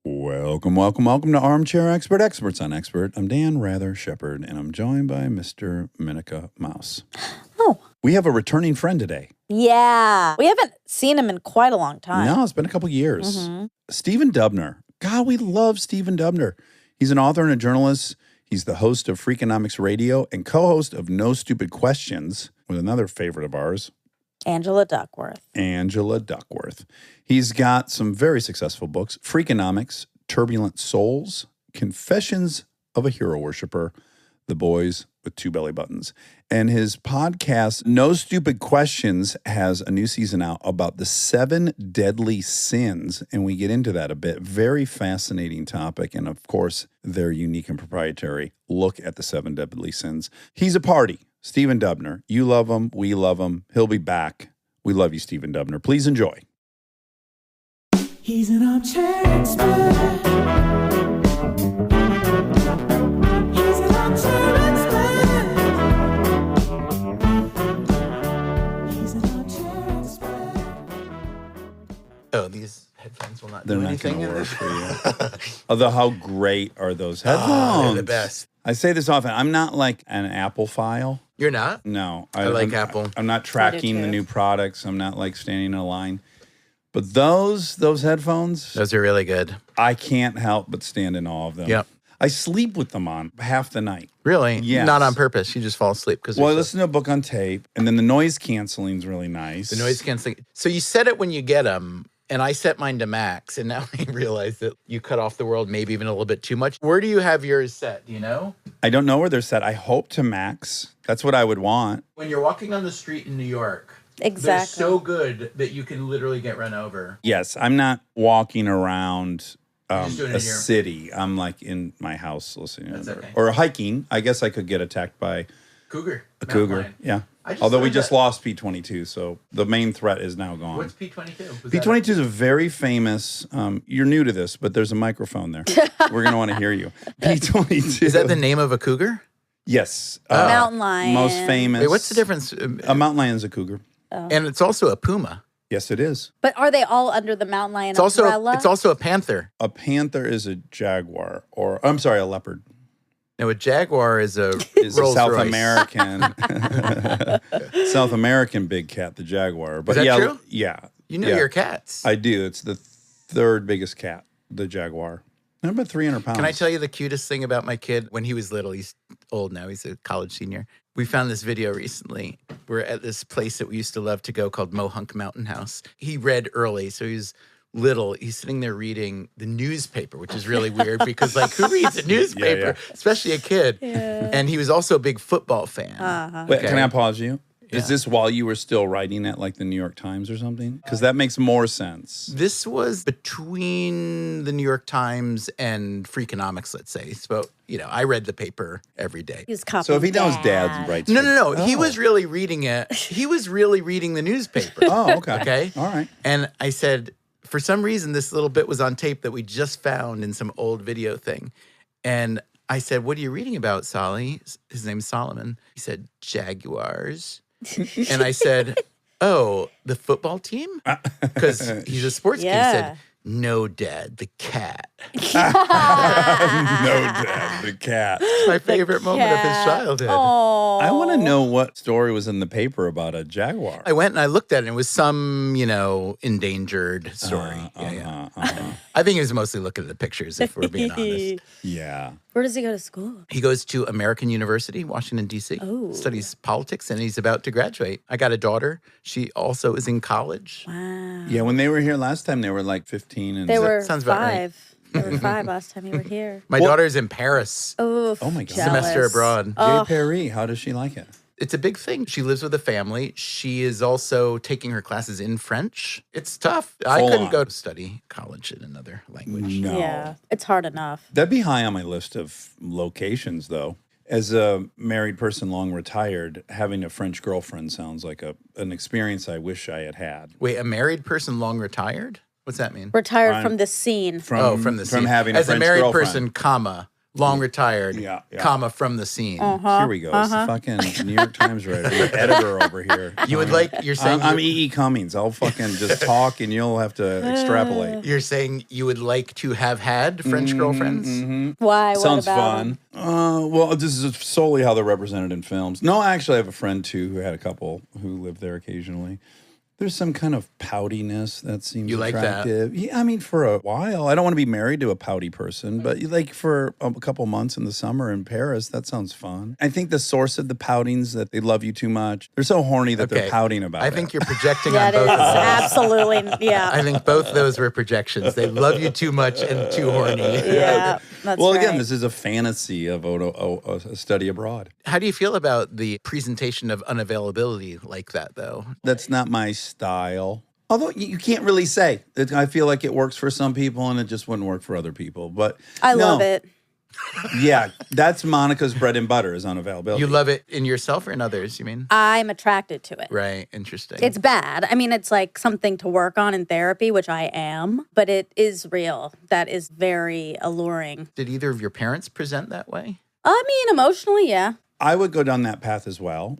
Welcome to Armchair Expert, Experts on Expert. I'm Dan Shepard, and I'm joined by Mr. Minica Mouse. Oh. We have a returning friend today. Yeah. We haven't seen him in quite a long time. No, it's been a couple years. Mm-hmm. Stephen Dubner. God, we love Stephen Dubner. He's an author and a journalist. He's the host of Freakonomics Radio and co-host of No Stupid Questions with another favorite of ours, Angela Duckworth. He's got some very successful books: Freakonomics, Turbulent Souls, Confessions of a Hero Worshipper, The Boys with Two Belly Buttons. And his podcast, No Stupid Questions, has a new season out about the 7 deadly sins. And we get into that a bit. Very fascinating topic. And of course, their unique and proprietary look at the 7 deadly sins. He's a party. Stephen Dubner. You love him. We love him. He'll be back. We love you, Stephen Dubner. Please enjoy. He's an armchair expert. He's an armchair expert. He's an armchair expert. Oh, these headphones will not They're do not anything going to in work this. for you. Although, how great are those headphones? Oh, they're the best. I say this often. I'm not like an Apple file. You're not? No. I like Apple. I'm not tracking the new products. I'm not like standing in a line. But those headphones, Those are really good. I can't help but stand in awe of them. Yep. I sleep with them on half the night. Really? Yes. Not on purpose. You just fall asleep because Well, I listen to a book on tape, and then the noise canceling is really nice. the noise canceling. So you set it when you get them, and I set mine to max, and now I realize that you cut off the world maybe even a little bit too much. Where do you have yours set? Do you know? I don't know where they're set. I hope to max. That's what I would want. When you're walking on the street in New York, Exactly. they're so good that you can literally get run over. Yes, I'm not walking around just doing a it here. city. I'm like in my house listening That's to it. okay. Or hiking. I guess I could get attacked by Cougar. a mountain cougar. lion. Yeah. I just Although we learned just that- lost P-22, so the main threat is now gone. What's P-22? Was P-22 is a very famous, you're new to this, but there's a microphone there. We're going to want to hear you. P-22. Is that the name of a cougar? Yes. Mountain lion. Most famous. Wait, what's the difference? A mountain lion is a cougar. And it's also a puma. Yes, it is. But are they all under the mountain lion It's also umbrella? a panther. A panther is a jaguar, or I'm sorry, a leopard. No, a jaguar is a Is a Rolls South Royce. American big cat, the jaguar. But that yeah, true? yeah. You know yeah. your cats. I do. It's the third biggest cat, the jaguar. And about 300 pounds. Can I tell you the cutest thing about my kid? When he was little, he's old now. He's a college senior. We found this video recently. We're at this place that we used to love to go called Mohunk Mountain House. He read early, so he's little. He's sitting there reading the newspaper, which is really weird because, like, who reads a newspaper, especially a kid? Yeah. And he was also a big football fan. Uh-huh. Wait, Okay. can I pause you? Yeah. Is this while you were still writing at like the New York Times or something? Because that makes more sense. This was between the New York Times and Freakonomics, let's say. So, you know, I read the paper every day. He was copying So if he knows Dad. Dad writes. No. He Oh. was really reading it. He was really reading the newspaper. Oh, okay. Okay. All right. And I said, for some reason, this little bit was on tape that we just found in some old video thing. And I said, what are you reading about, Solly? His name's Solomon. He said, Jaguars. And I said, oh, the football team? Because he's a sports kid. He Yeah. said, no, Dad, the cat. No, Dad, the cat. My favorite moment of his Cat. childhood. Oh. I want to know what story was in the paper about a jaguar. I went and I looked at it, and it was some, you know, endangered story. Yeah. I think he was mostly looking at the pictures, if we're being honest. Yeah. Where does he go to school? He goes to American University, Washington, D.C., Oh. studies politics, and he's about to graduate. I got a daughter. She also is in college. Wow. Yeah, when they were here last time, they were like 15 and They were sounds about right. 5. They were 5 last time you were here. My Well- daughter's in Paris, Oh, Oh my God. semester abroad. Jay Perry, how does she like it? It's a big thing. She lives with a family. She is also taking her classes in French. It's tough. I Full couldn't on. go to study college in another language. No. Yeah, it's hard enough. That'd be high on my list of locations, though. As a married person, long retired, having a French girlfriend sounds like an experience I wish I had had. Wait, a married person long retired? What's that mean? Retired Fine. from the scene. From from the from scene. having As a French married girlfriend. person, comma, long retired, Yeah. comma, from the scene. Here we go. It's the fucking New York Times writer, the editor over here. You would like, you're saying, I'm E.E. Cummings. I'll fucking just talk and you'll have to extrapolate. you're saying you would like to have had French girlfriends? Why? Sounds what about fun. Well, this is solely how they're represented in films. No, actually, I have a friend too who had a couple who lived there occasionally. There's some kind of poutiness that seems You like that? attractive. Yeah, I mean, for a while. I don't want to be married to a pouty person, but like for a couple months in the summer in Paris, that sounds fun. I think the source of the poutings that they love you too much. They're so horny that they're pouting about it. I think you're projecting Yeah, on it both is. of those. Absolutely. Yeah. I think both those were projections. They love you too much and too horny. Yeah. That's well, right. again, this is a fantasy of a study abroad. How do you feel about the presentation of unavailability like that, though? That's not my style. Although you can't really say. I feel like it works for some people and it just wouldn't work for other people. But I no. love it. Yeah, that's Monica's bread and butter is unavailability. You love it in yourself or in others, you mean? I'm attracted to it. Right, interesting. It's bad. I mean, it's like something to work on in therapy, which I am, but it is real. That is very alluring. Did either of your parents present that way? I mean, emotionally, yeah. I would go down that path as well.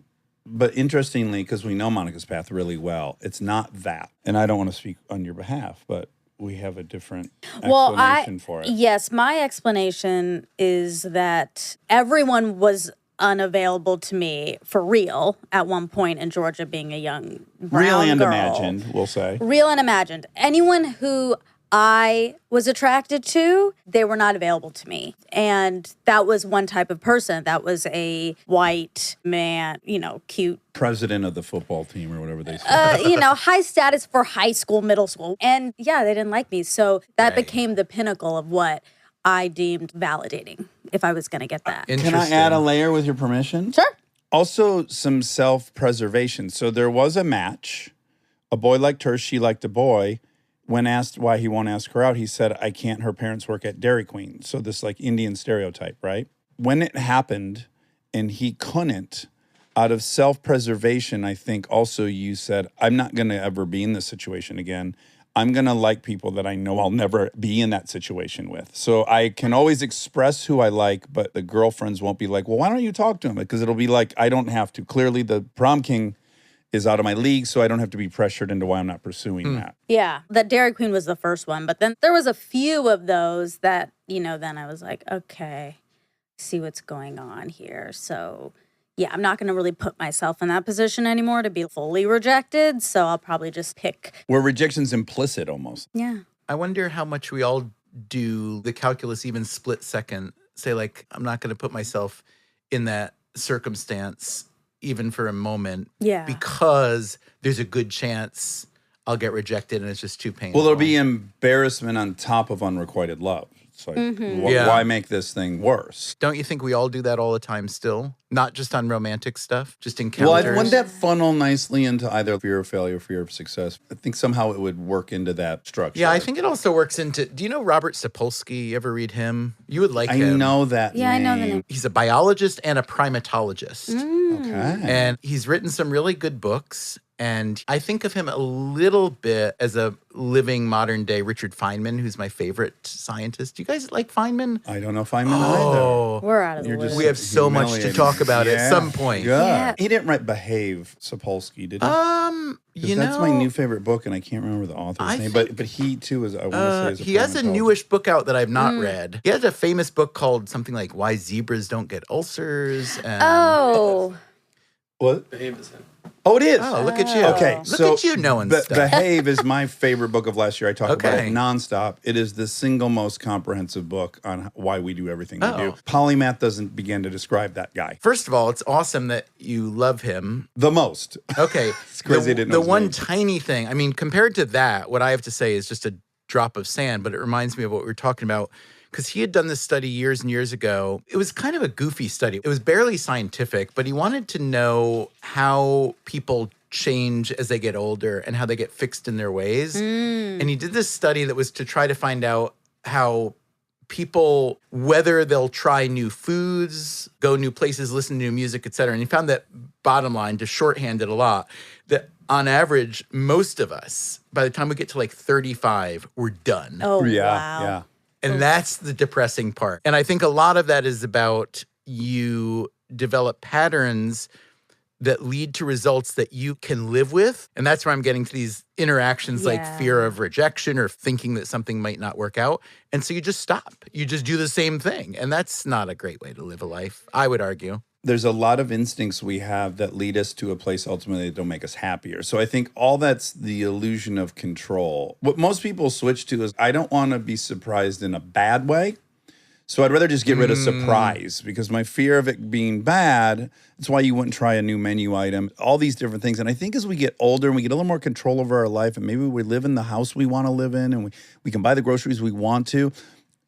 But interestingly, because we know Monica's path really well, it's not that. And I don't want to speak on your behalf, but we have a different explanation for it. Yes, my explanation is that everyone was unavailable to me for real at one point in Georgia, being a young brown Real and girl. imagined, we'll say. Real and imagined. Anyone who I was attracted to, they were not available to me. And that was one type of person. That was a white man, cute. President of the football team or whatever they say. High status for high school, middle school. And yeah, they didn't like me. So that became the pinnacle of what I deemed validating if I was going to get that. Can I add a layer with your permission? Sure. Also, some self-preservation. So there was a match. A boy liked her. She liked a boy. When asked why he won't ask her out, he said, I can't. Her parents work at Dairy Queen. So this like Indian stereotype, right? When it happened and he couldn't, out of self-preservation, I think also you said, I'm not going to ever be in this situation again. I'm going to like people that I know I'll never be in that situation with. So I can always express who I like, but the girlfriends won't be like, well, why don't you talk to him? Because it'll be like, I don't have to. Clearly, the prom king is out of my league, so I don't have to be pressured into why I'm not pursuing that. Yeah, that Dairy Queen was the first one. But then there was a few of those that, then I was like, okay, see what's going on here. So yeah, I'm not going to really put myself in that position anymore to be fully rejected. So I'll probably just pick. Where rejection's implicit almost. Yeah. I wonder how much we all do the calculus even split second. Say like, I'm not going to put myself in that circumstance even for a moment. Yeah. Because there's a good chance I'll get rejected and it's just too painful. Well, there'll be embarrassment on top of unrequited love. It's like, why make this thing worse? Don't you think we all do that all the time still? Not just on romantic stuff, just encounters. Well, wouldn't that funnel nicely into either fear of failure or fear of success? I think somehow it would work into that structure. Yeah, I think it also works into, do you know Robert Sapolsky? You ever read him? You would like him. I know that Yeah, name. I know the name. He's a biologist and a primatologist. Okay. And he's written some really good books. And I think of him a little bit as a living modern day Richard Feynman, who's my favorite scientist. Do you guys like Feynman? I don't know Feynman either. We're out of the You're woods. just We have so much to humiliating. talk about at Yeah. some point. Good. Yeah. He didn't write Behave, Sapolsky, did he? 'Cause You that's know, my new favorite book, and I can't remember the author's I name. think- But he too is. I want to say is a he has a primatologist. newish book out that I've not read. He has a famous book called something like Why Zebras Don't Get Ulcers. And, What? Behave is him. Oh, it is. Oh, look at you. Okay, Look so at you knowing stuff. Behave is my favorite book of last year. I talk about Okay. it nonstop. It is the single most comprehensive book on why we do everything we do. Oh. Polymath doesn't begin to describe that guy. First of all, it's awesome that you love him. The most. Okay. It's crazy I didn't know the his one name. tiny thing, I mean, compared to that, what I have to say is just a drop of sand, but it reminds me of what we were talking about. Because he had done this study years and years ago. It was kind of a goofy study. It was barely scientific, but he wanted to know how people change as they get older and how they get fixed in their ways. And he did this study that was to try to find out how people, whether they'll try new foods, go new places, listen to new music, et cetera. And he found that, bottom line, to shorthand it a lot, that on average, most of us, by the time we get to like 35, we're done. Oh, Yeah, wow. yeah. And that's the depressing part. And I think a lot of that is about you develop patterns that lead to results that you can live with. And that's where I'm getting to these interactions like fear of rejection or thinking that something might not work out. And so you just stop. You just do the same thing. And that's not a great way to live a life, I would argue. There's a lot of instincts we have that lead us to a place ultimately that don't make us happier. So I think all that's the illusion of control. What most people switch to is, I don't want to be surprised in a bad way. So I'd rather just get rid of surprise, because my fear of it being bad, that's why you wouldn't try a new menu item, all these different things. And I think as we get older and we get a little more control over our life, and maybe we live in the house we want to live in, and we can buy the groceries we want to,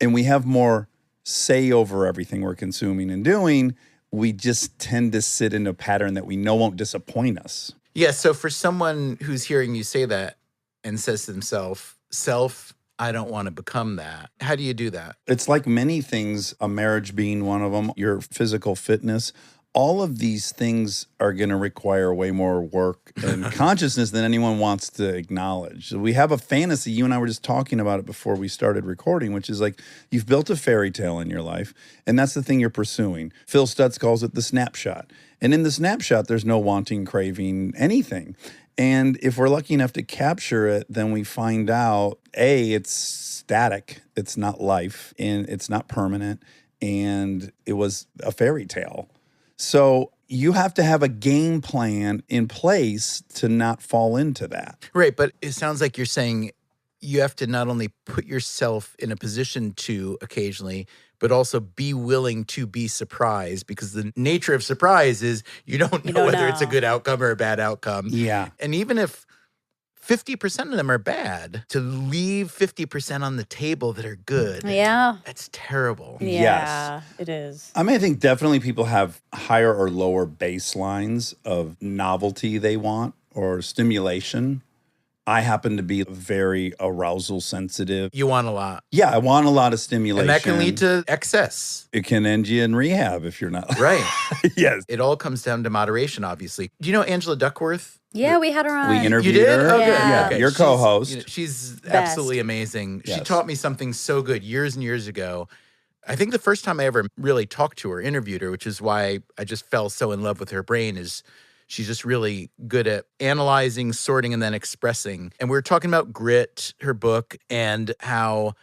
and we have more say over everything we're consuming and doing, we just tend to sit in a pattern that we know won't disappoint us. Yeah, so for someone who's hearing you say that and says to themselves, I don't want to become that. How do you do that? It's like many things, a marriage being one of them, your physical fitness. All of these things are going to require way more work and consciousness than anyone wants to acknowledge. So we have a fantasy. You and I were just talking about it before we started recording, which is like, you've built a fairy tale in your life, and that's the thing you're pursuing. Phil Stutz calls it the snapshot. And in the snapshot, there's no wanting, craving, anything. And if we're lucky enough to capture it, then we find out, A, it's static, it's not life, and it's not permanent, and it was a fairy tale. So you have to have a game plan in place to not fall into that. Right, but it sounds like you're saying you have to not only put yourself in a position to occasionally, but also be willing to be surprised, because the nature of surprise is you don't know whether it's a good outcome or a bad outcome. Yeah. And even if 50% of them are bad, to leave 50% on the table that are good. Yeah. That's terrible. Yeah, it is. I mean, I think definitely people have higher or lower baselines of novelty they want or stimulation. I happen to be very arousal sensitive. You want a lot. Yeah, I want a lot of stimulation. And that can lead to excess. It can end you in rehab if you're not. Right. Yes. It all comes down to moderation, obviously. Do you know Angela Duckworth? Yeah, we had her on. We interviewed You did? her. Oh, good. Yeah. Yeah, your co-host. She's Best. absolutely amazing. She Yes. taught me something so good years and years ago. I think the first time I ever really talked to her, interviewed her, which is why I just fell so in love with her brain, is she's just really good at analyzing, sorting, and then expressing. And we were talking about Grit, her book, and how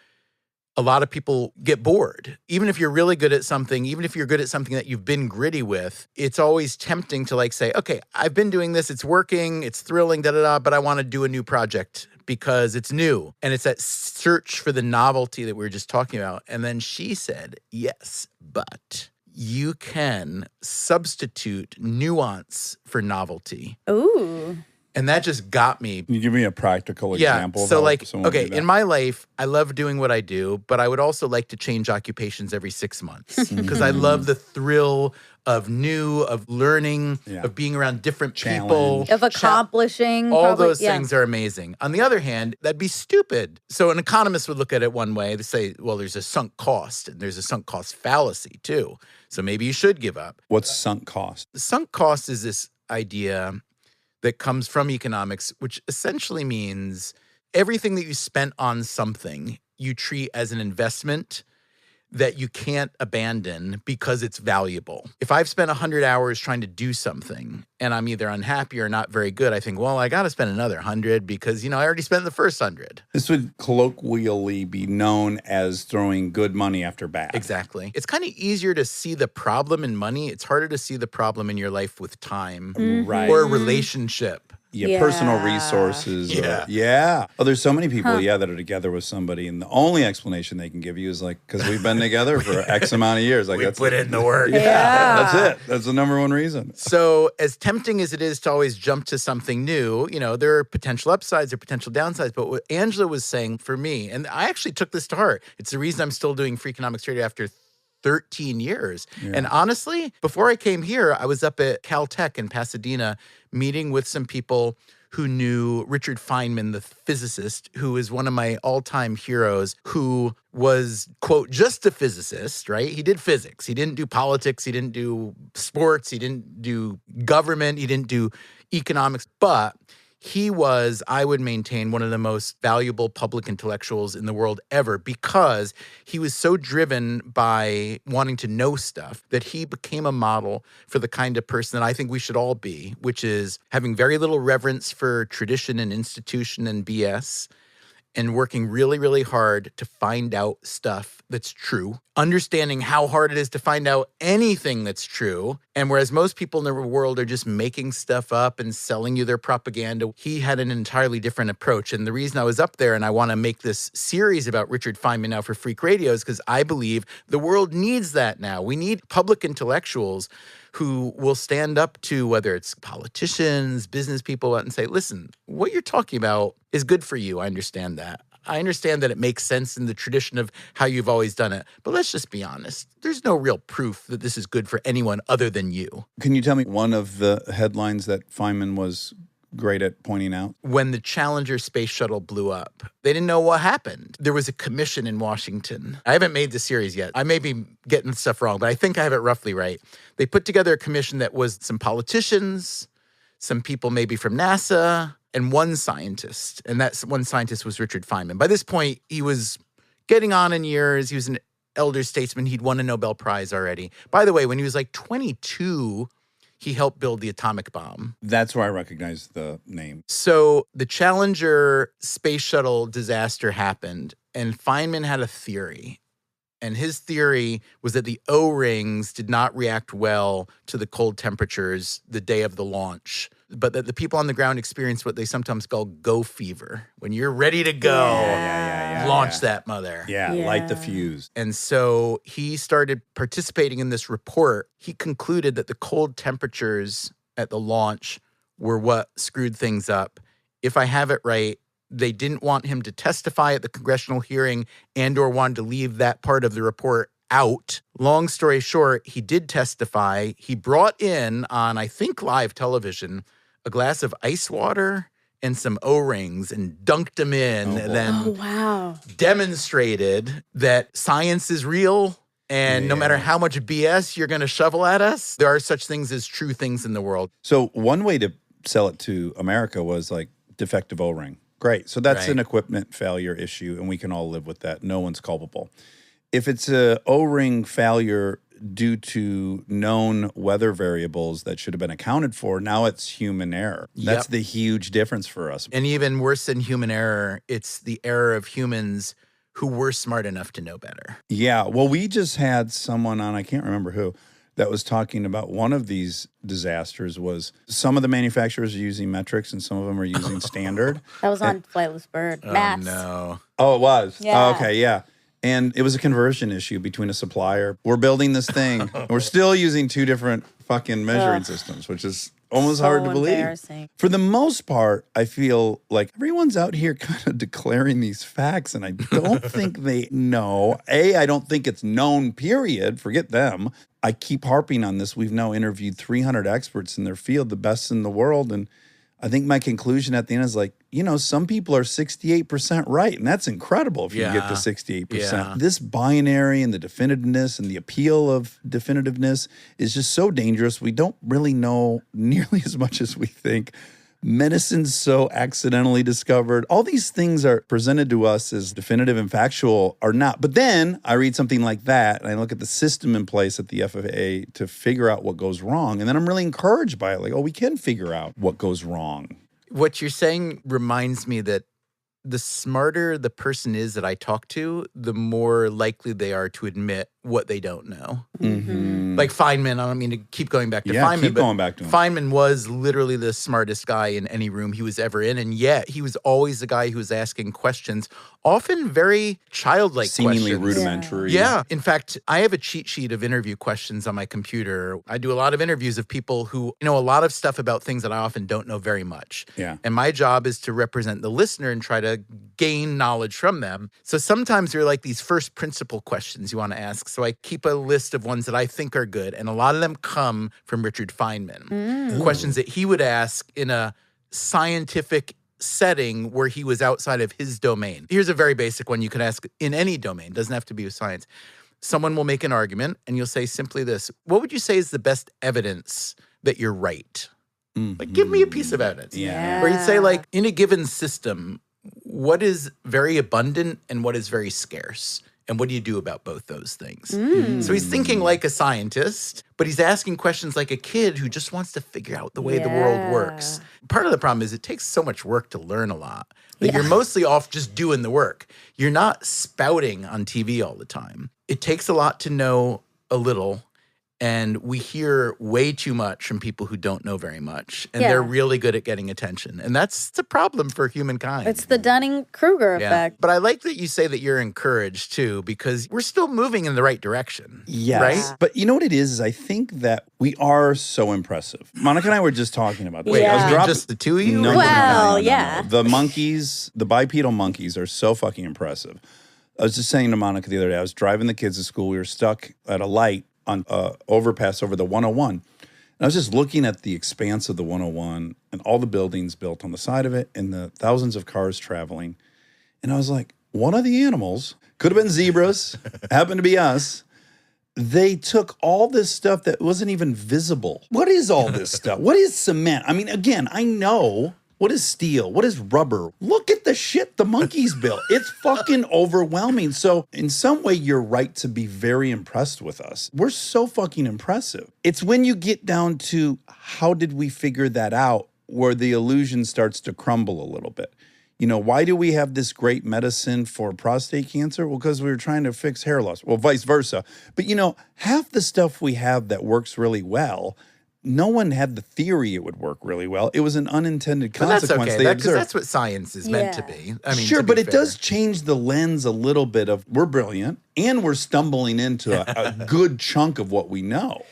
a lot of people get bored. Even if you're really good at something, even if you're good at something that you've been gritty with, it's always tempting to like say, okay, I've been doing this, it's working, it's thrilling, but I want to do a new project because it's new. And it's that search for the novelty that we were just talking about. And then she said, yes, but you can substitute nuance for novelty. Ooh. And that just got me. Can you give me a practical example? of So how like, someone okay, did that? in my life, I love doing what I do, but I would also like to change occupations every 6 months because I love the thrill of new, of learning, Yeah. of being around different Challenge. people. Of accomplishing. All probably, those things are amazing. On the other hand, that'd be stupid. So an economist would look at it one way. They say, well, there's a sunk cost, and there's a sunk cost fallacy too. So maybe you should give up. What's sunk cost? The sunk cost is this idea that comes from economics, which essentially means everything that you spent on something you treat as an investment that you can't abandon because it's valuable. If I've spent 100 hours trying to do something and I'm either unhappy or not very good, I think, well, I got to spend another 100 because, I already spent the first 100. This would colloquially be known as throwing good money after bad. Exactly. It's kind of easier to see the problem in money. It's harder to see the problem in your life with time Right. or a relationship. Yeah, personal Yeah. resources. Yeah. Yeah. Oh, there's so many people, that are together with somebody, and the only explanation they can give you is like, because we've been together for X amount of years. Like, We that's put in the work. Yeah, Yeah. that's it. That's the number one reason. So as tempting as it is to always jump to something new, there are potential upsides or potential downsides. But what Angela was saying for me, and I actually took this to heart, it's the reason I'm still doing Freakonomics Radio after 13 years. Yeah. And honestly, before I came here, I was up at Caltech in Pasadena meeting with some people who knew Richard Feynman, the physicist, who is one of my all-time heroes, who was, quote, just a physicist, right? He did physics. He didn't do politics. He didn't do sports. He didn't do government. He didn't do economics. But He was, I would maintain, one of the most valuable public intellectuals in the world ever because he was so driven by wanting to know stuff that he became a model for the kind of person that I think we should all be, which is having very little reverence for tradition and institution and BS, and working really, really hard to find out stuff that's true, understanding how hard it is to find out anything that's true. And whereas most people in the world are just making stuff up and selling you their propaganda, he had an entirely different approach. And the reason I was up there and I want to make this series about Richard Feynman now for Freak Radio is because I believe the world needs that now. We need public intellectuals who will stand up to whether it's politicians, business people, and say, listen, what you're talking about is good for you. I understand that. I understand that it makes sense in the tradition of how you've always done it. But let's just be honest. There's no real proof that this is good for anyone other than you. Can you tell me one of the headlines that Feynman was great at pointing out? When the Challenger space shuttle blew up, they didn't know what happened. There was a commission in Washington. I haven't made the series yet. I may be getting stuff wrong, but I think I have it roughly right. They put together a commission that was some politicians, some people maybe from NASA, and one scientist. And that one scientist was Richard Feynman. By this point, he was getting on in years. He was an elder statesman. He'd won a Nobel Prize already. By the way, when he was like 22, he helped build the atomic bomb. That's where I recognize the name. So the Challenger space shuttle disaster happened, and Feynman had a theory. And his theory was that the O-rings did not react well to the cold temperatures the day of the launch, but that the people on the ground experienced what they sometimes call go fever. When you're ready to go, launch that mother. Yeah, light the fuse. And so he started participating in this report. He concluded that the cold temperatures at the launch were what screwed things up. If I have it right, they didn't want him to testify at the congressional hearing and or wanted to leave that part of the report out. Long story short, he did testify. He brought in on, I think, live television, a glass of ice water and some O-rings and dunked them in and then demonstrated that science is real. And no matter how much BS you're going to shovel at us, there are such things as true things in the world. So one way to sell it to America was like defective O-ring. Great. So that's an equipment failure issue, and we can all live with that. No one's culpable. If it's a O-ring failure due to known weather variables that should have been accounted for, now it's human error. That's the huge difference for us. And even worse than human error, it's the error of humans who were smart enough to know better. Yeah. Well, we just had someone on, I can't remember who, that was talking about one of these disasters was some of the manufacturers are using metrics and some of them are using standard. That was on Flightless Bird. Maps. Oh, no. Oh, it was? Yeah. Oh, okay, yeah. And it was a conversion issue between a supplier. We're building this thing. We're still using two different fucking measuring systems, which is almost hard to believe. Embarrassing. For the most part, I feel like everyone's out here kind of declaring these facts, and I don't think they know. I don't think it's known, period. Forget them. I keep harping on this. We've now interviewed 300 experts in their field, the best in the world, and I think my conclusion at the end is like, some people are 68% right, and that's incredible if you get to 68%. Yeah. This binary and the definitiveness and the appeal of definitiveness is just so dangerous. We don't really know nearly as much as we think. Medicine's so accidentally discovered. All these things are presented to us as definitive and factual are not. But then I read something like that and I look at the system in place at the FAA to figure out what goes wrong. And then I'm really encouraged by it. Like, we can figure out what goes wrong. What you're saying reminds me that the smarter the person is that I talk to, the more likely they are to admit what they don't know. Mm-hmm. Like Feynman, I don't mean to keep going back to Feynman, keep but going back to him. Feynman was literally the smartest guy in any room he was ever in, and yet he was always the guy who was asking questions, often very childlike Seemingly questions. rudimentary. Yeah. In fact, I have a cheat sheet of interview questions on my computer. I do a lot of interviews of people who know a lot of stuff about things that I often don't know very much. Yeah. And my job is to represent the listener and try to gain knowledge from them. So sometimes there are like these first principle questions you want to ask. So I keep a list of ones that I think are good. And a lot of them come from Richard Feynman. Questions that he would ask in a scientific setting where he was outside of his domain. Here's a very basic one you could ask in any domain. Doesn't have to be with science. Someone will make an argument and you'll say simply this: what would you say is the best evidence that you're right? Like, give me a piece about it. Yeah. Where you'd say, like, in a given system, what is very abundant and what is very scarce? And what do you do about both those things? So he's thinking like a scientist, but he's asking questions like a kid who just wants to figure out the way the world works. Part of the problem is it takes so much work to learn a lot that you're mostly off just doing the work. You're not spouting on TV all the time. It takes a lot to know a little. And we hear way too much from people who don't know very much. And they're really good at getting attention. And that's the problem for humankind. It's the Dunning-Kruger effect. But I like that you say that you're encouraged, too, because we're still moving in the right direction. Yes. Right? But you know what it is I think that we are so impressive. Monica and I were just talking about this. Wait, Yeah. I was dropping just the two of you? No, Well, yeah. The monkeys, the bipedal monkeys are so fucking impressive. I was just saying to Monica the other day, I was driving the kids to school. We were stuck at a light on overpass over the 101. And I was just looking at the expanse of the 101 and all the buildings built on the side of it and the thousands of cars traveling. And I was like, one of the animals, could have been zebras, happened to be us. They took all this stuff that wasn't even visible. What is all this stuff? What is cement? I mean, again, I know. What is steel? What is rubber? Look at the shit the monkeys built. It's fucking overwhelming. So in some way, you're right to be very impressed with us. We're so fucking impressive. It's when you get down to how did we figure that out where the illusion starts to crumble a little bit. You know, why do we have this great medicine for prostate cancer? Well, because we were trying to fix hair loss. Well, vice versa. But, you know, half the stuff we have that works really well, no one had the theory it would work really well. It was an unintended consequence But that's okay, they because observed. that's what science is meant to be. I mean, Sure, to be but it fair. does change the lens a little bit of we're brilliant and we're stumbling into a good chunk of what we know.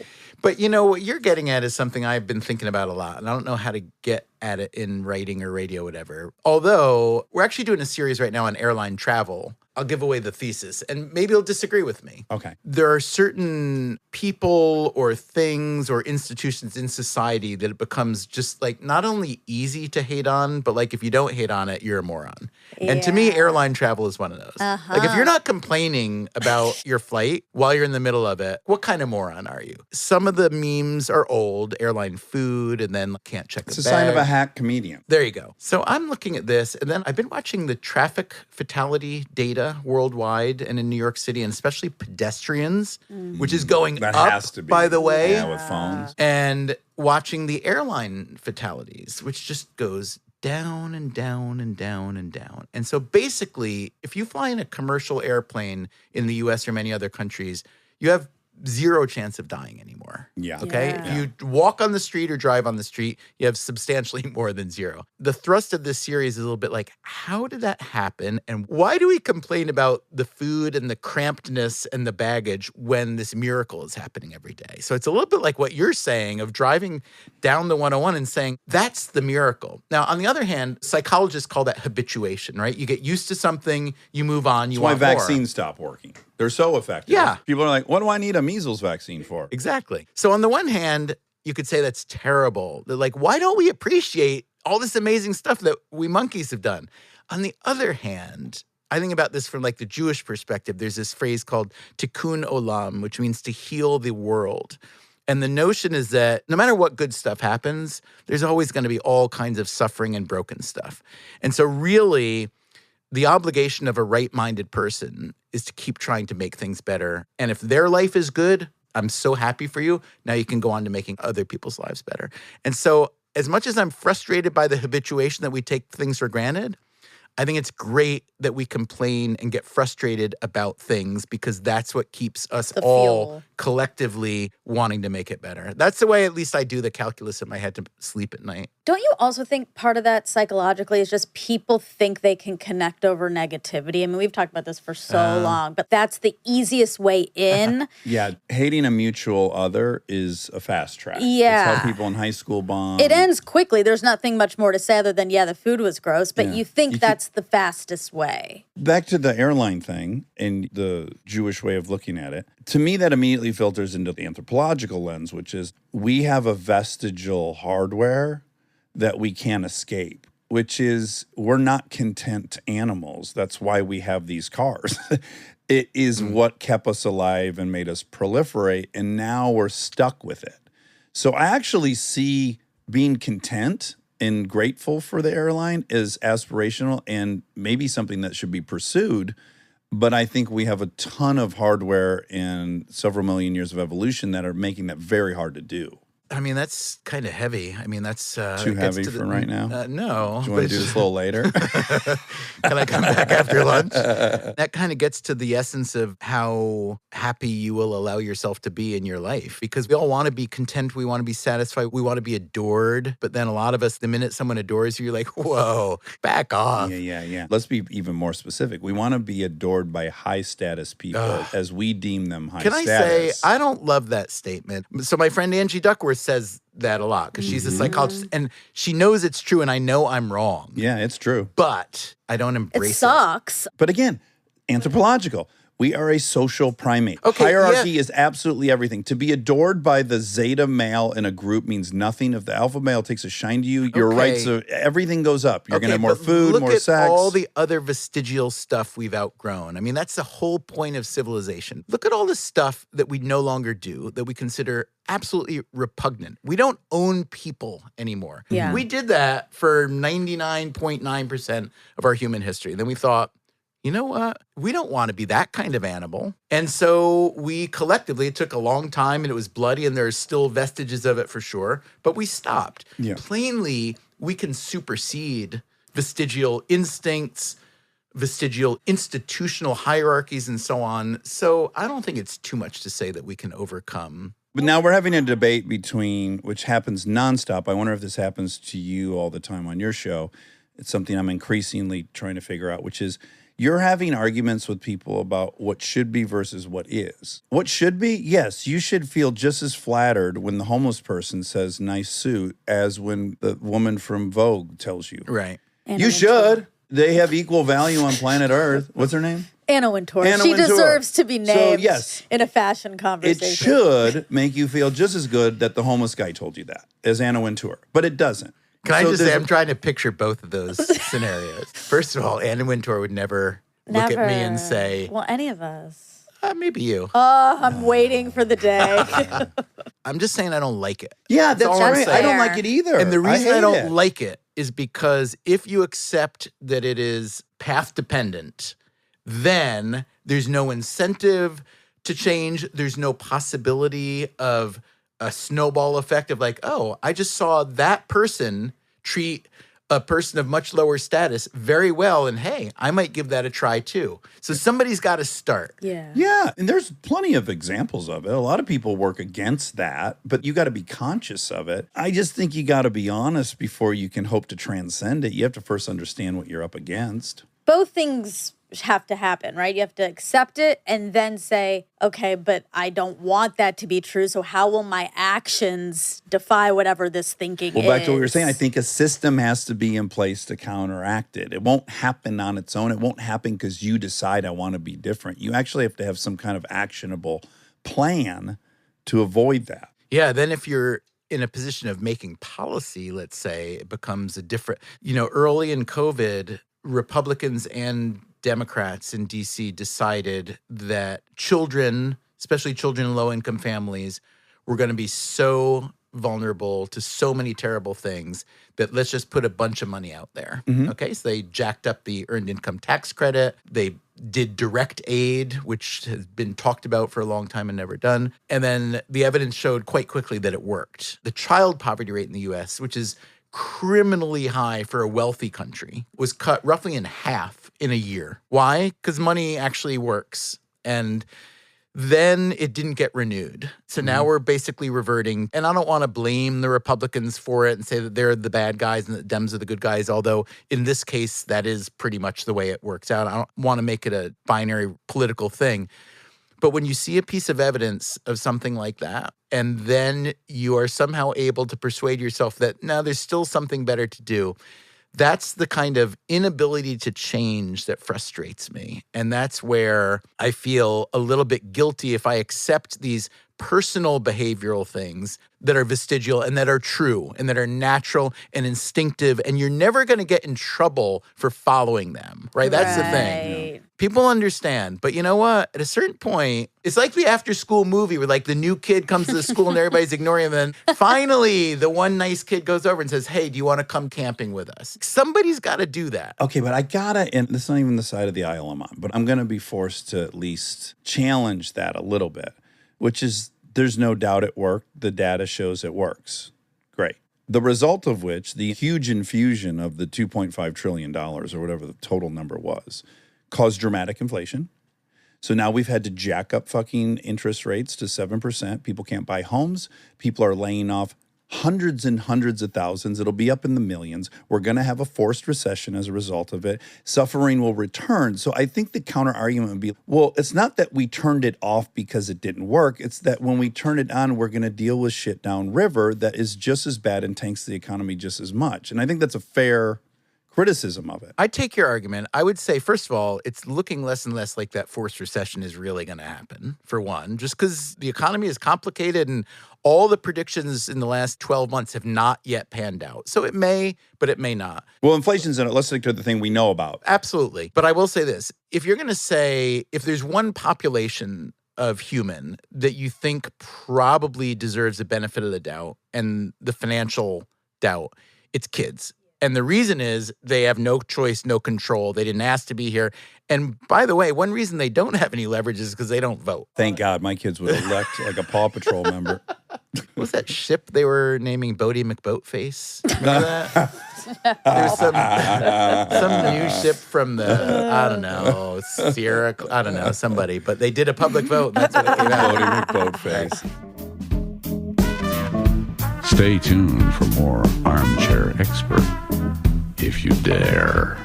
But you know, what you're getting at is something I've been thinking about a lot, and I don't know how to get at it in writing or radio or whatever. Although we're actually doing a series right now on airline travel. I'll give away the thesis, and maybe you'll disagree with me. Okay. There are certain people or things or institutions in society that it becomes just like not only easy to hate on, but like if you don't hate on it, you're a moron. And to me, airline travel is one of those. Like if you're not complaining about your flight while you're in the middle of it, what kind of moron are you? Some of the memes are old, airline food, and then can't check It's a a sign of bag. a hack comedian. There you go. So I'm looking at this, and then I've been watching the traffic fatality data worldwide and in New York City, and especially pedestrians, which is going That up, has to be. by the way. Yeah, with phones. And watching the airline fatalities, which just goes down and down and down and down. And so basically, if you fly in a commercial airplane in the US or many other countries, you have zero chance of dying anymore. Yeah. Okay. Yeah. If you walk on the street or drive on the street, you have substantially more than zero. The thrust of this series is a little bit like, how did that happen? And why do we complain about the food and the crampedness and the baggage when this miracle is happening every day? So it's a little bit like what you're saying of driving down the 101 and saying, that's the miracle. Now, on the other hand, psychologists call that habituation, right? You get used to something, you move on, you That's why want more. vaccines stop working. They're so effective. Yeah. People are like, what do I need a measles vaccine for? Exactly. So on the one hand, you could say that's terrible. They're like, why don't we appreciate all this amazing stuff that we monkeys have done? On the other hand, I think about this from like the Jewish perspective. There's this phrase called tikkun olam, which means to heal the world. And the notion is that no matter what good stuff happens, there's always going to be all kinds of suffering and broken stuff. And so really, the obligation of a right-minded person is to keep trying to make things better. And if their life is good, I'm so happy for you. Now you can go on to making other people's lives better. And so as much as I'm frustrated by the habituation that we take things for granted, I think it's great that we complain and get frustrated about things because that's what keeps us The all fuel. collectively wanting to make it better. That's the way at least I do the calculus in my head to sleep at night. Don't you also think part of that psychologically is just people think they can connect over negativity? I mean, we've talked about this for so long, but that's the easiest way in. Yeah, hating a mutual other is a fast track. Yeah. It's how people in high school bond. It ends quickly. There's nothing much more to say other than, yeah, the food was gross, but Yeah. you think You that's the fastest way. Back to the airline thing and the Jewish way of looking at it. To me, that immediately filters into the anthropological lens, which is we have a vestigial hardware that we can't escape, which is we're not content animals. That's why we have these cars. It is what kept us alive and made us proliferate, and now we're stuck with it. So I actually see being content and grateful for the airline is aspirational and maybe something that should be pursued. But I think we have a ton of hardware and several million years of evolution that are making that very hard to do. I mean, that's kind of heavy. I mean, that's Too heavy for right now? No. Do you want to do this a little later? Can I come back after lunch? That kind of gets to the essence of how happy you will allow yourself to be in your life. Because we all want to be content. We want to be satisfied. We want to be adored. But then a lot of us, the minute someone adores you, you're like, whoa, back off. Yeah. Let's be even more specific. We want to be adored by high status people as we deem them high status. Can I say, I don't love that statement. So my friend Angie Duckworth says that a lot because she's a psychologist and she knows it's true and I know I'm wrong. Yeah, it's true. But I don't embrace it. It sucks. But again, anthropological. We are a social primate. Okay, Hierarchy is absolutely everything. To be adored by the zeta male in a group means nothing. If the alpha male takes a shine to you, your rights of everything goes up. You're going to have more food, more sex. Look at all the other vestigial stuff we've outgrown. I mean, that's the whole point of civilization. Look at all the stuff that we no longer do that we consider absolutely repugnant. We don't own people anymore. Yeah. We did that for 99.9% of our human history. Then we thought, you know what? We don't want to be that kind of animal. And so we collectively, it took a long time and it was bloody and there's still vestiges of it for sure, but we stopped. Yeah. Plainly, we can supersede vestigial instincts, vestigial institutional hierarchies and so on. So I don't think it's too much to say that we can overcome. But now we're having a debate between, which happens nonstop. I wonder if this happens to you all the time on your show. It's something I'm increasingly trying to figure out, which is, you're having arguments with people about what should be versus what is. What should be? Yes, you should feel just as flattered when the homeless person says nice suit as when the woman from Vogue tells you. Right. You should. They have equal value on planet Earth. What's her name? Anna Wintour. Anna She Wintour. deserves to be named yes, in a fashion it conversation. should make you feel just as good that the homeless guy told you that as Anna Wintour, but it doesn't. Can I just say, there's- I'm trying to picture both of those scenarios. First of all, Anna Wintour would never look at me and say, well, any of us. Maybe you. I'm waiting for the day. I'm just saying I don't like it. Yeah, that's all I'm right. saying. I don't like it either. And the reason I hate don't it. like it is because if you accept that it is path dependent, then there's no incentive to change. There's no possibility of a snowball effect of like, oh, I just saw that person treat a person of much lower status very well. And hey, I might give that a try too. So somebody's got to start. Yeah. Yeah, and there's plenty of examples of it. A lot of people work against that, but you got to be conscious of it. I just think you got to be honest before you can hope to transcend it. You have to first understand what you're up against. Both things have to happen, right? You have to accept it and then say, okay, but I don't want that to be true. So how will my actions defy whatever this thinking is? Well, back to what we were saying, I think a system has to be in place to counteract it. It won't happen on its own. It won't happen because you decide I want to be different. You actually have to have some kind of actionable plan to avoid that. Yeah, then if you're in a position of making policy, let's say, it becomes a different, early in COVID, Republicans and Democrats in DC decided that children, especially children in low-income families, were going to be so vulnerable to so many terrible things that let's just put a bunch of money out there. Okay, so they jacked up the earned income tax credit. They did direct aid, which has been talked about for a long time and never done. And then the evidence showed quite quickly that it worked. The child poverty rate in the U.S., which is criminally high for a wealthy country, was cut roughly in half in a year. Why? Because money actually works. And then it didn't get renewed. So now we're basically reverting. And I don't want to blame the Republicans for it and say that they're the bad guys and the Dems are the good guys, although in this case, that is pretty much the way it works out. I don't want to make it a binary political thing. But when you see a piece of evidence of something like that, and then you are somehow able to persuade yourself that, no, there's still something better to do, that's the kind of inability to change that frustrates me. And that's where I feel a little bit guilty if I accept these personal behavioral things that are vestigial and that are true and that are natural and instinctive, and you're never going to get in trouble for following them, right? That's the thing. People understand, but you know what? At a certain point, it's like the after-school movie where like the new kid comes to the school and everybody's ignoring him. And then finally, the one nice kid goes over and says, "Hey, do you want to come camping with us?" Somebody's got to do that. Okay, but I gotta, and this is not even the side of the aisle I'm on, but I'm gonna be forced to at least challenge that a little bit, which is there's no doubt it worked. The data shows it works. Great. The result of which, the huge infusion of the $2.5 trillion or whatever the total number was, caused dramatic inflation. So now we've had to jack up fucking interest rates to 7%. People can't buy homes. People are laying off hundreds and hundreds of thousands. It'll be up in the millions. We're going to have a forced recession as a result of it. Suffering will return. So I think the counter argument would be, well, it's not that we turned it off because it didn't work. It's that when we turn it on, we're going to deal with shit downriver that is just as bad and tanks the economy just as much. And I think that's a fair criticism of it. I take your argument. I would say, first of all, it's looking less and less like that forced recession is really going to happen, for one, just because the economy is complicated and all the predictions in the last 12 months have not yet panned out. So it may, but it may not. Well, inflation's in it. Let's stick to the thing we know about. Absolutely. But I will say this. If you're going to say, if there's one population of human that you think probably deserves the benefit of the doubt and the financial doubt, it's kids. And the reason is they have no choice, no control. They didn't ask to be here. And by the way, one reason they don't have any leverage is because they don't vote. Thank God my kids would elect like a Paw Patrol member. What was that ship they were naming Bodie McBoatface? Remember that? There's some new ship from the, I don't know, Sierra, I don't know, somebody. But they did a public vote, and that's what it came out. Bodie McBoatface. Stay tuned for more Armchair Expert, if you dare.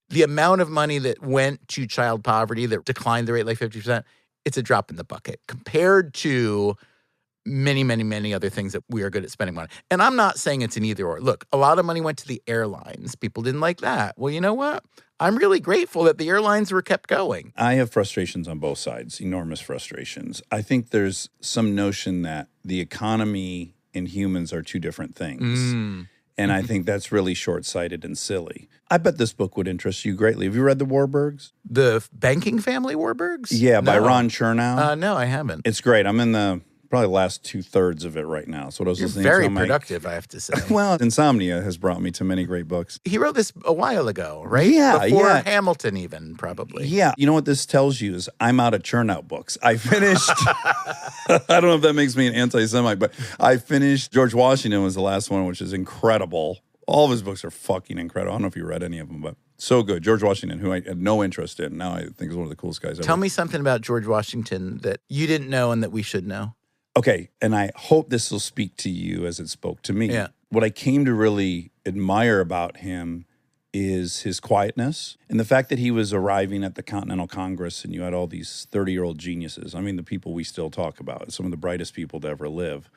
The amount of money that went to child poverty that declined the rate like 50%, it's a drop in the bucket compared to many, many, many other things that we are good at spending money. And I'm not saying it's an either or. Look, a lot of money went to the airlines. People didn't like that. Well, you know what? I'm really grateful that the airlines were kept going. I have frustrations on both sides, enormous frustrations. I think there's some notion that the economy and humans are two different things. And I think that's really short-sighted and silly. I bet this book would interest you greatly. Have you read The Warburgs? The banking family Warburgs? Yeah, by No. Ron Chernow. No, I haven't. It's great. I'm in the probably last 2/3 of it right now. So what I was You're listening very to. productive, I have to say. Well, insomnia has brought me to many great books. He wrote this a while ago, right? Yeah, Before yeah. Hamilton even, probably. Yeah. You know what this tells you is I'm out of Chernow books. I finished, I don't know if that makes me an anti-Semite, but I finished George Washington was the last one, which is incredible. All of his books are fucking incredible. I don't know if you read any of them, but so good. George Washington, who I had no interest in. Now I think is one of the coolest guys ever. Tell me something about George Washington that you didn't know and that we should know. Okay, and I hope this will speak to you as it spoke to me. Yeah. What I came to really admire about him is his quietness and the fact that he was arriving at the Continental Congress and you had all these 30-year-old geniuses. I mean, the people we still talk about, some of the brightest people to ever live,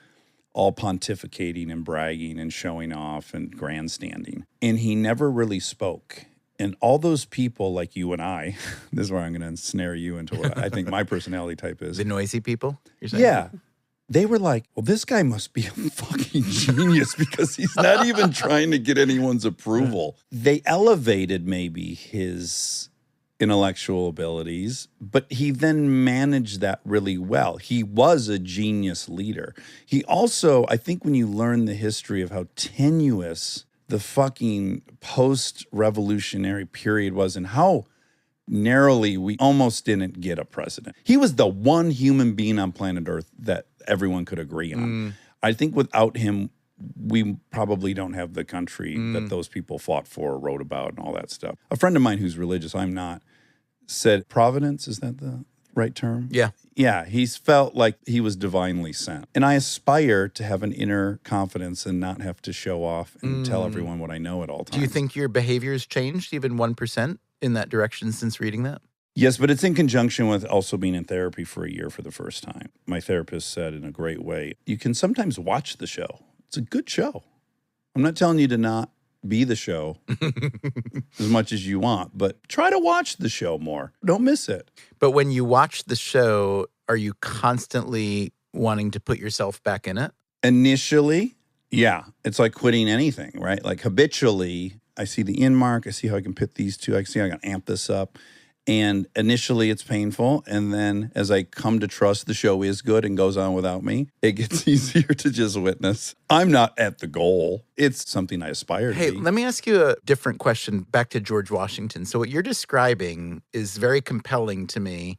all pontificating and bragging and showing off and grandstanding. And he never really spoke. And all those people like you and I, this is where I'm going to ensnare you into what I think my personality type is. The noisy people, you're saying? Yeah. They were like, well, this guy must be a fucking genius because he's not even trying to get anyone's approval. They elevated maybe his intellectual abilities, but he then managed that really well. He was a genius leader. He also, I think when you learn the history of how tenuous the fucking post-revolutionary period was and how narrowly we almost didn't get a president. He was the one human being on planet Earth that everyone could agree on. I think without him, we probably don't have the country that those people fought for, wrote about, and all that stuff. A friend of mine who's religious, I'm not, said providence, is that the right term? Yeah. Yeah, he's felt like he was divinely sent. And I aspire to have an inner confidence and not have to show off and tell everyone what I know at all times. Do you think your behavior's changed even 1% in that direction since reading that? Yes, but it's in conjunction with also being in therapy for a year for the first time. My therapist said in a great way, you can sometimes watch the show. It's a good show. I'm not telling you to not be the show as much as you want, but try to watch the show more. Don't miss it. But when you watch the show, are you constantly wanting to put yourself back in it? Initially, yeah. It's like quitting anything, right? Like habitually, I see the in mark. I see how I can put these two. I see how I can amp this up. And initially it's painful. And then as I come to trust the show is good and goes on without me, it gets easier to just witness. I'm not at the goal. It's something I aspire to Hey, be. let me ask you a different question back to George Washington. So what you're describing is very compelling to me.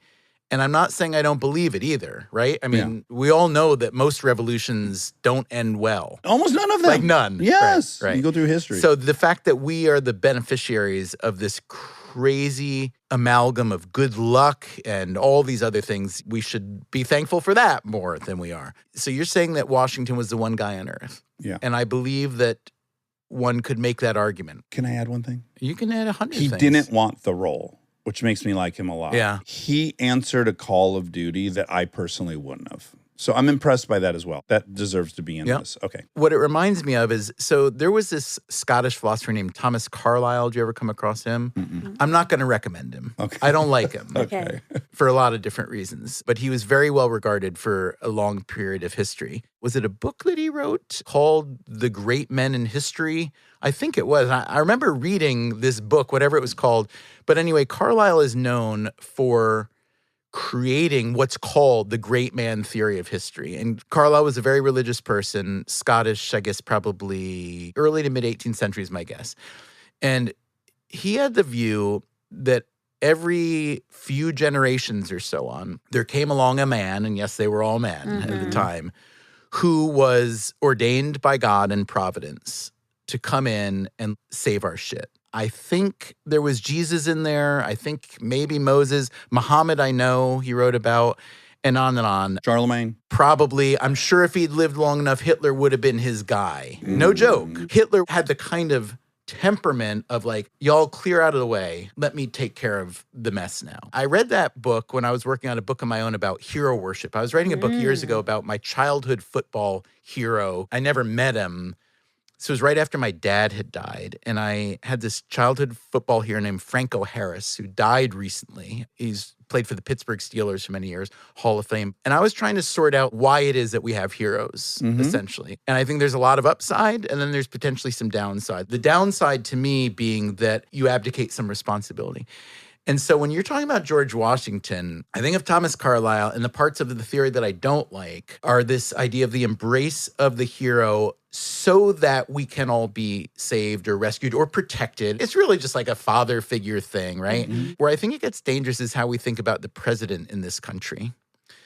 And I'm not saying I don't believe it either, right? I mean, we all know that most revolutions don't end well. Almost none of them. Like none. Yes. Right. You go through history. So the fact that we are the beneficiaries of this crazy amalgam of good luck and all these other things, we should be thankful for that more than we are. So you're saying that Washington was the one guy on earth. Yeah. And I believe that one could make that argument. Can I add one thing? You can add 100 He things. didn't want the role, which makes me like him a lot. Yeah. He answered a call of duty that I personally wouldn't have. So I'm impressed by that as well. That deserves to be in Yep. this. Okay. What it reminds me of is, so there was this Scottish philosopher named Thomas Carlyle. Did you ever come across him? I'm not going to recommend him. Okay. I don't like him. Okay. For a lot of different reasons. But he was very well regarded for a long period of history. Was it a book that he wrote called The Great Men in History? I think it was. I remember reading this book, whatever it was called. But anyway, Carlyle is known for creating what's called the great man theory of history. And Carlyle was a very religious person, Scottish, I guess probably early to mid 18th century is my guess. And he had the view that every few generations or so on, there came along a man, and yes, they were all men at the time, who was ordained by God and Providence to come in and save our shit. I think there was Jesus in there. I think maybe Moses. Muhammad, I know he wrote about, and on and on. Charlemagne. Probably, I'm sure if he'd lived long enough, Hitler would have been his guy. No joke. Hitler had the kind of temperament of like, y'all clear out of the way. Let me take care of the mess now. I read that book when I was working on a book of my own about hero worship. I was writing a book years ago about my childhood football hero. I never met him. So it was right after my dad had died, and I had this childhood football hero named Franco Harris, who died recently. He's played for the Pittsburgh Steelers for many years, Hall of Fame. And I was trying to sort out why it is that we have heroes, essentially. And I think there's a lot of upside, and then there's potentially some downside. The downside to me being that you abdicate some responsibility. And so when you're talking about George Washington, I think of Thomas Carlyle, and the parts of the theory that I don't like are this idea of the embrace of the hero so that we can all be saved or rescued or protected. It's really just like a father figure thing, right? Where I think it gets dangerous is how we think about the president in this country.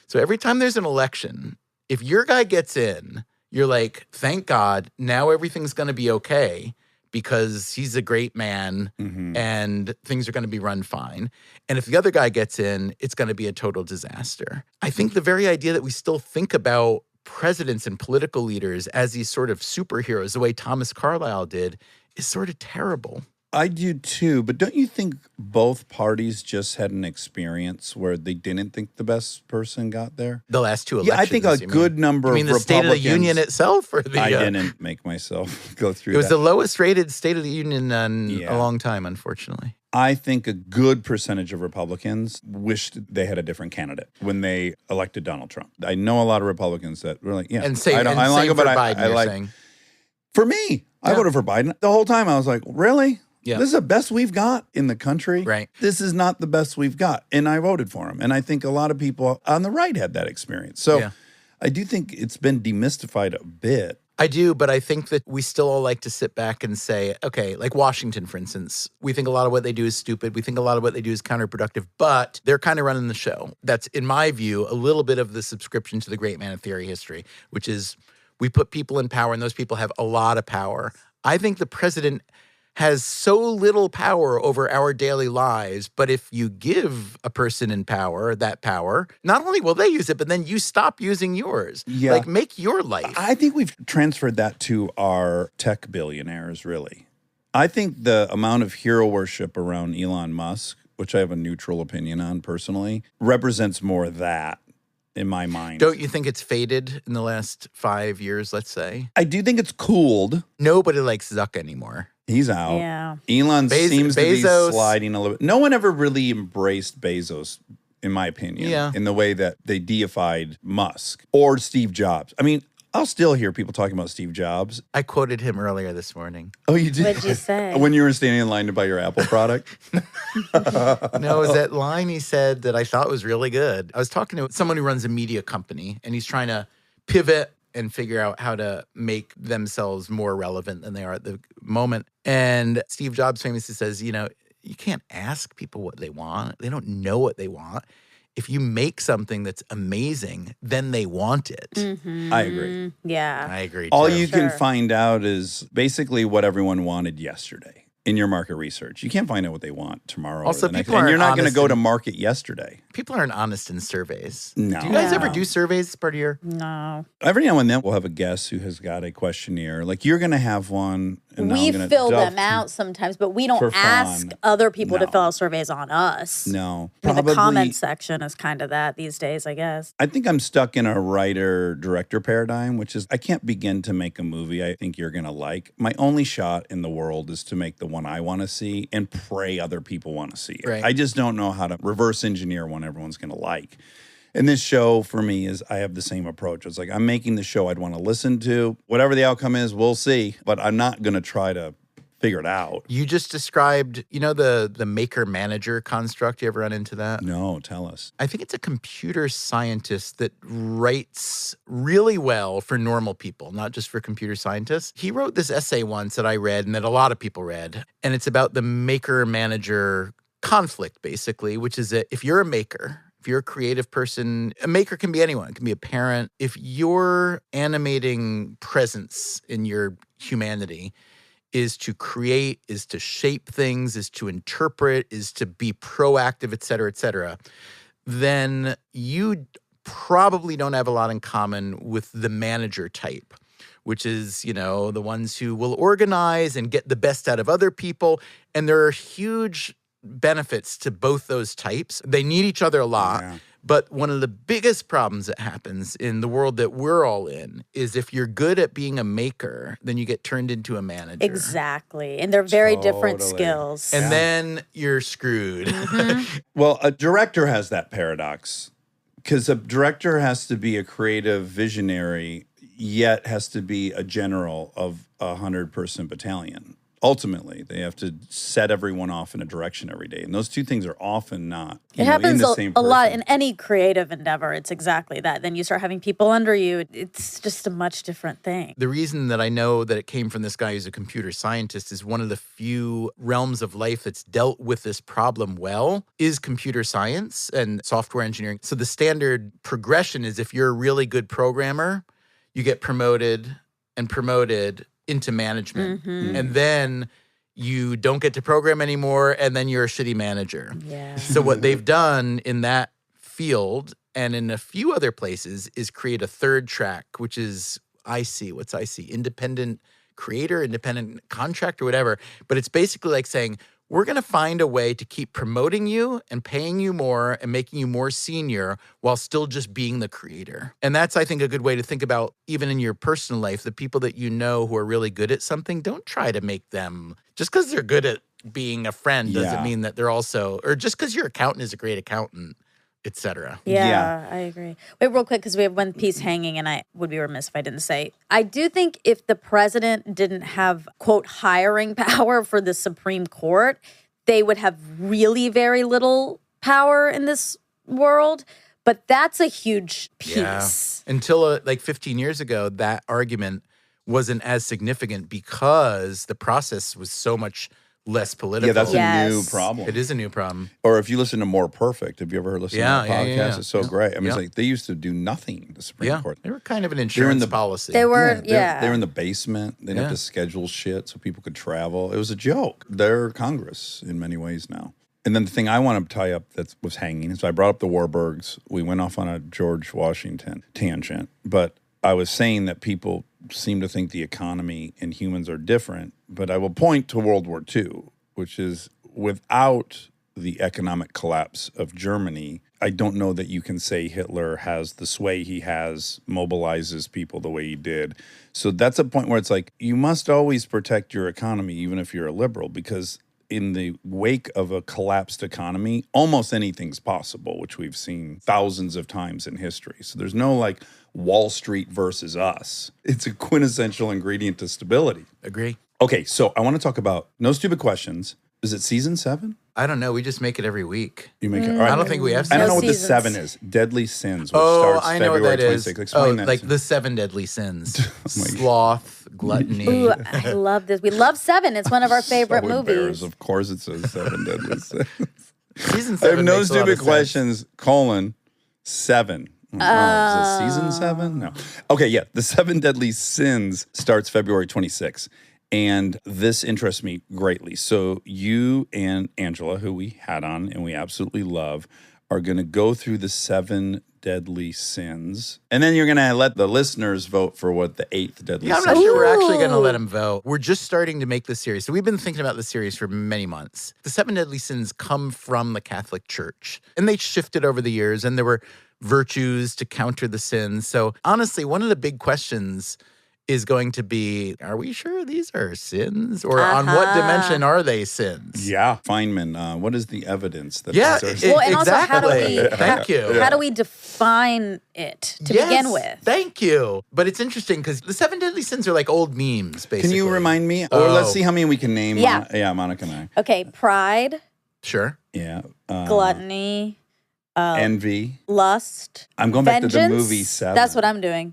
So every time there's an election, if your guy gets in, you're like, thank God, now everything's going to be okay because he's a great man and things are going to be run fine. And if the other guy gets in, it's going to be a total disaster. I think the very idea that we still think about presidents and political leaders as these sort of superheroes, the way Thomas Carlyle did, is sort of terrible. I do too, but don't you think both parties just had an experience where they didn't think the best person got there? The last two elections. Yeah, I think a good number of You mean the State of the Union itself? Or the, I didn't make myself go through It was that. the lowest rated State of the Union in a long time, unfortunately. I think a good percentage of Republicans wished they had a different candidate when they elected Donald Trump. I know a lot of Republicans that were like, yeah, And same, I don't, and I like same it, but for Biden, I you're like. saying. For me, I voted for Biden. The whole time I was like, really? Yeah. This is the best we've got in the country. Right. This is not the best we've got. And I voted for him. And I think a lot of people on the right had that experience. So Yeah. I do think it's been demystified a bit. I do, but I think that we still all like to sit back and say, okay, like Washington, for instance, we think a lot of what they do is stupid. We think a lot of what they do is counterproductive, but they're kind of running the show. That's, in my view, a little bit of the subscription to the great man of theory history, which is we put people in power and those people have a lot of power. I think the president has so little power over our daily lives, but if you give a person in power that power, not only will they use it, but then you stop using yours. Yeah. Like, make your life. I think we've transferred that to our tech billionaires, really. I think the amount of hero worship around Elon Musk, which I have a neutral opinion on personally, represents more of that in my mind. Don't you think it's faded in the last 5 years, let's say? I do think it's cooled. Nobody likes Zuck anymore. He's out. Yeah. Elon seems to be Bezos. sliding a little bit. No one ever really embraced Bezos in my opinion, Yeah. in the way that they deified Musk or Steve Jobs. I mean, I'll still hear people talking about Steve Jobs. I quoted him earlier this morning. Oh, you did? What'd you say? When you were standing in line to buy your Apple product? No, it was that line he said that I thought was really good. I was talking to someone who runs a media company, and he's trying to pivot and figure out how to make themselves more relevant than they are at the moment. And Steve Jobs famously says, you can't ask people what they want. They don't know what they want. If you make something that's amazing, then they want it. I agree. Yeah. I agree. All too. you can Sure. find out is basically what everyone wanted yesterday in your market research. You can't find out what they want tomorrow Also, or the next. people And you're aren't not going to honest go in- to market yesterday. People aren't honest in surveys. No. Do you guys ever No. do surveys as part of your? No. Every now and then we'll have a guest who has got a questionnaire. Like you're going to have one. And now We I'm gonna fill delve them out sometimes, but we don't for ask fun. other people to No. fill out surveys on us. No. I mean, the Probably- comment section is kind of that these days, I guess. I think I'm stuck in a writer-director paradigm, which is I can't begin to make a movie I think you're going to like. My only shot in the world is to make the one I want to see and pray other people want to see it. Right. I just don't know how to reverse engineer one everyone's going to like. And this show for me is I have the same approach. It's like I'm making the show I'd want to listen to. Whatever the outcome is, we'll see. But I'm not going to try to figure it out. You just described, the maker-manager construct. You ever run into that? No, tell us. I think it's a computer scientist that writes really well for normal people, not just for computer scientists. He wrote this essay once that I read and that a lot of people read. And it's about the maker-manager conflict, basically, which is that if you're a maker, if you're a creative person, a maker can be anyone. It can be a parent. If your animating presence in your humanity is to create, is to shape things, is to interpret, is to be proactive, et cetera, then you probably don't have a lot in common with the manager type, which is, the ones who will organize and get the best out of other people. And there are huge benefits to both those types. They need each other a lot. Yeah. But one of the biggest problems that happens in the world that we're all in is if you're good at being a maker, then you get turned into a manager. Exactly. And they're very different Totally. skills. And then you're screwed. Well, a director has that paradox because a director has to be a creative visionary, yet has to be a general of a 100-person battalion. Ultimately, they have to set everyone off in a direction every day. And those two things are often not It in happens the same a lot person. in any creative endeavor. It's exactly that. Then you start having people under you. It's just a much different thing. The reason that I know that it came from this guy who's a computer scientist is one of the few realms of life that's dealt with this problem well is computer science and software engineering. So the standard progression is if you're a really good programmer, you get promoted into management. And then you don't get to program anymore, and then you're a shitty manager. Yeah. So what they've done in that field and in a few other places is create a third track, which is IC. What's IC? Independent creator, independent contractor, whatever. But it's basically like saying, we're going to find a way to keep promoting you and paying you more and making you more senior while still just being the creator. And that's, I think, a good way to think about, even in your personal life, the people that you know who are really good at something, don't try to make them, just because they're good at being a friend doesn't Yeah. mean that they're also, or just because your accountant is a great accountant, etc. Yeah, I agree. Wait, real quick, because we have one piece hanging, and I would be remiss if I didn't say. I do think if the president didn't have, quote, hiring power for the Supreme Court, they would have really very little power in this world. But that's a huge piece. Until like 15 years ago, that argument wasn't as significant because the process was so much less political. Yeah, that's Yes. a new problem. It is a new problem. Or if you listen to More Perfect, have you ever listened Yeah, to that podcast? yeah. It's so great. I mean, it's Yeah. like they used to do nothing, the Supreme Yeah, Court. they were kind of an They're in insurance the- policy. They were, They're in the basement. They didn't have Yeah. to schedule shit so people could travel. It was a joke. They're Congress in many ways now. And then the thing I want to tie up that was hanging, so I brought up the Warburgs. We went off on a George Washington tangent, but I was saying that people seem to think the economy and humans are different. But I will point to World War II, which is without the economic collapse of Germany, I don't know that you can say Hitler has the sway he has, mobilizes people the way he did. So that's a point where it's like, you must always protect your economy, even if you're a liberal, because in the wake of a collapsed economy, almost anything's possible, which we've seen thousands of times in history. So there's no like Wall Street versus us. It's a quintessential ingredient to stability. Agree. Okay, so I want to talk about No Stupid Questions. Is it season 7? I don't know. We just make it every week. You make it. All right. I don't think we have I don't No know what the seasons. 7 is. Deadly Sins, which Oh, starts I know what February that is. 26th. Explain that. Like to the 7 deadly sins: my God. sloth, gluttony. Ooh, I love this. We love Seven. It's one of our favorite so movies. embarrassed. Of course it says 7 Deadly Sins. Season I 7 have No makes a lot Stupid of sense. Questions, :7. Oh, is it season 7? No. Okay, yeah. The 7 Deadly Sins starts February 26th. And this interests me greatly. So you and Angela, who we had on and we absolutely love, are going to go through the 7 deadly sins. And then you're going to let the listeners vote for what the 8th deadly Yeah, I'm sin not is. sure we're actually going to Ooh. let them vote. We're just starting to make this series. So we've been thinking about this series for many months. The 7 deadly sins come from the Catholic Church, and they shifted over the years, and there were virtues to counter the sins. So honestly, one of the big questions is going to be, are we sure these are sins? Or on what dimension are they sins? Yeah. Feynman, what is the evidence that Yeah, these are Well, and also, how do exactly. we- Thank you. How do we define it to begin Yes, with? Thank you. But it's interesting because the 7 deadly sins are like old memes, basically. Can you remind me? Or let's Oh. see how many we can name. Yeah. Yeah, Monica and I. Okay, pride, Sure. Yeah. gluttony, Envy. lust, I'm going back to the vengeance. movie 7. That's what I'm doing.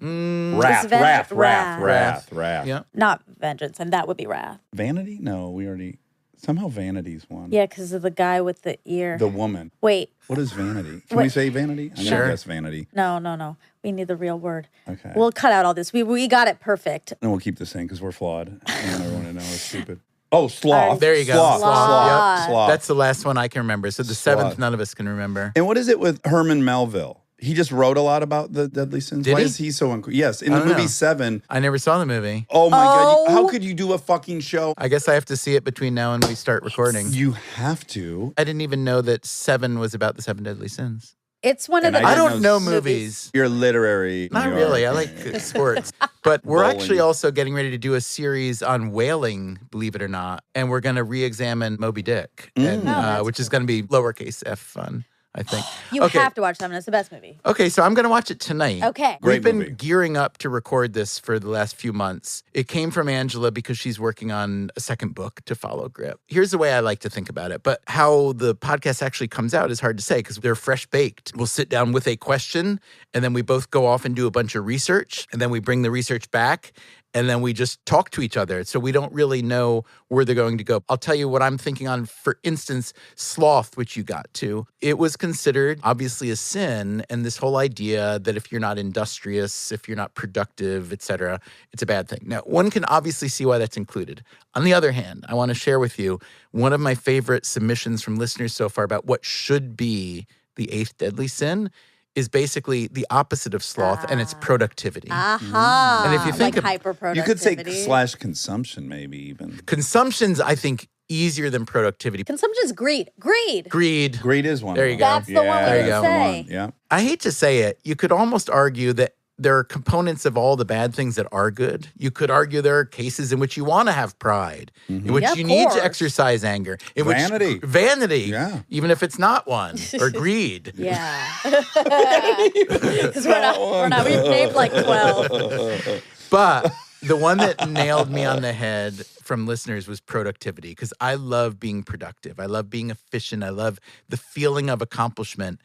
Wrath, It's ven- wrath, wrath. wrath, wrath. Yeah. Not vengeance, and that would be wrath. Vanity? No, we already. Somehow vanity's one. Yeah, because of the guy with the ear. The woman. Wait, What is vanity? Can we Wait. say vanity? I'm Sure. going to guess vanity. no. We need the real word. Okay. We'll cut out all this. We got it perfect. And we'll keep this in because we're flawed. I want everyone to know we're stupid. Oh, sloth. There you go. Sloth. Sloth. Sloth. Yep. Sloth. That's the last one I can remember. So the Sloth. 7th, none of us can remember. And what is it with Herman Melville? He just wrote a lot about the deadly sins. Did Why he? is he so yes? In I the don't movie know. 7. I never saw the movie. Oh my God! Oh. How could you do a fucking show? I guess I have to see it between now and we start recording. You have to. I didn't even know that 7 was about the 7 deadly sins. It's one of And the. I I didn't don't know know movies. You're literary. Not New really. I York. like sports. But we're Bowling. actually also getting ready to do a series on whaling, believe it or not. And we're going to re-examine Moby Dick, and, that's which is going to be lowercase f fun, I think. You Okay. have to watch Seven. It's the best movie. Okay, so I'm going to watch it tonight. Okay. Great We've been movie. gearing up to record this for the last few months. It came from Angela because she's working on a second book to follow Grip. Here's the way I like to think about it, but how the podcast actually comes out is hard to say because they're fresh baked. We'll sit down with a question, and then we both go off and do a bunch of research, and then we bring the research back, and then we just talk to each other. So we don't really know where they're going to go. I'll tell you what I'm thinking on, for instance, sloth, which you got to. It was considered obviously a sin, and this whole idea that if you're not industrious, if you're not productive, etc., it's a bad thing. Now, one can obviously see why that's included. On the other hand, I want to share with you one of my favorite submissions from listeners so far about what should be the 8th deadly sin is basically the opposite of sloth, and it's productivity. Aha. And if you think like of- hyper productivity. You could say / consumption, maybe even. Consumption's, I think, easier than productivity. Consumption's greed. Greed. Greed. Greed is one. There of you them. go. That's the one we There you would go. say. Yeah. I hate to say it, you could almost argue that there are components of all the bad things that are good. You could argue there are cases in which you want to have pride, in which Yeah, of you need course. to exercise anger, in Vanity. which vanity, Yeah. even if it's not one, or greed. Yeah. Because we're not. We've named like 12. But the one that nailed me on the head from listeners was productivity, because I love being productive. I love being efficient. I love the feeling of accomplishment.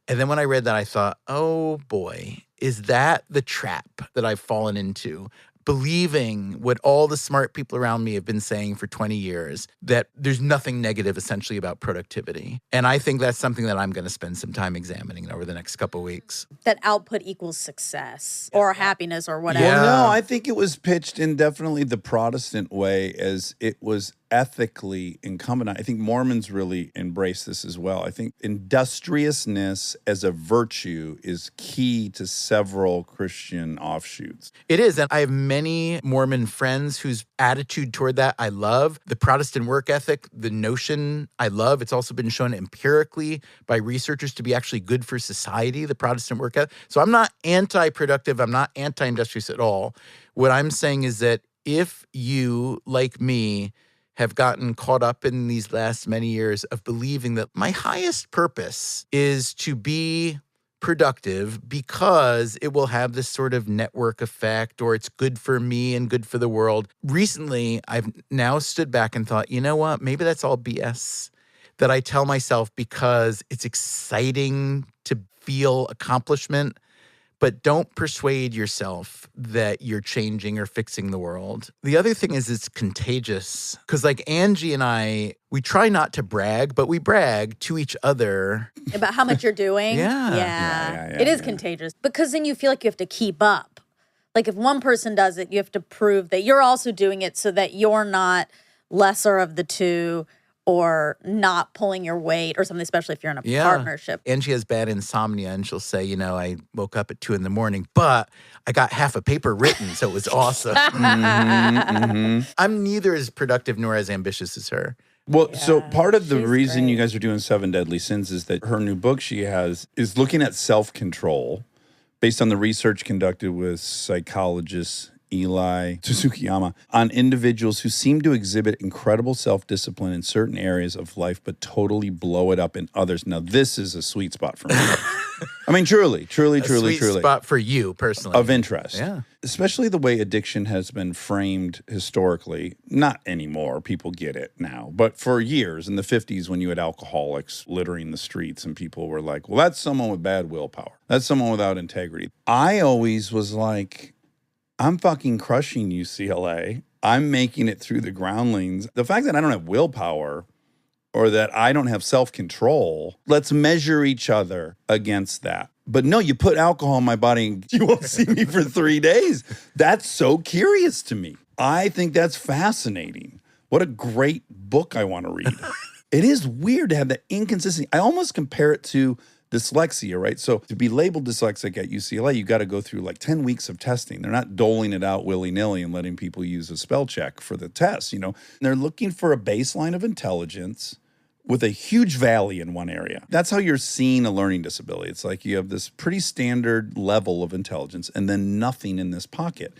And then when I read that, I thought, oh boy, is that the trap that I've fallen into? Believing what all the smart people around me have been saying for 20 years, that there's nothing negative essentially about productivity. And I think that's something that I'm going to spend some time examining over the next couple of weeks. That output equals success or happiness or whatever. Yeah. Well, no, I think it was pitched in definitely the Protestant way as it was ethically incumbent. I think Mormons really embrace this as well. I think industriousness as a virtue is key to several Christian offshoots. It is. And I have many Mormon friends whose attitude toward that I love. The Protestant work ethic, the notion I love. It's also been shown empirically by researchers to be actually good for society, the Protestant work ethic. So I'm not anti-productive. I'm not anti-industrious at all. What I'm saying is that if you, like me, have gotten caught up in these last many years of believing that my highest purpose is to be productive because it will have this sort of network effect, or it's good for me and good for the world. Recently, I've now stood back and thought, you know what? Maybe that's all BS that I tell myself because it's exciting to feel accomplishment. But don't persuade yourself that you're changing or fixing the world. The other thing is it's contagious. Because like Angie and I, we try not to brag, but we brag to each other. About how much you're doing. Yeah. It is contagious because then you feel like you have to keep up. Like if one person does it, you have to prove that you're also doing it so that you're not lesser of the two or not pulling your weight or something, especially if you're in a partnership. Angie has bad insomnia and she'll say, you know, I woke up at 2 a.m, but I got half a paper written, so it was awesome. I'm neither as productive nor as ambitious as her. Well, so part of the she's reason you great. guys are doing 7 Deadly Sins is that her new book she has is looking at self-control based on the research conducted with psychologist Eli Tsukiyama on individuals who seem to exhibit incredible self-discipline in certain areas of life, but totally blow it up in others. Now, this is a sweet spot for me. I mean, truly. Sweet spot for you personally. Of interest. Yeah. Especially the way addiction has been framed historically. Not anymore. People get it now. But for years in the 50s when you had alcoholics littering the streets and people were like, well, that's someone with bad willpower. That's someone without integrity. I always was like, I'm fucking crushing UCLA. I'm making it through the groundlings. The fact that I don't have willpower or that I don't have self-control, let's measure each other against that. But no, you put alcohol in my body and you won't see me for 3 days. That's so curious to me. I think that's fascinating. What a great book I want to read. It is weird to have that inconsistency. I almost compare it to dyslexia, right? So to be labeled dyslexic at UCLA, you got to go through like 10 weeks of testing. They're not doling it out willy-nilly and letting people use a spell check for the test, you know. They're looking for a baseline of intelligence with a huge valley in one area. That's how you're seeing a learning disability. It's like you have this pretty standard level of intelligence and then nothing in this pocket.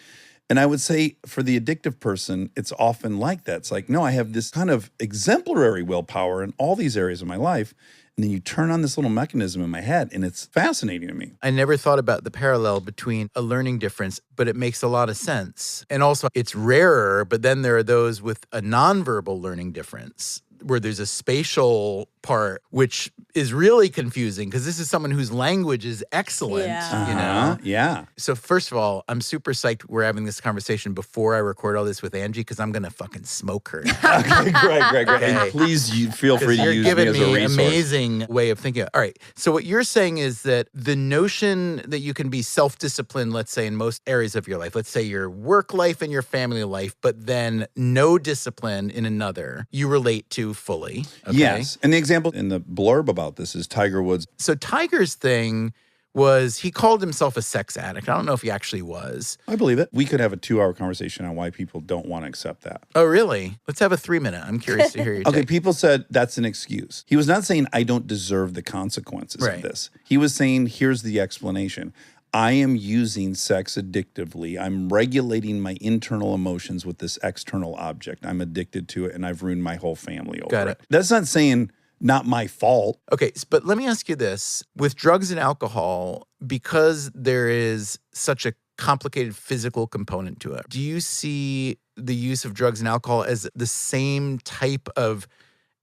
And I would say for the addictive person, it's often like that. It's like, no, I have this kind of exemplary willpower in all these areas of my life. And then you turn on this little mechanism in my head, and it's fascinating to me. I never thought about the parallel between a learning difference, but it makes a lot of sense. And also, it's rarer, but then there are those with a nonverbal learning difference where there's a spatial part, which is really confusing because this is someone whose language is excellent, you know? Yeah. So first of all, I'm super psyched we're having this conversation before I record all this with Angie because I'm going to fucking smoke her. Okay, great. Okay. And please feel free to You're use me giving as a me resource. amazing way of thinking. All right. So what you're saying is that the notion that you can be self-disciplined, let's say in most areas of your life, let's say your work life and your family life, but then no discipline in another, you relate to fully. Okay? Yes. And the example in the blurb about this is Tiger Woods. So Tiger's thing was he called himself a sex addict. I don't know if he actually was. I believe it. We could have a 2-hour conversation on why people don't want to accept that. Oh, really? Let's have a 3-minute. I'm curious to hear your Okay, take. people said that's an excuse. He was not saying I don't deserve the consequences Right. of this. He was saying here's the explanation. I am using sex addictively. I'm regulating my internal emotions with this external object. I'm addicted to it, and I've ruined my whole family over Got it. That's not saying not my fault. Okay, but let me ask you this. With drugs and alcohol, because there is such a complicated physical component to it, do you see the use of drugs and alcohol as the same type of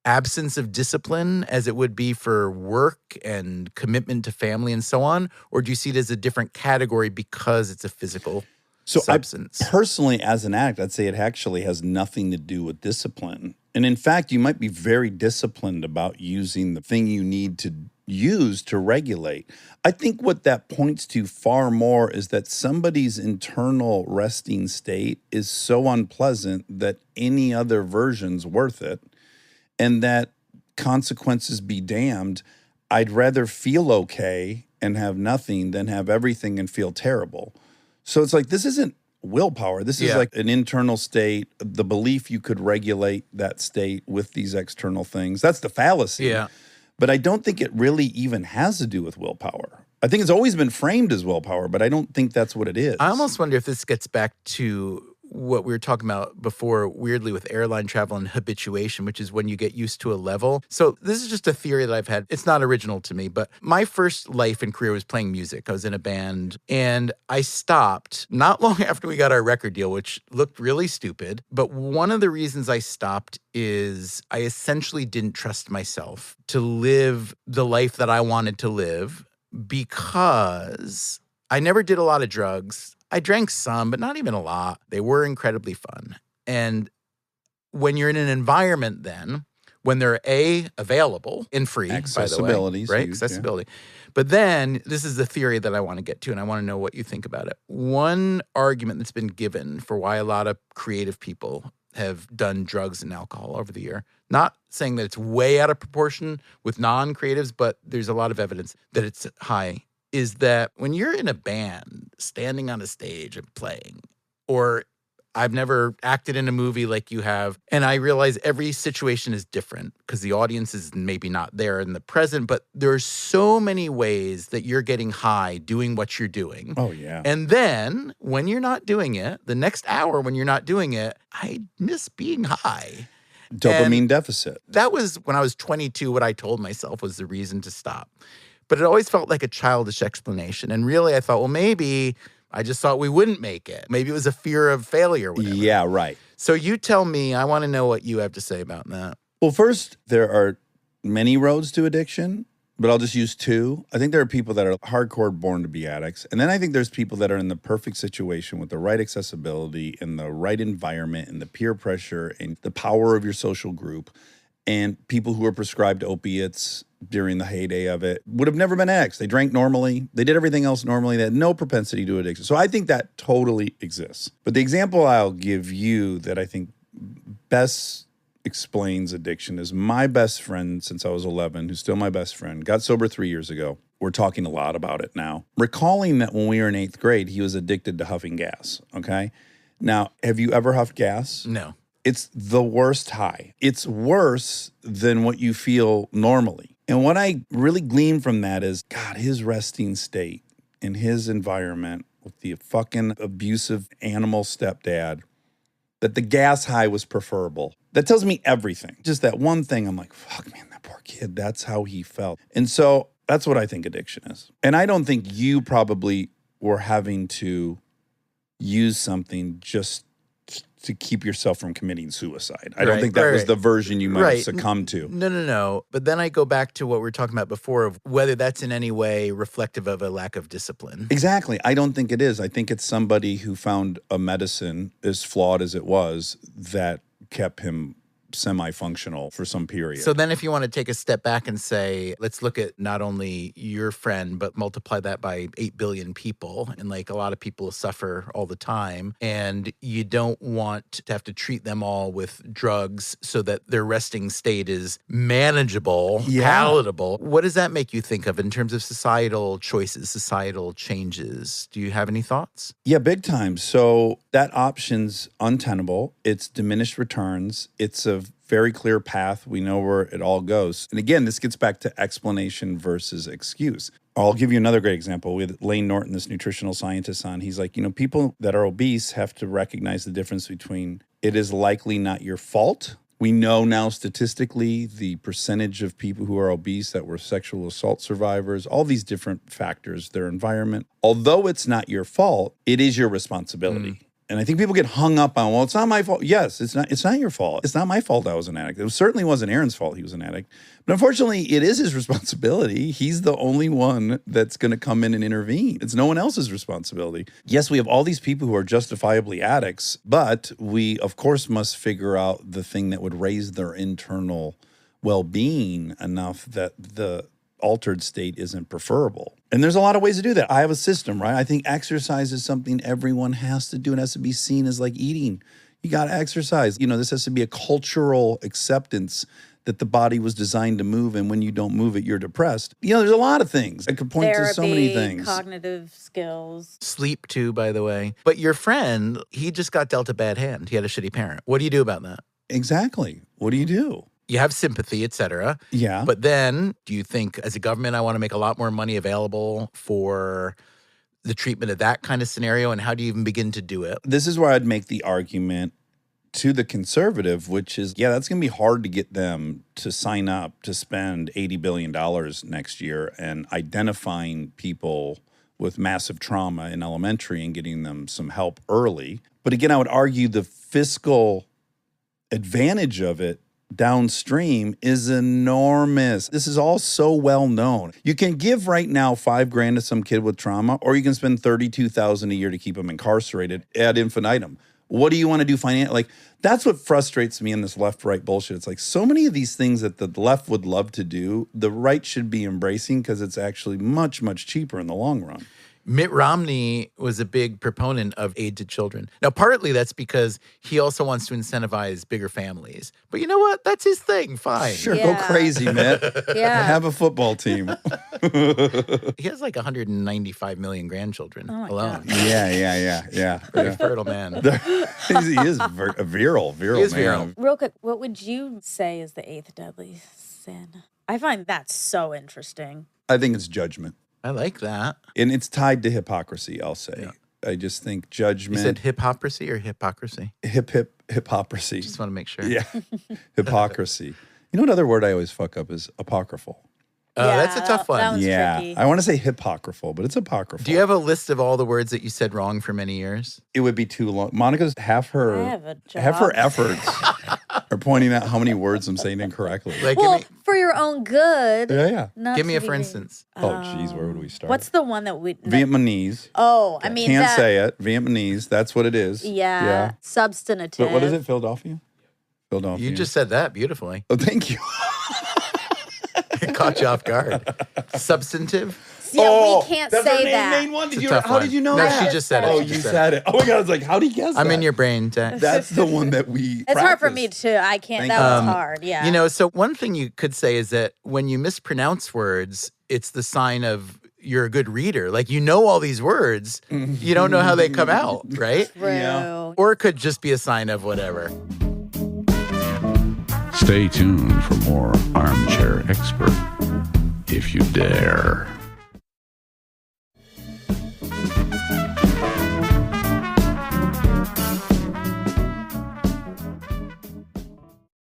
absence of discipline as it would be for work and commitment to family and so on? Or do you see it as a different category because it's a physical substance? Personally, as an addict, I'd say it actually has nothing to do with discipline. And in fact, you might be very disciplined about using the thing you need to use to regulate. I think what that points to far more is that somebody's internal resting state is so unpleasant that any other version's worth it, and that consequences be damned. I'd rather feel okay and have nothing than have everything and feel terrible. So it's like, this isn't willpower. This is like an internal state, the belief you could regulate that state with these external things. That's the fallacy. Yeah. But I don't think it really even has to do with willpower. I think it's always been framed as willpower, but I don't think that's what it is. I almost wonder if this gets back to what we were talking about before, weirdly, with airline travel and habituation, which is when you get used to a level. So this is just a theory that I've had. It's not original to me, but my first life and career was playing music. I was in a band, and I stopped not long after we got our record deal, which looked really stupid. But one of the reasons I stopped is I essentially didn't trust myself to live the life that I wanted to live because I never did a lot of drugs. I drank some, but not even a lot. They were incredibly fun. And when you're in an environment then, when they're available and free, by the way, Accessibility is right? huge, Accessibility. But then this is the theory that I want to get to, and I want to know what you think about it. One argument that's been given for why a lot of creative people have done drugs and alcohol over the year, not saying that it's way out of proportion with non-creatives, but there's a lot of evidence that it's high, is that when you're in a band, standing on a stage and playing, or I've never acted in a movie like you have, and I realize every situation is different because the audience is maybe not there in the present, but there's so many ways that you're getting high doing what you're doing. Oh, yeah. And then when you're not doing it, the next hour when you're not doing it, I miss being high. Dopamine deficit. That was when I was 22, what I told myself was the reason to stop. But it always felt like a childish explanation. And really, I thought, well, maybe I just thought we wouldn't make it. Maybe it was a fear of failure or whatever. Yeah, right. So you tell me, I want to know what you have to say about that. Well, first, there are many roads to addiction, but I'll just use two. I think there are people that are hardcore born to be addicts. And then I think there's people that are in the perfect situation with the right accessibility and the right environment and the peer pressure and the power of your social group. And people who are prescribed opiates during the heyday of it would have never been addicts. They drank normally. They did everything else normally. They had no propensity to addiction. So I think that totally exists. But the example I'll give you that I think best explains addiction is my best friend since I was 11, who's still my best friend, got sober 3 years ago. We're talking a lot about it now. Recalling that when we were in 8th grade, he was addicted to huffing gas, okay? Now, have you ever huffed gas? No. It's the worst high. It's worse than what you feel normally. And what I really glean from that is, God, his resting state in his environment with the fucking abusive animal stepdad, that the gas high was preferable. That tells me everything. Just that one thing, I'm like, fuck, man, that poor kid, that's how he felt. And so that's what I think addiction is. And I don't think you probably were having to use something just to keep yourself from committing suicide. I don't think that was the version you might have succumbed to. No. But then I go back to what we were talking about before of whether that's in any way reflective of a lack of discipline. Exactly. I don't think it is. I think it's somebody who found a medicine, as flawed as it was, that kept him semi-functional for some period. So then if you want to take a step back and say, let's look at not only your friend, but multiply that by 8 billion people. And like a lot of people suffer all the time. And you don't want to have to treat them all with drugs so that their resting state is manageable, palatable. What does that make you think of in terms of societal choices, societal changes? Do you have any thoughts? Yeah, big time. So that option's untenable. It's diminished returns. It's a very clear path. We know where it all goes. And again, this gets back to explanation versus excuse. I'll give you another great example. We had Lane Norton, this nutritional scientist, on. He's like, people that are obese have to recognize the difference between it is likely not your fault. We know now statistically the percentage of people who are obese that were sexual assault survivors, all these different factors, their environment. Although it's not your fault, it is your responsibility. And I think people get hung up on, well, it's not my fault. Yes, it's not your fault. It's not my fault I was an addict. It certainly wasn't Aaron's fault he was an addict. But unfortunately, it is his responsibility. He's the only one that's going to come in and intervene. It's no one else's responsibility. Yes, we have all these people who are justifiably addicts, but we, of course, must figure out the thing that would raise their internal well-being enough that the altered state isn't preferable. And there's a lot of ways to do that. I have a system, right? I think exercise is something everyone has to do. It has to be seen as like eating. You got to exercise. This has to be a cultural acceptance that the body was designed to move, and when you don't move it, you're depressed. There's a lot of things. I could point to so many things. Cognitive skills. Sleep too, by the way. But your friend, he just got dealt a bad hand. He had a shitty parent. What do you do about that? Exactly. What do you do? You have sympathy, et cetera. Yeah. But then do you think as a government, I want to make a lot more money available for the treatment of that kind of scenario, and how do you even begin to do it? This is where I'd make the argument to the conservative, which is, yeah, that's going to be hard to get them to sign up to spend $80 billion next year and identifying people with massive trauma in elementary and getting them some help early. But again, I would argue the fiscal advantage of it downstream is enormous. This is all so well known. You can give right now $5,000 to some kid with trauma, or you can spend $32,000 a year to keep them incarcerated ad infinitum. What do you want to do financially? Like, that's what frustrates me in this left-right bullshit. It's like so many of these things that the left would love to do, the right should be embracing because it's actually much, much cheaper in the long run. Mitt Romney was a big proponent of aid to children. Now, partly that's because he also wants to incentivize bigger families. But you know what? That's his thing. Fine. Sure, Yeah. go crazy, Mitt. Yeah. Have a football team. He has like 195 million grandchildren my alone. God. Yeah. Very fertile man. He is a virile He is man. virile. Real quick, what would you say is the 8th deadly sin? I find that so interesting. I think it's judgment. I like that. And it's tied to hypocrisy, I'll say. Yeah. I just think You judgment, said hypocrisy or hypocrisy? hypocrisy. Just want to make sure. Yeah, hypocrisy. You know what other word I always fuck up is apocryphal. That's a tough one. That one's Yeah, tricky. I want to say hypocryphal, but it's apocryphal. Do you have a list of all the words that you said wrong for many years? It would be too long. Monica's half I her have a her job. efforts are pointing out how many words I'm saying incorrectly. Like, Well, for your own good. Yeah. not give me to a be for mean. instance. Oh, geez, where would we start? What's the one that we... Vietnamese? Oh, I mean, Can't that, say it. Vietnamese. That's what it is. Yeah. Substantive. But what is it? Philadelphia? Philadelphia. You just said that beautifully. Oh, thank you. It caught you off guard. Substantive? Yeah, we can't say that. Main one. It's a tough How one. did you know No, that? she just said it. Oh, She you just said it. Oh my God! I was like, how did he guess that? I'm in your brain, Dax. That's the one that we. It's hard for me practiced. too. I can't. Thank That you. was hard. Yeah. You know, so one thing you could say is that when you mispronounce words, it's the sign of you're a good reader. Like, you know all these words, you don't know how they come out, right? True. Yeah. Or it could just be a sign of whatever. Stay tuned for more Armchair Expert, if you dare.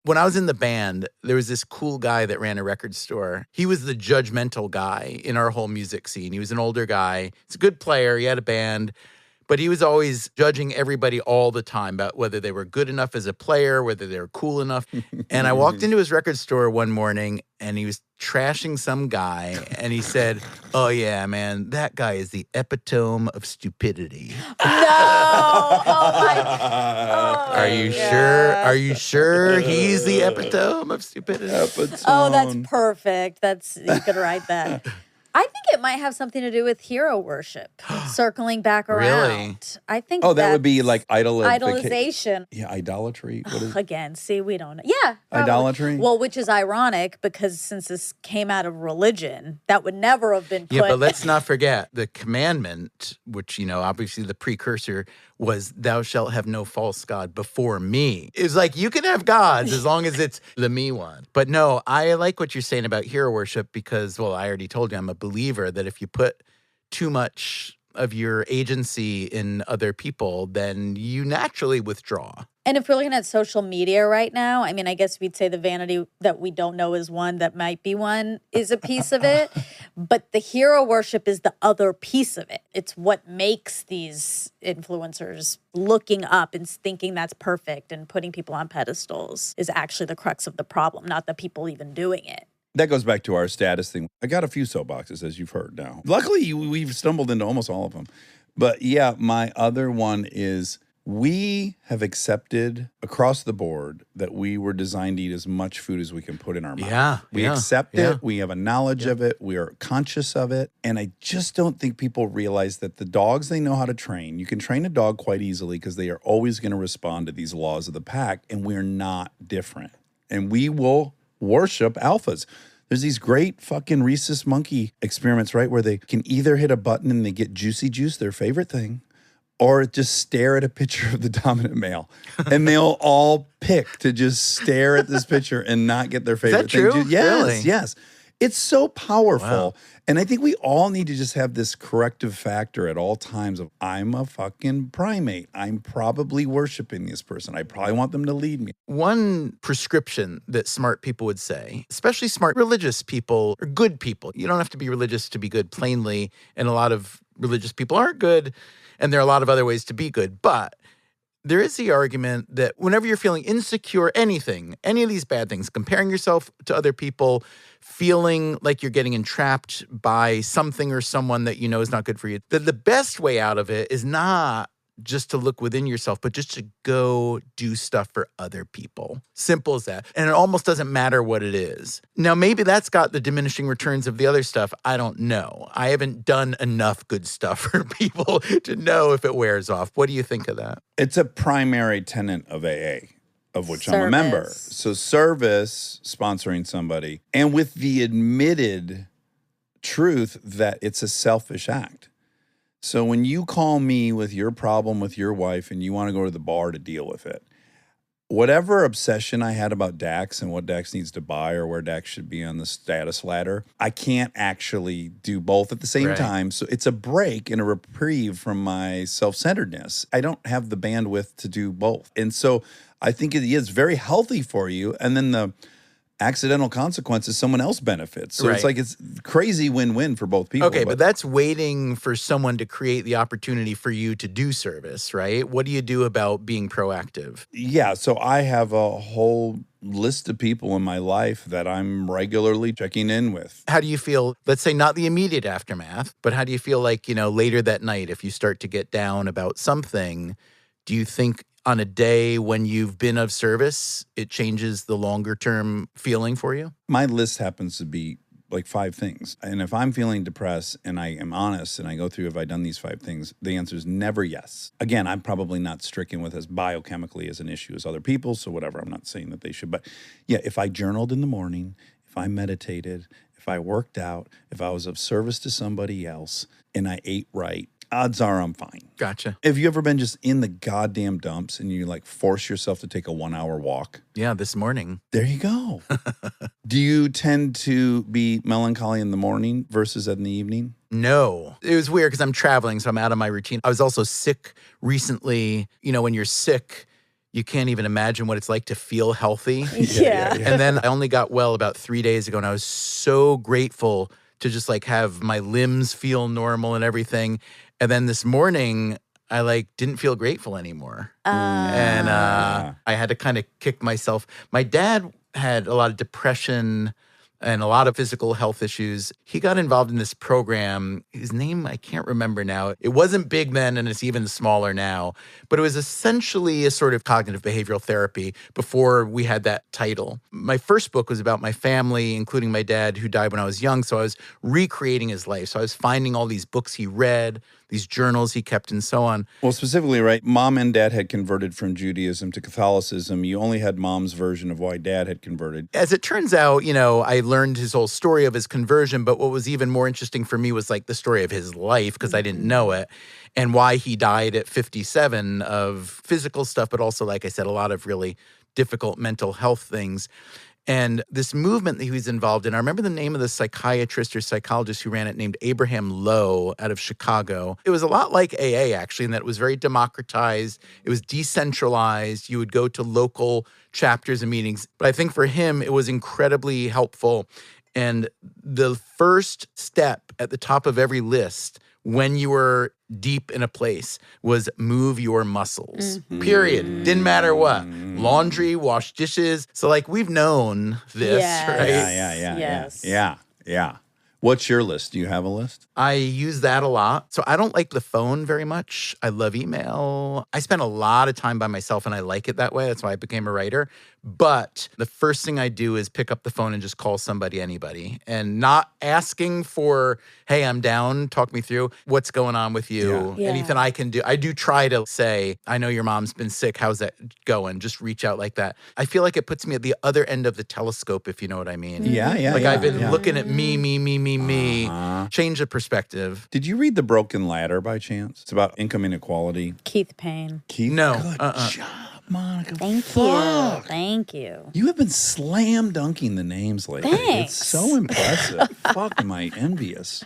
When I was in the band, there was this cool guy that ran a record store. He was the judgmental guy in our whole music scene. He was an older guy. He's a good player. He had a band. But he was always judging everybody all the time about whether they were good enough as a player, whether they were cool enough. And I walked into his record store one morning and he was trashing some guy. And he said, "Oh, yeah, man, that guy is the epitome of stupidity." No. Oh my. Oh Are my you God. sure? Are you sure he's the epitome of stupidity? Oh, that's perfect. You could write that. I think it might have something to do with hero worship, circling back around. Really? I think Oh, that would be that's like idolization. Yeah, idolatry. What is Again, see, we don't know. Yeah. probably. Idolatry? Well, which is ironic because since this came out of religion, that would never have been put. Yeah, but let's not forget the commandment, which, you know, obviously the precursor was thou shalt have no false god before me. It's like you can have gods as long as it's the me one. But no, I like what you're saying about hero worship because, well, I already told you I'm a believer that if you put too much of your agency in other people, then you naturally withdraw. And if we're looking at social media right now, I mean, I guess we'd say the vanity that we don't know is one, that might be one, is a piece of it. But the hero worship is the other piece of it. It's what makes these influencers looking up and thinking that's perfect and putting people on pedestals is actually the crux of the problem, not the people even doing it. That goes back to our status thing. I got a few soapboxes, as you've heard now. Luckily, we've stumbled into almost all of them. But yeah, my other one is we have accepted across the board that we were designed to eat as much food as we can put in our mouth. Yeah, We yeah, accept yeah. it. We have a knowledge of it. We are conscious of it. And I just don't think people realize that the dogs they know how to train, you can train a dog quite easily because they are always going to respond to these laws of the pack. And we're not different. And we will worship alphas. There's these great fucking rhesus monkey experiments, right? Where they can either hit a button and they get juicy juice, their favorite thing, or just stare at a picture of the dominant male. And they'll all pick to just stare at this picture and not get their favorite true? thing. Yes, Really? yes. It's so powerful. Wow. And I think we all need to just have this corrective factor at all times of, I'm a fucking primate. I'm probably worshiping this person. I probably want them to lead me. One prescription that smart people would say, especially smart religious people or good people, you don't have to be religious to be good plainly, and a lot of religious people aren't good, and there are a lot of other ways to be good, but there is the argument that whenever you're feeling insecure, anything, any of these bad things, comparing yourself to other people, feeling like you're getting entrapped by something or someone that you know is not good for you, that the best way out of it is not just to look within yourself, but just to go do stuff for other people. Simple as that. And it almost doesn't matter what it is. Now, maybe that's got the diminishing returns of the other stuff. I don't know. I haven't done enough good stuff for people to know if it wears off. What do you think of that? It's a primary tenet of AA, of which I'm a member. Service. So service, sponsoring somebody, and with the admitted truth that it's a selfish act. So when you call me with your problem with your wife and you want to go to the bar to deal with it, whatever obsession I had about Dax and what Dax needs to buy or where Dax should be on the status ladder, I can't actually do both at the same Right. time. So it's a break and a reprieve from my self-centeredness. I don't have the bandwidth to do both. And so I think it is very healthy for you. And then the accidental consequences, someone else benefits. So Right. it's like it's crazy win-win for both people. Okay, but that's waiting for someone to create the opportunity for you to do service, right? What do you do about being proactive? Yeah, so I have a whole list of people in my life that I'm regularly checking in with. How do you feel, let's say not the immediate aftermath, but how do you feel like, later that night, if you start to get down about something, do you think on a day when you've been of service, it changes the longer term feeling for you? My list happens to be like 5 things. And if I'm feeling depressed and I am honest and I go through, have I done these 5 things? The answer is never yes. Again, I'm probably not stricken with as biochemically as an issue as other people. So whatever, I'm not saying that they should. But yeah, if I journaled in the morning, if I meditated, if I worked out, if I was of service to somebody else and I ate right, odds are I'm fine. Gotcha. Have you ever been just in the goddamn dumps and you like force yourself to take a 1-hour walk? Yeah, this morning. There you go. Do you tend to be melancholy in the morning versus in the evening? No. It was weird because I'm traveling, so I'm out of my routine. I was also sick recently. When you're sick, you can't even imagine what it's like to feel healthy. Yeah. And then I only got well about 3 days ago, and I was so grateful to just like have my limbs feel normal and everything. And then this morning, I didn't feel grateful anymore. And I had to kind of kick myself. My dad had a lot of depression and a lot of physical health issues. He got involved in this program. His name, I can't remember now. It wasn't big then, and it's even smaller now. But it was essentially a sort of cognitive behavioral therapy before we had that title. My first book was about my family, including my dad, who died when I was young. So I was recreating his life. So I was finding all these books he read, these journals he kept, and so on. Well, specifically, right? Mom and dad had converted from Judaism to Catholicism. You only had mom's version of why dad had converted. As it turns out, I learned his whole story of his conversion, but what was even more interesting for me was the story of his life, because I didn't know it, and why he died at 57 of physical stuff, but also, like I said, a lot of really difficult mental health things. And this movement that he was involved in, I remember the name of the psychiatrist or psychologist who ran it, named Abraham Lowe out of Chicago. It was a lot like AA, actually, in that it was very democratized. It was decentralized. You would go to local chapters and meetings. But I think for him, it was incredibly helpful. And the first step at the top of every list when you were deep in a place was move your muscles, period. Didn't matter what. Laundry, wash dishes. So we've known this, Yes. right? Yes. Yeah. What's your list? Do you have a list? I use that a lot. So I don't like the phone very much. I love email. I spend a lot of time by myself and I like it that way. That's why I became a writer. But the first thing I do is pick up the phone and just call somebody, anybody, and not asking for, hey, I'm down, talk me through what's going on with you, Yeah. anything I can do. I do try to say, I know your mom's been sick. How's that going? Just reach out like that. I feel like it puts me at the other end of the telescope, if you know what I mean. Yeah. I've been yeah. looking at me, Uh-huh. change the perspective. Did you read The Broken Ladder by chance? It's about income inequality. Keith Payne. Keith? No, Good job. Monica. Thank fuck. you. Thank you. You have been slam dunking the names lately. Thanks. It's so impressive. Fuck, am I envious?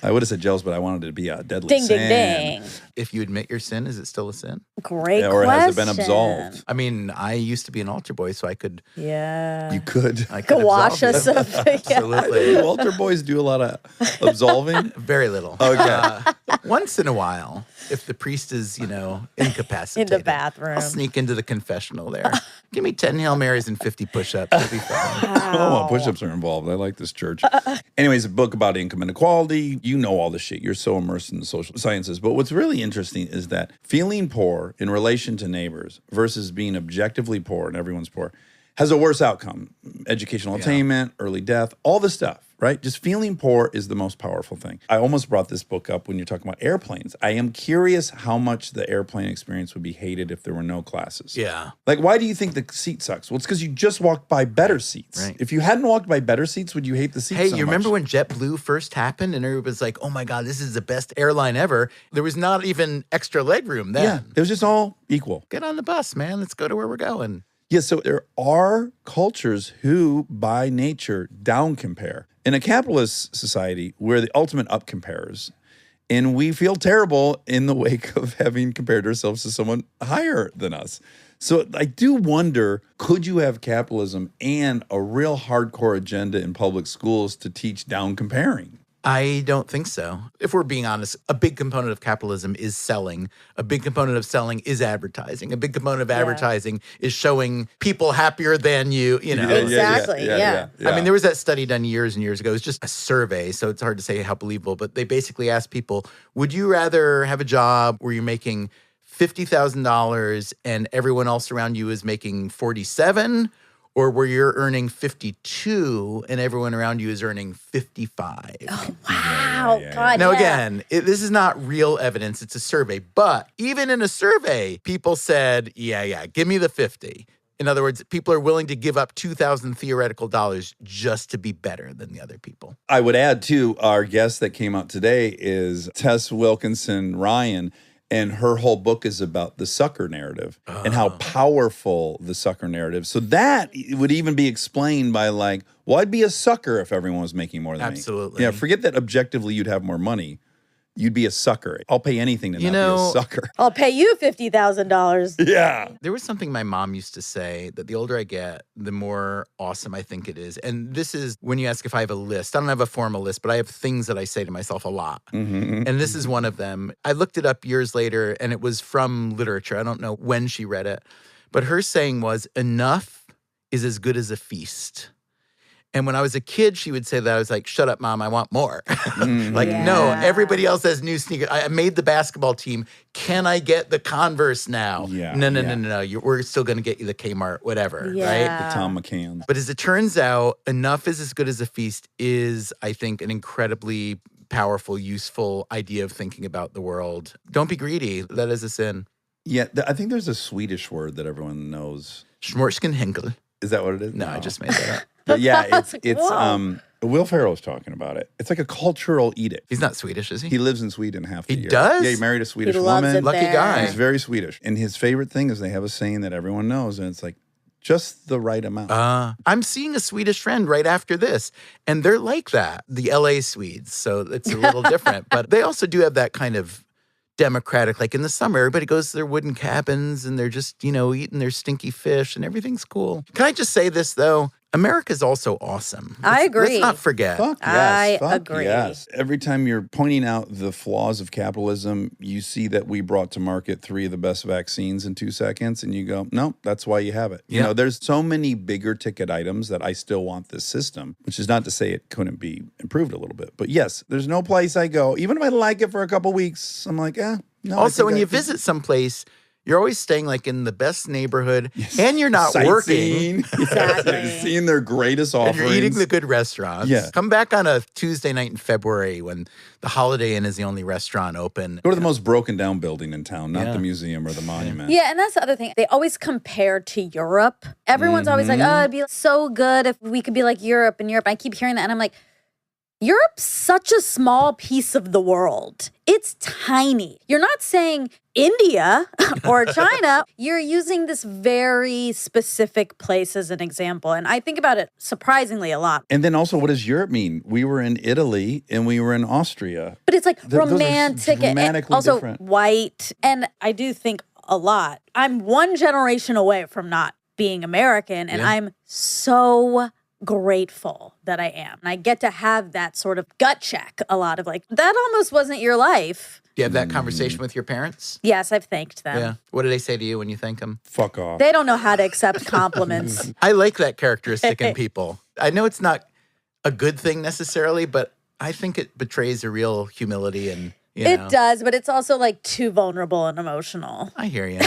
I would have said jealous, but I wanted it to be a deadly Ding, sin. ding, ding. If you admit your sin, is it still a sin? Great Or question. has it been absolved? I mean, I used to be an altar boy, so I could. Yeah. You could. I Go could wash us absolve up. you. Yeah. Absolutely. Do altar boys do a lot of absolving? Very little. Okay. Once in a while, if the priest is, incapacitated. In the bathroom. I'll sneak into the confessional there. Give me 10 Hail Marys and 50 push-ups. It'll be fine. Oh, well, push-ups are involved. I like this church. Anyways, a book about income inequality. You know all this shit. You're so immersed in the social sciences. But what's really interesting is that feeling poor in relation to neighbors versus being objectively poor, and everyone's poor, has a worse outcome. Educational attainment, early death, all this stuff, right? Just feeling poor is the most powerful thing. I almost brought this book up when you're talking about airplanes. I am curious how much the airplane experience would be hated if there were no classes. Yeah. Like, why do you think the seat sucks? Well, it's because you just walked by better seats. Right. If you hadn't walked by better seats, would you hate the seats Hey, so you remember much? when JetBlue first happened and everybody was like, oh my God, this is the best airline ever? There was not even extra legroom then. Yeah, it was just all equal. Get on the bus, man. Let's go to where we're going. Yeah, so there are cultures who, by nature, down compare. In a capitalist society, we're the ultimate up comparers. And we feel terrible in the wake of having compared ourselves to someone higher than us. So I do wonder, could you have capitalism and a real hardcore agenda in public schools to teach down comparing? I don't think so. If we're being honest, a big component of capitalism is selling. A big component of selling is advertising. A big component of advertising is showing people happier than you, Exactly, yeah. I mean, there was that study done years and years ago. It was just a survey, so it's hard to say how believable, but they basically asked people, would you rather have a job where you're making $50,000 and everyone else around you is making 47, or where you're earning 52 and everyone around you is earning 55? Wow. God, Now, yeah. again, this is not real evidence. It's a survey. But even in a survey, people said, yeah, give me the 50. In other words, people are willing to give up 2,000 theoretical dollars just to be better than the other people. I would add, too, our guest that came out today is Tess Wilkinson Ryan, and her whole book is about the sucker narrative and how powerful the sucker narrative. So that would even be explained by like, well, I'd be a sucker if everyone was making more than me. Absolutely. Yeah, forget that objectively you'd have more money. You'd be a sucker. I'll pay anything to not be a sucker. I'll pay you $50,000. Yeah. There was something my mom used to say that the older I get, the more awesome I think it is. And this is when you ask if I have a list. I don't have a formal list, but I have things that I say to myself a lot. Mm-hmm. And this is one of them. I looked it up years later, and it was from literature. I don't know when she read it. But her saying was, enough is as good as a feast. And when I was a kid, she would say that. I was like, shut up, Mom, I want more. Like, no, everybody else has new sneakers. I made the basketball team. Can I get the Converse now? Yeah, No. We're still going to get you the Kmart, whatever, right? The Tom McCann. But as it turns out, enough is as good as a feast is, I think, an incredibly powerful, useful idea of thinking about the world. Don't be greedy. That is a sin. Yeah, I think there's a Swedish word that everyone knows. Schmorschenhenkel. Is that what it is? No, I just made that up. But yeah, it's Whoa. Will Ferrell's talking about it. It's like a cultural edict. He's not Swedish, is he? He lives in Sweden half the He year. does? Yeah, he married a Swedish loves woman. it Lucky there. guy. He's very Swedish. And his favorite thing is they have a saying that everyone knows, and it's like just the right amount. I'm seeing a Swedish friend right after this, and they're like that, the LA Swedes. So it's a little different. But they also do have that kind of democratic, like in the summer, everybody goes to their wooden cabins and they're just, eating their stinky fish and everything's cool. Can I just say this, though? America's also awesome. I agree. Let's not forget. Fuck yes. I fuck agree. Yes. Every time you're pointing out the flaws of capitalism, you see that we brought to market 3 of the best vaccines in 2 seconds, and you go, no, that's why you have it. You Yeah. know, there's so many bigger ticket items that I still want this system, which is not to say it couldn't be improved a little bit. But yes, there's no place I go, even if I like it for a couple weeks, I'm like, no. I Also, think when I you could- visit someplace, you're always staying like in the best neighborhood, and you're not working. Sightseeing. Exactly. Seeing their greatest And offerings. you're eating the good restaurants. Yeah. Come back on a Tuesday night in February when the Holiday Inn is the only restaurant open. Go to the most broken down building in town, not Yeah. the museum or the monument. Yeah, and that's the other thing. They always compare to Europe. Everyone's always like, oh, it'd be so good if we could be like Europe and Europe. I keep hearing that, and I'm like, Europe's such a small piece of the world. It's tiny. You're not saying India or China. You're using this very specific place as an example. And I think about it surprisingly a lot. And then also, what does Europe mean? We were in Italy and we were in Austria. But it's like Those are romantic and dramatically also different. white. And I do think a lot. I'm one generation away from not being American, and Yeah. I'm so grateful that I am. And I get to have that sort of gut check a lot of like, that almost wasn't your life. Do you have that conversation with your parents? Yes, I've thanked them. Yeah. What do they say to you when you thank them? Fuck off. They don't know how to accept compliments. I like that characteristic in people. I know it's not a good thing necessarily, but I think it betrays a real humility and, you know. It does, but it's also like too vulnerable and emotional. I hear you.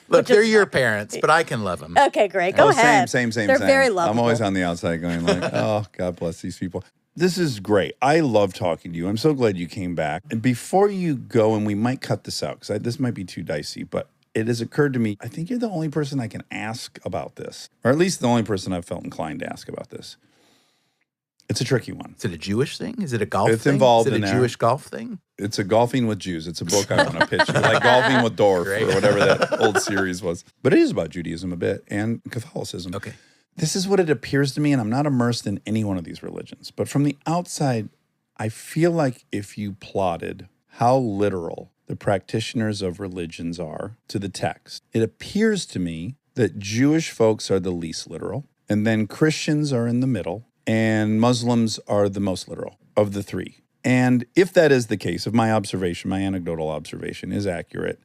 Look, they're your parents, but I can love them. Okay, great. Go ahead. Same. They're very lovable. I'm always on the outside going like, oh, God bless these people. This is great. I love talking to you. I'm so glad you came back. And before you go, and we might cut this out because this might be too dicey, but it has occurred to me, I think you're the only person I can ask about this, or at least the only person I've felt inclined to ask about this. It's a tricky one. Is it a Jewish thing? Is it a golf It's thing? involved Is it in a there. Jewish golf thing? It's a Golfing with Jews. It's a book I want to pitch. Like Golfing with Dorf Great. or whatever that old series was. But it is about Judaism a bit and Catholicism. Okay. This is what it appears to me, and I'm not immersed in any one of these religions. But from the outside, I feel like if you plotted how literal the practitioners of religions are to the text, it appears to me that Jewish folks are the least literal, and then Christians are in the middle, and Muslims are the most literal of the three. And if that is the case, if my observation, my anecdotal observation is accurate,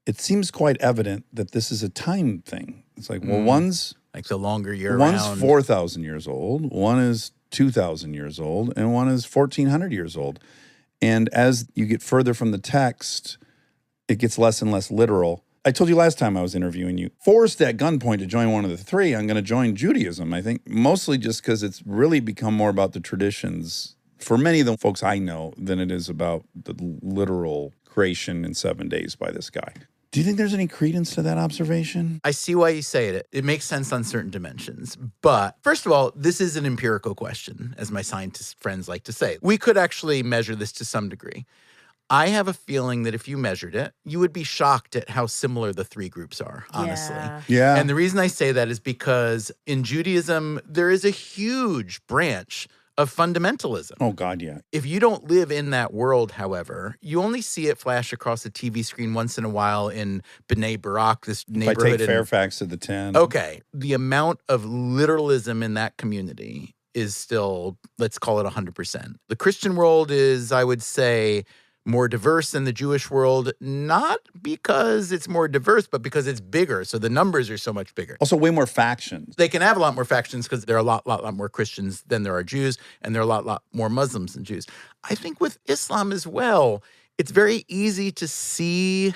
it seems quite evident that this is a time thing. It's like, well, one's Like the longer you're one's around. 4,000 years old, one is 2,000 years old, and one is 1,400 years old. And as you get further from the text, it gets less and less literal. I told you last time I was interviewing you, forced at gunpoint to join one of the three, I'm going to join Judaism. I think mostly just because it's really become more about the traditions for many of the folks I know than it is about the literal creation in 7 days by this guy. Do you think there's any credence to that observation? I see why you say it. It makes sense on certain dimensions. But first of all, this is an empirical question, as my scientist friends like to say. We could actually measure this to some degree. I have a feeling that if you measured it, you would be shocked at how similar the three groups are, honestly. Yeah. And the reason I say that is because in Judaism, there is a huge branch of fundamentalism. Oh, God, yeah. If you don't live in that world, however, you only see it flash across the TV screen once in a while in B'nai Barak, this If I neighborhood. take Fairfax to the 10. Okay. The amount of literalism in that community is still, let's call it 100%. The Christian world is, I would say, more diverse than the Jewish world, not because it's more diverse, but because it's bigger. So the numbers are so much bigger. Also, way more factions. They can have a lot more factions because there are a lot more Christians than there are Jews, and there are a lot more Muslims than Jews. I think with Islam as well, it's very easy to see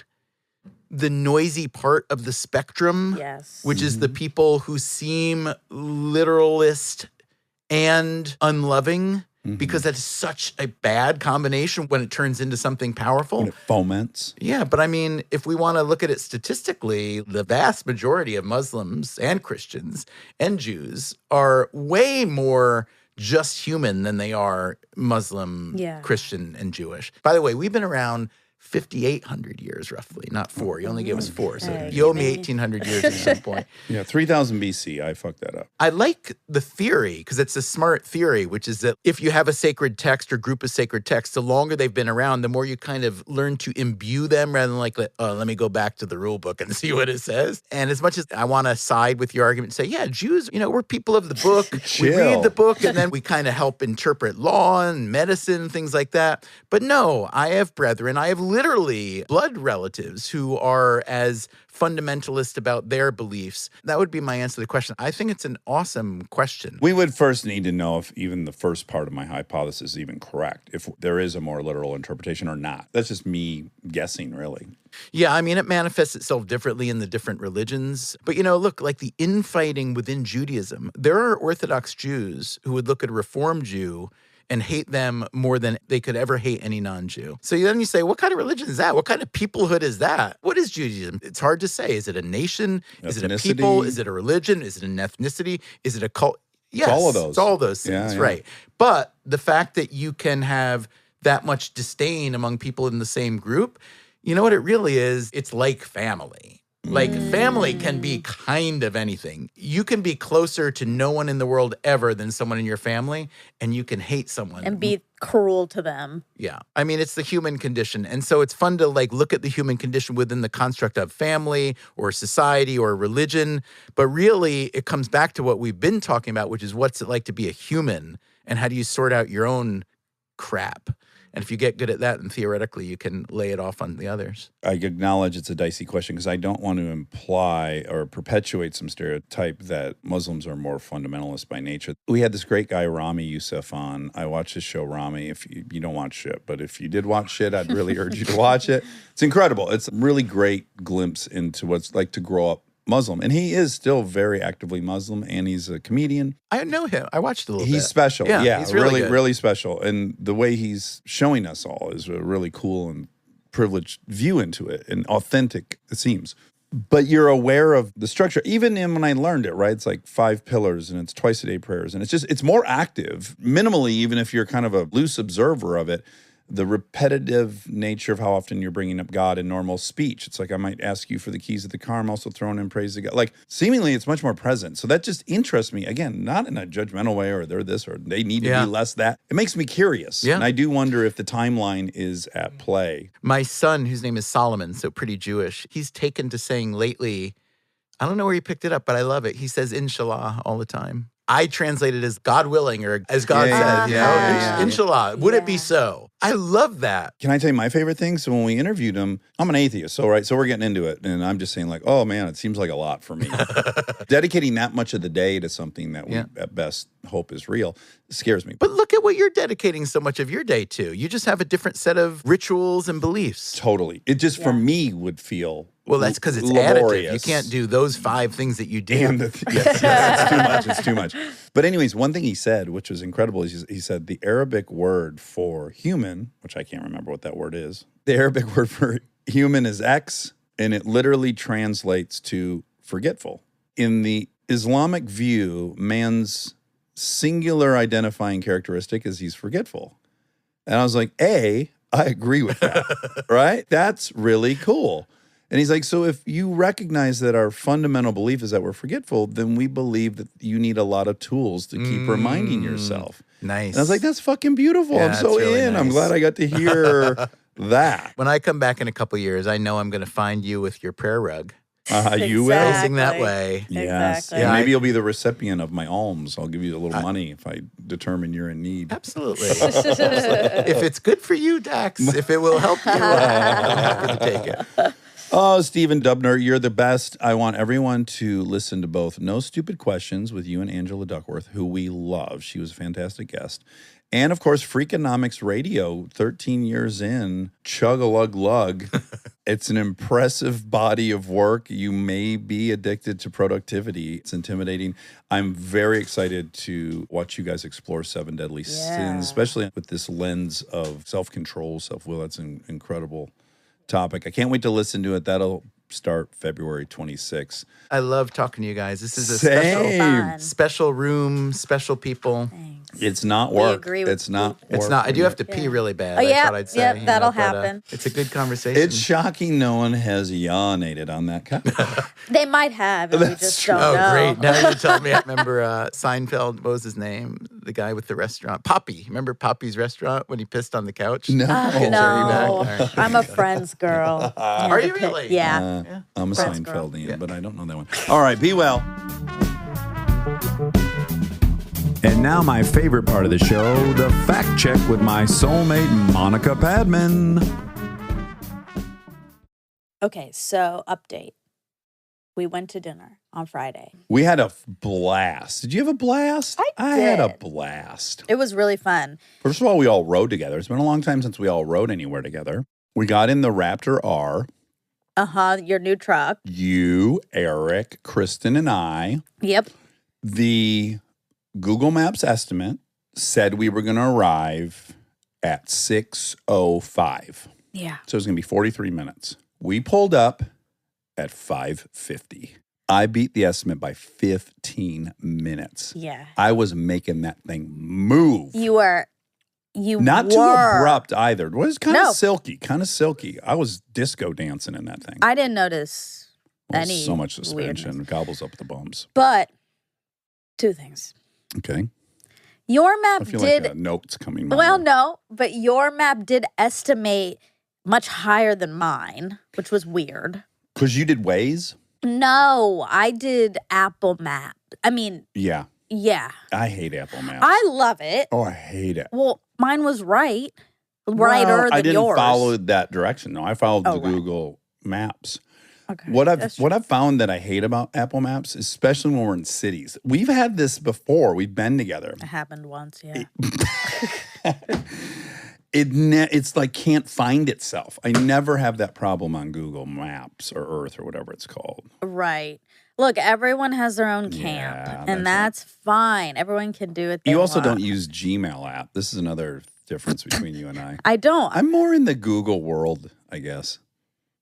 the noisy part of the spectrum, Yes. which is the people who seem literalist and unloving, because that is such a bad combination when it turns into something powerful. When it foments. Yeah, but I mean, if we want to look at it statistically, the vast majority of Muslims and Christians and Jews are way more just human than they are Muslim, Yeah. Christian, and Jewish. By the way, we've been around 5,800 years roughly, not 4. You only gave us 4, so Okay. you owe me 1,800 years at some point. Yeah, 3000 BC. I fucked that up. I like the theory because it's a smart theory, which is that if you have a sacred text or group of sacred texts, the longer they've been around, the more you kind of learn to imbue them rather than like, let me go back to the rule book and see what it says. And as much as I want to side with your argument and say, yeah, Jews, we're people of the book. We Chill. read the book and then we kind of help interpret law and medicine and things like that. But no, I have brethren, I have literally blood relatives who are as fundamentalist about their beliefs. That would be my answer to the question. I think it's an awesome question. We would first need to know if even the first part of my hypothesis is even correct, if there is a more literal interpretation or not. That's just me guessing, really. Yeah, I mean, it manifests itself differently in the different religions. But, look, like the infighting within Judaism, there are Orthodox Jews who would look at a Reform Jew and hate them more than they could ever hate any non-Jew. So then you say, what kind of religion is that? What kind of peoplehood is that? What is Judaism? It's hard to say. Is it a nation? Is it a people? Ethnicity? Is it a religion? Is it an ethnicity? Is it a cult? Yes, all of those. It's all those Yeah, things, yeah. right. But the fact that you can have that much disdain among people in the same group, you know what it really is? It's like family. Like family can be kind of anything. You can be closer to no one in the world ever than someone in your family, and you can hate someone. And be cruel to them. Yeah. I mean, it's the human condition. And so it's fun to like look at the human condition within the construct of family or society or religion. But really, it comes back to what we've been talking about, which is what's it like to be a human and how do you sort out your own crap? And if you get good at that, then theoretically you can lay it off on the others. I acknowledge it's a dicey question because I don't want to imply or perpetuate some stereotype that Muslims are more fundamentalist by nature. We had this great guy, Rami Youssef, on. I watched his show, Rami. If you don't watch shit, but if you did watch shit, I'd really urge you to watch it. It's incredible. It's a really great glimpse into what it's like to grow up Muslim. And he is still very actively Muslim, and he's a comedian. I know him. I watched a little bit. He's special. Yeah, he's really good. really special. And the way he's showing us all is a really cool and privileged view into it and authentic, it seems. But you're aware of the structure. Even when I learned it, right? It's like 5 pillars and it's twice a day prayers. And it's more active, minimally, even if you're kind of a loose observer of it. The repetitive nature of how often you're bringing up God in normal speech. It's like I might ask you for the keys of the car. I'm also throwing in praise to God. Like seemingly it's much more present. So that just interests me. Again, not in a judgmental way or they're this or they need to be less that. It makes me curious. Yeah. And I do wonder if the timeline is at play. My son, whose name is Solomon, so pretty Jewish, he's taken to saying lately, I don't know where he picked it up, but I love it. He says inshallah all the time. I translate it as God willing or as God said, inshallah. Would it be so? I love that. Can I tell you my favorite thing? So when we interviewed him, I'm an atheist. So we're getting into it. And I'm just saying like, oh man, it seems like a lot for me. Dedicating that much of the day to something that we at best hope is real scares me. But look at what you're dedicating so much of your day to. You just have a different set of rituals and beliefs. Totally. It just for me would feel well, that's because it's laborious. additive. You can't do those 5 things that you do. And it's too much. It's too much. But anyways, one thing he said, which was incredible, is he said the Arabic word for human, which I can't remember what that word is. The Arabic word for human is X, and it literally translates to forgetful. In the Islamic view, man's singular identifying characteristic is he's forgetful. And I was like, I agree with that, right? That's really cool. And he's like, so if you recognize that our fundamental belief is that we're forgetful, then we believe that you need a lot of tools to keep reminding yourself. Nice. And I was like, that's fucking beautiful. Yeah, I'm so it's really in. I'm nice. glad I got to hear that. When I come back in a couple years, I know I'm going to find you with your prayer rug. You will. Facing that way. Yes. Exactly. And maybe you'll be the recipient of my alms. I'll give you a little money if I determine you're in need. Absolutely. If it's good for you, Dax, if it will help you, I'm happy to take it. Oh, Stephen Dubner, you're the best. I want everyone to listen to both No Stupid Questions with you and Angela Duckworth, who we love. She was a fantastic guest. And, of course, Freakonomics Radio, 13 years in, chug-a-lug-lug. It's an impressive body of work. You may be addicted to productivity. It's intimidating. I'm very excited to watch you guys explore 7 deadly sins, especially with this lens of self-control, self-will. That's an incredible topic. I can't wait to listen to it. That'll start February 26th. I love talking to you guys. This is a Same. special room, special people. Thanks. It's not We work. agree with It's not work. It's not. I do have to pee really bad. Oh, yeah. I thought I'd say. Yep, you know, that'll but, happen. It's a good conversation. It's shocking no one has yawnated on that couch. They might have, and we That's just true. don't Oh, know. great. Now you tell me. I remember Seinfeld, what was his name? The guy with the restaurant. Poppy. Remember Poppy's restaurant when he pissed on the couch? No. No, I'm a Friends girl. Are you really? Yeah. I'm a Friends girl. Seinfeldian, but I don't know that one. All right, be well. And now my favorite part of the show, the fact check with my soulmate, Monica Padman. Okay, so update. We went to dinner on Friday. We had a blast. Did you have a blast? I had a did. blast. It was really fun. First of all, we all rode together. It's been a long time since we all rode anywhere together. We got in the Raptor R. Your new truck. You, Eric, Kristen, and I. Yep. The Google Maps estimate said we were going to arrive at 6:05. Yeah. So it was going to be 43 minutes. We pulled up at 5:50. I beat the estimate by 15 minutes. Yeah. I was making that thing move. You Not too were. abrupt either. It was kind No. of silky. I was disco dancing in that thing. I didn't notice Well, any so much suspension weirdness. gobbles up the bums. But 2 things. Okay. Your I map feel did like a note's coming. my well, way. no, but your map did estimate much higher than mine, which was weird. Because you did Waze? No, I did Apple Map. I mean, Yeah. yeah, I hate Apple Maps. I love it. I hate it. Well, mine was righter Well, than I didn't yours. follow that direction. No, I followed Oh, the right. Google Maps. Okay, What that's I've found that I hate about Apple Maps, especially when we're in cities. We've had this before. We've been together. It happened once, yeah. It's like can't find itself. I never have that problem on Google Maps or Earth or whatever it's called. Right. Look, everyone has their own camp, Yeah, and that's that's fine. Everyone can do it. They You also want. don't use Gmail app. This is another difference between you and I. I don't. I'm more in the Google world, I guess.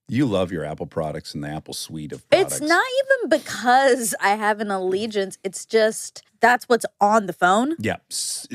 You love your Apple products and the Apple suite of products. It's not even because I have an allegiance. It's just that's what's on the phone. Yeah, it's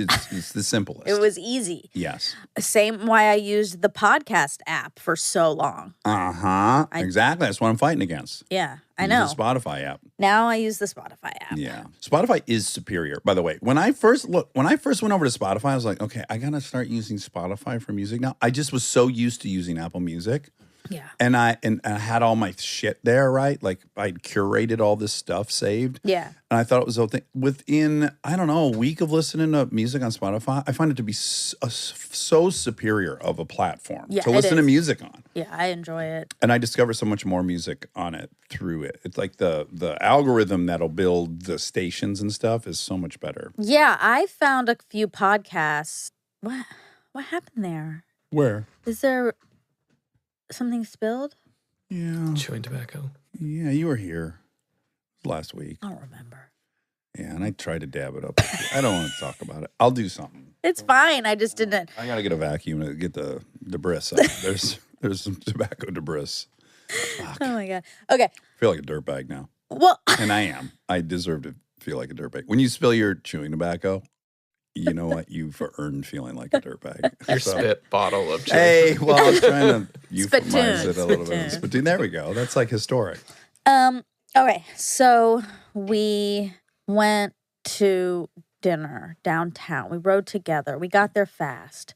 the simplest. It was easy. Yes. Same why I used the podcast app for so long. Uh-huh. Exactly. That's what I'm fighting against. Yeah, I Use know. the Spotify app. Now I use the Spotify app. Yeah. Spotify is superior. By the way, when I first went over to Spotify, I was like, okay, I gotta start using Spotify for music now. I just was so used to using Apple Music. Yeah. And I had all my shit there, right? Like I'd curated all this stuff saved. Yeah. And I thought it was the whole thing. Within, I don't know, a week of listening to music on Spotify, I find it to be so superior of a platform Yeah, to it listen to is. music on. Yeah, I enjoy it. And I discover so much more music on it through it. It's like the algorithm that'll build the stations and stuff is so much better. Yeah, I found a few podcasts. What happened there? Where? Is there something spilled? Yeah. Chewing tobacco. Yeah, you were here last week. I don't remember. Yeah, and I tried to dab it up. I don't want to talk about it. I'll do something. It's fine. I just didn't. I gotta get a vacuum to get the debris up. There's some tobacco debris. Fuck. Oh my god. Okay. I feel like a dirtbag now. Well, And I am. I deserve to feel like a dirtbag. When you spill your chewing tobacco, you know what? You've earned feeling like a dirtbag. Your So- spit bottle of Hey, well, I was trying to euphemize Spittoon, it a little spittoon. bit. Spittoon, there we go. That's like historic. okay. So we went to dinner downtown. We rode together. We got there fast.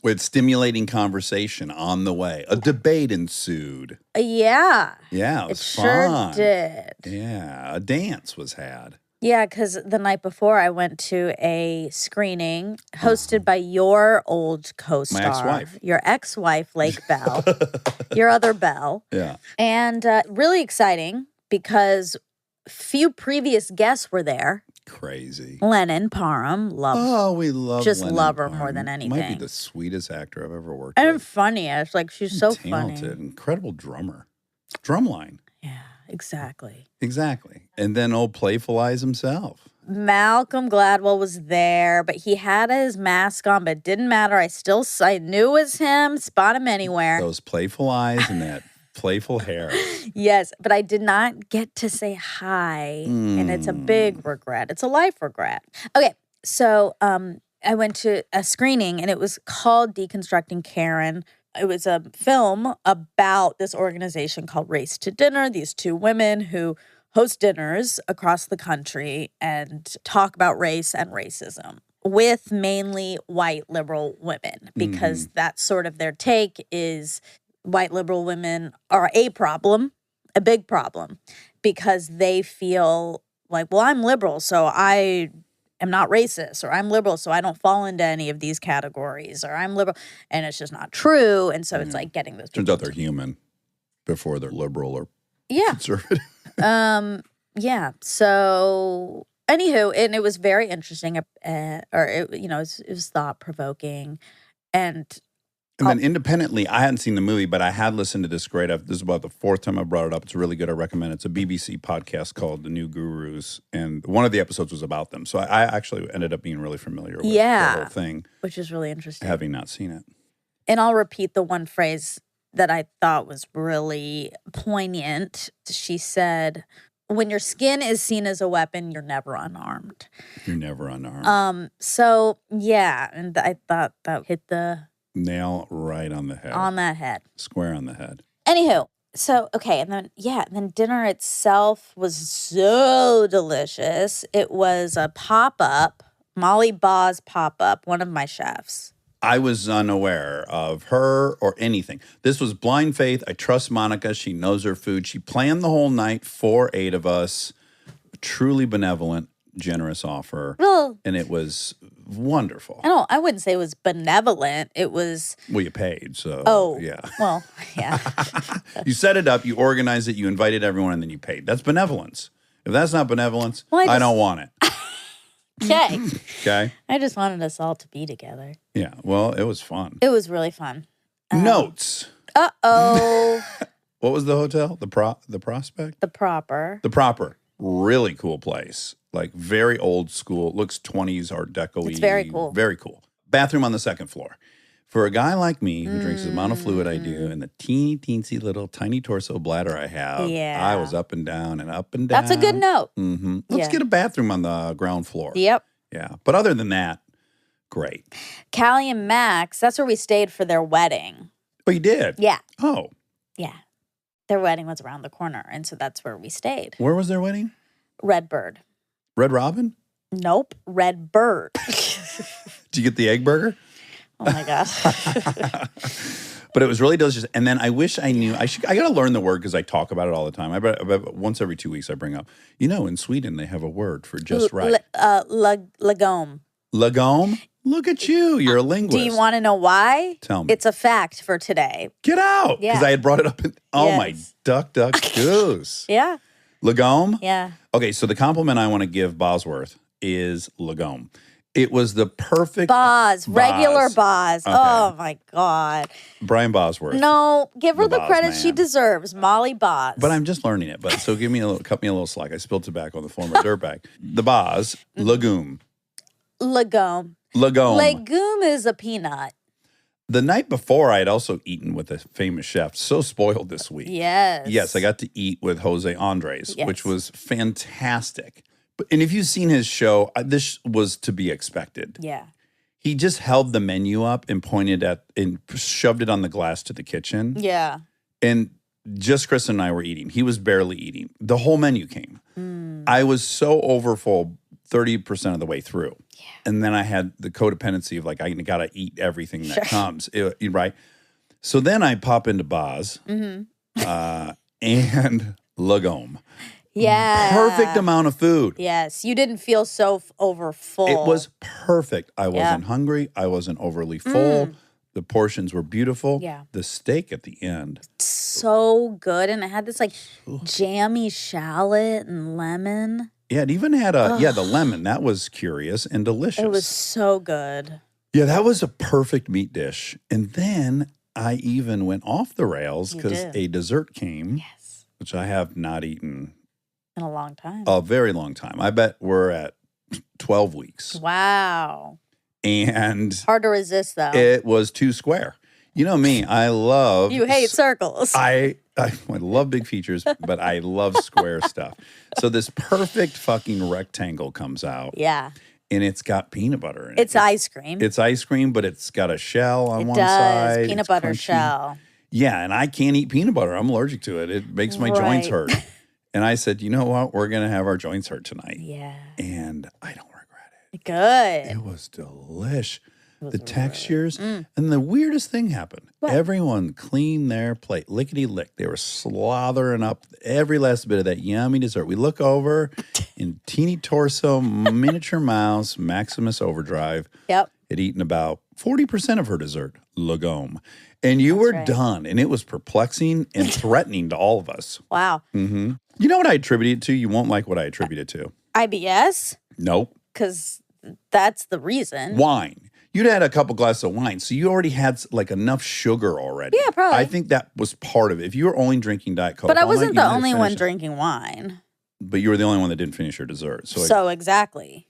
With stimulating conversation on the way. A debate ensued. Yeah. Yeah, it It was sure fun. did. Yeah, a dance was had. Yeah, because the night before I went to a screening hosted by your old co-star, ex-wife. your ex-wife, Lake Bell, your other Belle, Yeah. and really exciting because few previous guests were there. Crazy. Lennon Parham, love, Oh, we love Just Lennon love her Parham. more than Might be anything. the sweetest actor I've ever worked and with. funny. I was like, she's so Talented, funny. incredible drummer. Drumline. Yeah, exactly. Exactly. And then old Playful Eyes himself. Malcolm Gladwell was there, but he had his mask on, but it didn't matter. I knew it was him. Spot him anywhere. Those playful eyes and that playful hair. Yes, but I did not get to say hi, and it's a big regret. It's a life regret. Okay, so I went to a screening, and it was called Deconstructing Karen. It was a film about this organization called Race to Dinner. These two women who host dinners across the country and talk about race and racism with mainly white liberal women, because that's sort of their take is white liberal women are a problem, a big problem, because they feel like, well, I'm liberal, so I am not racist, or I'm liberal, so I don't fall into any of these categories, or I'm liberal, and it's just not true. And so it's like getting those Turns people out they're human before they're liberal or yeah. conservative. Yeah. So, anywho, and it was very interesting, it was thought provoking, and then independently, I hadn't seen the movie, but I had listened to this this is about the fourth time I brought it up. It's really good. I recommend it. It's a BBC podcast called The New Gurus. And one of the episodes was about them. So I actually ended up being really familiar with the whole thing, which is really interesting. having not seen it. And I'll repeat the one phrase that I thought was really poignant. She said, when your skin is seen as a weapon, you're never unarmed. You're never unarmed. So yeah, and I thought that hit the Nail right on the head. on that head. Square on the head. Anywho, so okay, and then dinner itself was so delicious. It was a pop-up, Molly Baugh's pop-up, one of my chefs. I was unaware of her or anything. This was blind faith. I trust Monica. She knows her food. She planned the whole night for 8 of us. Truly benevolent, generous offer. Well, And it was wonderful. I wouldn't say it was benevolent. It was, Well, you paid, so oh, yeah. well, yeah. You set it up, you organized it, you invited everyone, and then you paid. That's benevolence. If that's not benevolence, Well, I don't want it. Okay. Okay? I just wanted us all to be together. Yeah. Well, it was fun. It was really fun. Notes. Uh-oh. What was the hotel? The Prospect? The proper. The Proper. Really cool place. Like very old school. Looks 20s Art Deco-y. It's very cool. Very cool. Bathroom on the second floor. For a guy like me who drinks the amount of fluid I do and the teensy little tiny torso bladder I have, Yeah. I was up and down and up and down. That's a good note. Mm-hmm. Let's Yeah. get a bathroom on the ground floor. Yep. Yeah. But other than that, great. Callie and Max, that's where we stayed for their wedding. Oh, you did? Yeah. Oh, Yeah. Their wedding was around the corner, and so that's where we stayed. where was their wedding? Redbird. Red Robin? Nope. Redbird. Did you get the egg burger? Oh my gosh. But it was really delicious. And then I wish I knew. I got to learn the word because I talk about it all the time. I bet once every 2 weeks I bring up. In Sweden they have a word for just right. Legome. Lagome? Look at you. You're a linguist. Do you want to know why? Tell me. It's a fact for today. Get out. Because Yeah. I had brought it up. My Yes. duck goose. Yeah. Lagome? Yeah. Okay, so the compliment I want to give Bosworth is Lagome. It was the perfect Boz. Regular Boz. Boz. Okay. Oh my God. Brian Bosworth. No, give her The the Boz credit she man. deserves. Molly Boz. But I'm just learning it. But so cut me a little slack. I spilled tobacco on the floor of my dirt bag. The Boz, legume. Legome. Lagome. Legume is a peanut. The night before, I had also eaten with a famous chef. So spoiled this week. Yes. Yes, I got to eat with Jose Andres, Yes. which was fantastic. And if you've seen his show, this was to be expected. Yeah. He just held the menu up and pointed at and shoved it on the glass to the kitchen. Yeah. And just Chris and I were eating. He was barely eating. The whole menu came. I was so overfull 30% of the way through. Yeah. And then I had the codependency of like, I got to eat everything that comes. Right? So then I pop into Boz and Lagome. Yeah. Perfect amount of food. Yes. You didn't feel so over full. It was perfect. I wasn't hungry. I wasn't overly full. The portions were beautiful. Yeah. The steak at the end. so good. And it had this like jammy shallot and lemon. Yeah, it even had the lemon. That was curious and delicious. It was so good. Yeah, that was a perfect meat dish. And then I even went off the rails You because did. a dessert came, Yes. which I have not eaten In a long time. a very long time. I bet we're at 12 weeks. Wow. And Hard to resist though. it was too square. You know me, I love You hate circles. I love big features, but I love square stuff. So this perfect fucking rectangle comes out, yeah. and it's got peanut butter in it. It's ice cream. It's ice cream, but it's got a shell on it one does. side. Peanut It's butter crunchy. shell. Yeah, and I can't eat peanut butter. I'm allergic to it. It makes my joints Right. hurt. And I said, you know what? We're going to have our joints hurt tonight. Yeah. And I don't regret it. Good. It was delish. The textures. And the weirdest thing happened. What? Everyone cleaned their plate, lickety lick. They were slothering up every last bit of that yummy dessert. We look over in teeny torso, miniature mouse, Maximus Overdrive Yep. had eaten about 40% of her dessert, Lagome. And you were right. done. And it was perplexing and threatening to all of us. Wow. You know what I attribute it to? You won't like what I attribute it to. IBS? Nope. Because that's the reason. Wine. You'd had a couple glasses of wine, so you already had like enough sugar already. Yeah, probably. I think that was part of it. If you were only drinking Diet Coke, But I all night, wasn't you the might have only one finished it. drinking wine. But you were the only one that didn't finish your dessert. So, So exactly.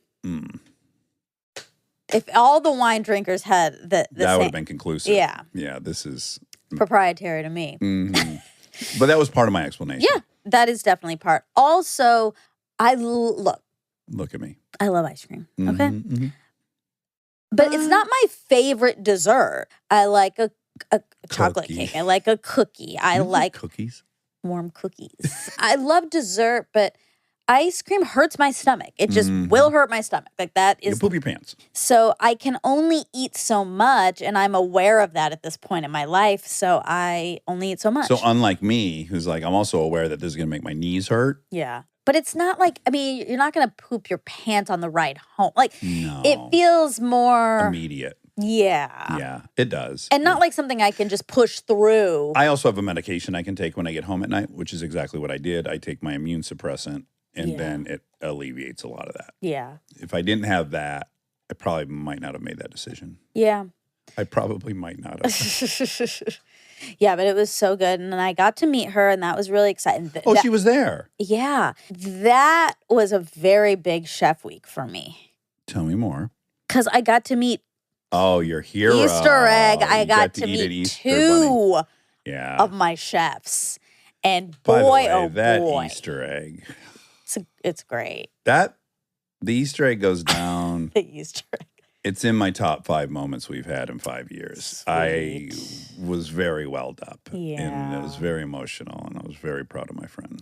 If all the wine drinkers had the that would same have been conclusive. Yeah. Yeah, this is. proprietary to me. But that was part of my explanation. Yeah. that is definitely part. Also, look, Look at me. I love ice cream. Mhm, Okay. mhm. But it's not my favorite dessert. I like a chocolate Cookie. cake. I like a cookie. I You like cookies. warm cookies. I love dessert, but ice cream hurts my stomach. It just Mhm. will hurt my stomach. Like that You is poop your pants. so I can only eat so much, and I'm aware of that at this point in my life. So I only eat so much. So unlike me, who's like, I'm also aware that this is going to make my knees hurt. Yeah. But it's not like, I mean, you're not going to poop your pants on the ride home. Like, No. it feels more. Immediate. Yeah. Yeah, it does. And not like something I can just push through. I also have a medication I can take when I get home at night, which is exactly what I did. I take my immune suppressant, and Yeah. then it alleviates a lot of that. Yeah. If I didn't have that, I probably might not have made that decision. Yeah. I probably might not have. Yeah, but it was so good. And then I got to meet her, and that was really exciting. Oh, she was there. Yeah. That was a very big chef week for me Tell me more. because I got to meet Oh, your hero. Easter egg. I You got to eat at meet Easter, buddy. two Yeah. of my chefs. And By the boy, way, oh that boy, Easter egg. it's great. The Easter egg goes down. The Easter egg. It's in my top 5 moments we've had in 5 years. I was very welled up. And it was Yeah. very emotional, and I was very proud of my friend.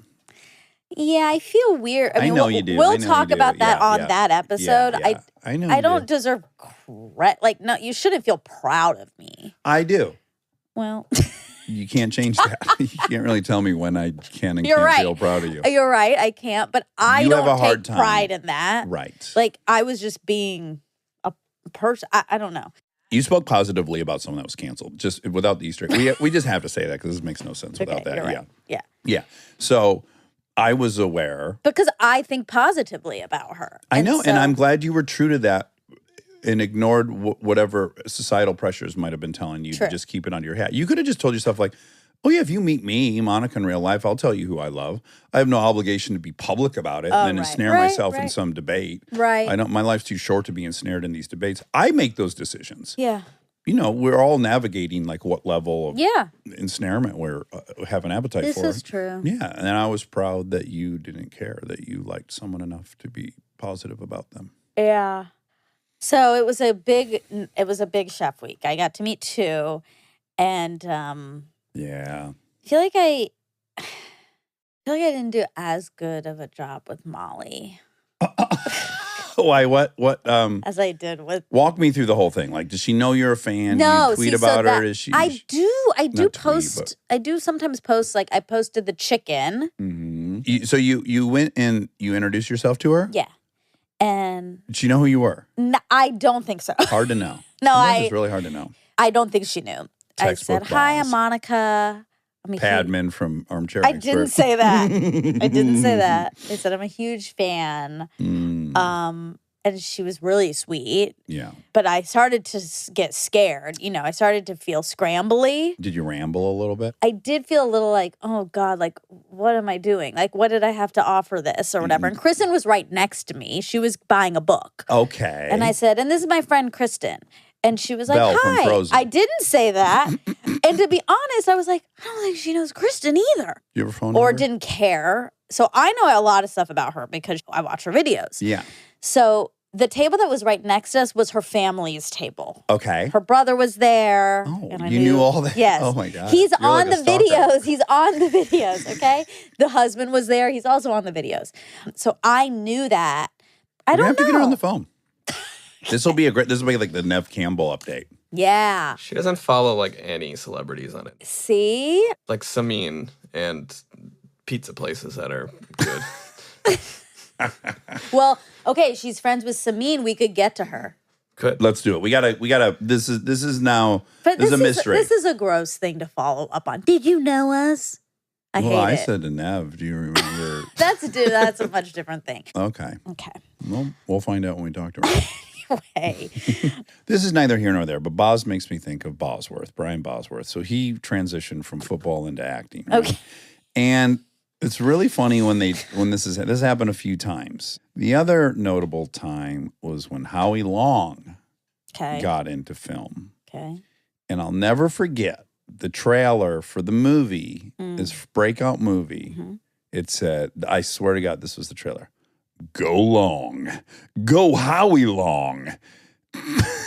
Yeah, I feel weird. I mean, know you do. I We'll know talk you do. about that Yeah, on yeah. that episode. Yeah, I know I you don't do. deserve credit. Like, no, you shouldn't feel proud of me. I do. Well, You can't change that. You can't really tell me when I can and You're can't right. feel proud of you. you're right. I can't, but I You have don't a hard take time. pride in that. Right. Like, I was just being a person. I don't know. You spoke positively about someone that was canceled, just without the Easter egg. We just have to say that because this makes no sense without Okay, that. you're right. Yeah. Yeah. Yeah. So I was aware. Because I think positively about her. I know. so- And I'm glad you were true to that and ignored whatever societal pressures might have been telling you True. to just keep it under your hat. You could have just told yourself, like, oh, yeah, if you meet me, Monica, in real life, I'll tell you who I love. I have no obligation to be public about it and then right. ensnare Right, myself in right. some debate. Right. I don't. My life's too short to be ensnared in these debates. I make those decisions. Yeah. You know, we're all navigating like what level of Yeah. ensnarement we have an appetite This for. is true. Yeah, and I was proud that you didn't care, that you liked someone enough to be positive about them. Yeah. So it was a big chef week. I got to meet two, and Yeah. I feel like I didn't do as good of a job with Molly Why? What? as I did with. Walk me through the whole thing. Like, does she know you're a fan? No, Do you tweet see, so about her? that- Is she? I do not tweet, post. but- I do sometimes post. Like I posted the chicken. Mhm. So you went and you introduced yourself to her. Yeah, and Did she know who you were? I don't think so. Hard to know. No, Sometimes it's really hard to know. I don't think she knew. Textbook I said, "Hi, I'm boss. Monica." I'm a huge-" Padman from Armchair I Expert. didn't say that. I didn't say that. I said I'm a huge fan. Mm, And she was really sweet. yeah. But I started to get scared. You know, I started to feel scrambly. Did you ramble a little bit? I did feel a little like, oh God, like, what am I doing? Like, what did I have to offer this or whatever? And Kristen was right next to me. She was buying a book. Okay. And I said, and this is my friend Kristen. And she was like, Belle from hi. Frozen. I didn't say that. And to be honest, I was like, I don't think she knows Kristen either. you ever phone Or her? didn't care. So I know a lot of stuff about her because I watch her videos. Yeah. So the table that was right next to us was her family's table. Okay. Her brother was there. Oh, and I you knew all that? Yes. Oh, my God. He's You're on like a the stalker. videos. He's on the videos, okay? The husband was there. He's also on the videos. So I knew that. I You don't have know. to get her on the phone. This will be like the Nev Campbell update. Yeah. She doesn't follow like any celebrities on it. See? Like Samin and pizza places that are good. Well, okay, she's friends with Samin. We could get to her. Could. Let's do it. We gotta. This is now. But this is a mystery. This is a gross thing to follow up on. Did you know us? I well, hate I it. said to Nev. Do you remember? That's a much different thing. Okay. Okay. Well, we'll find out when we talk to her. Hey. This is neither here nor there, but Boz makes me think of Bosworth, Brian Bosworth. So he transitioned from football into acting. Right? Okay. And it's really funny when this happened a few times. The other notable time was when Howie Long Okay. got into film. Okay. And I'll never forget the trailer for the movie, his breakout movie, It said, I swear to God, this was the trailer. Go long. Go Howie long.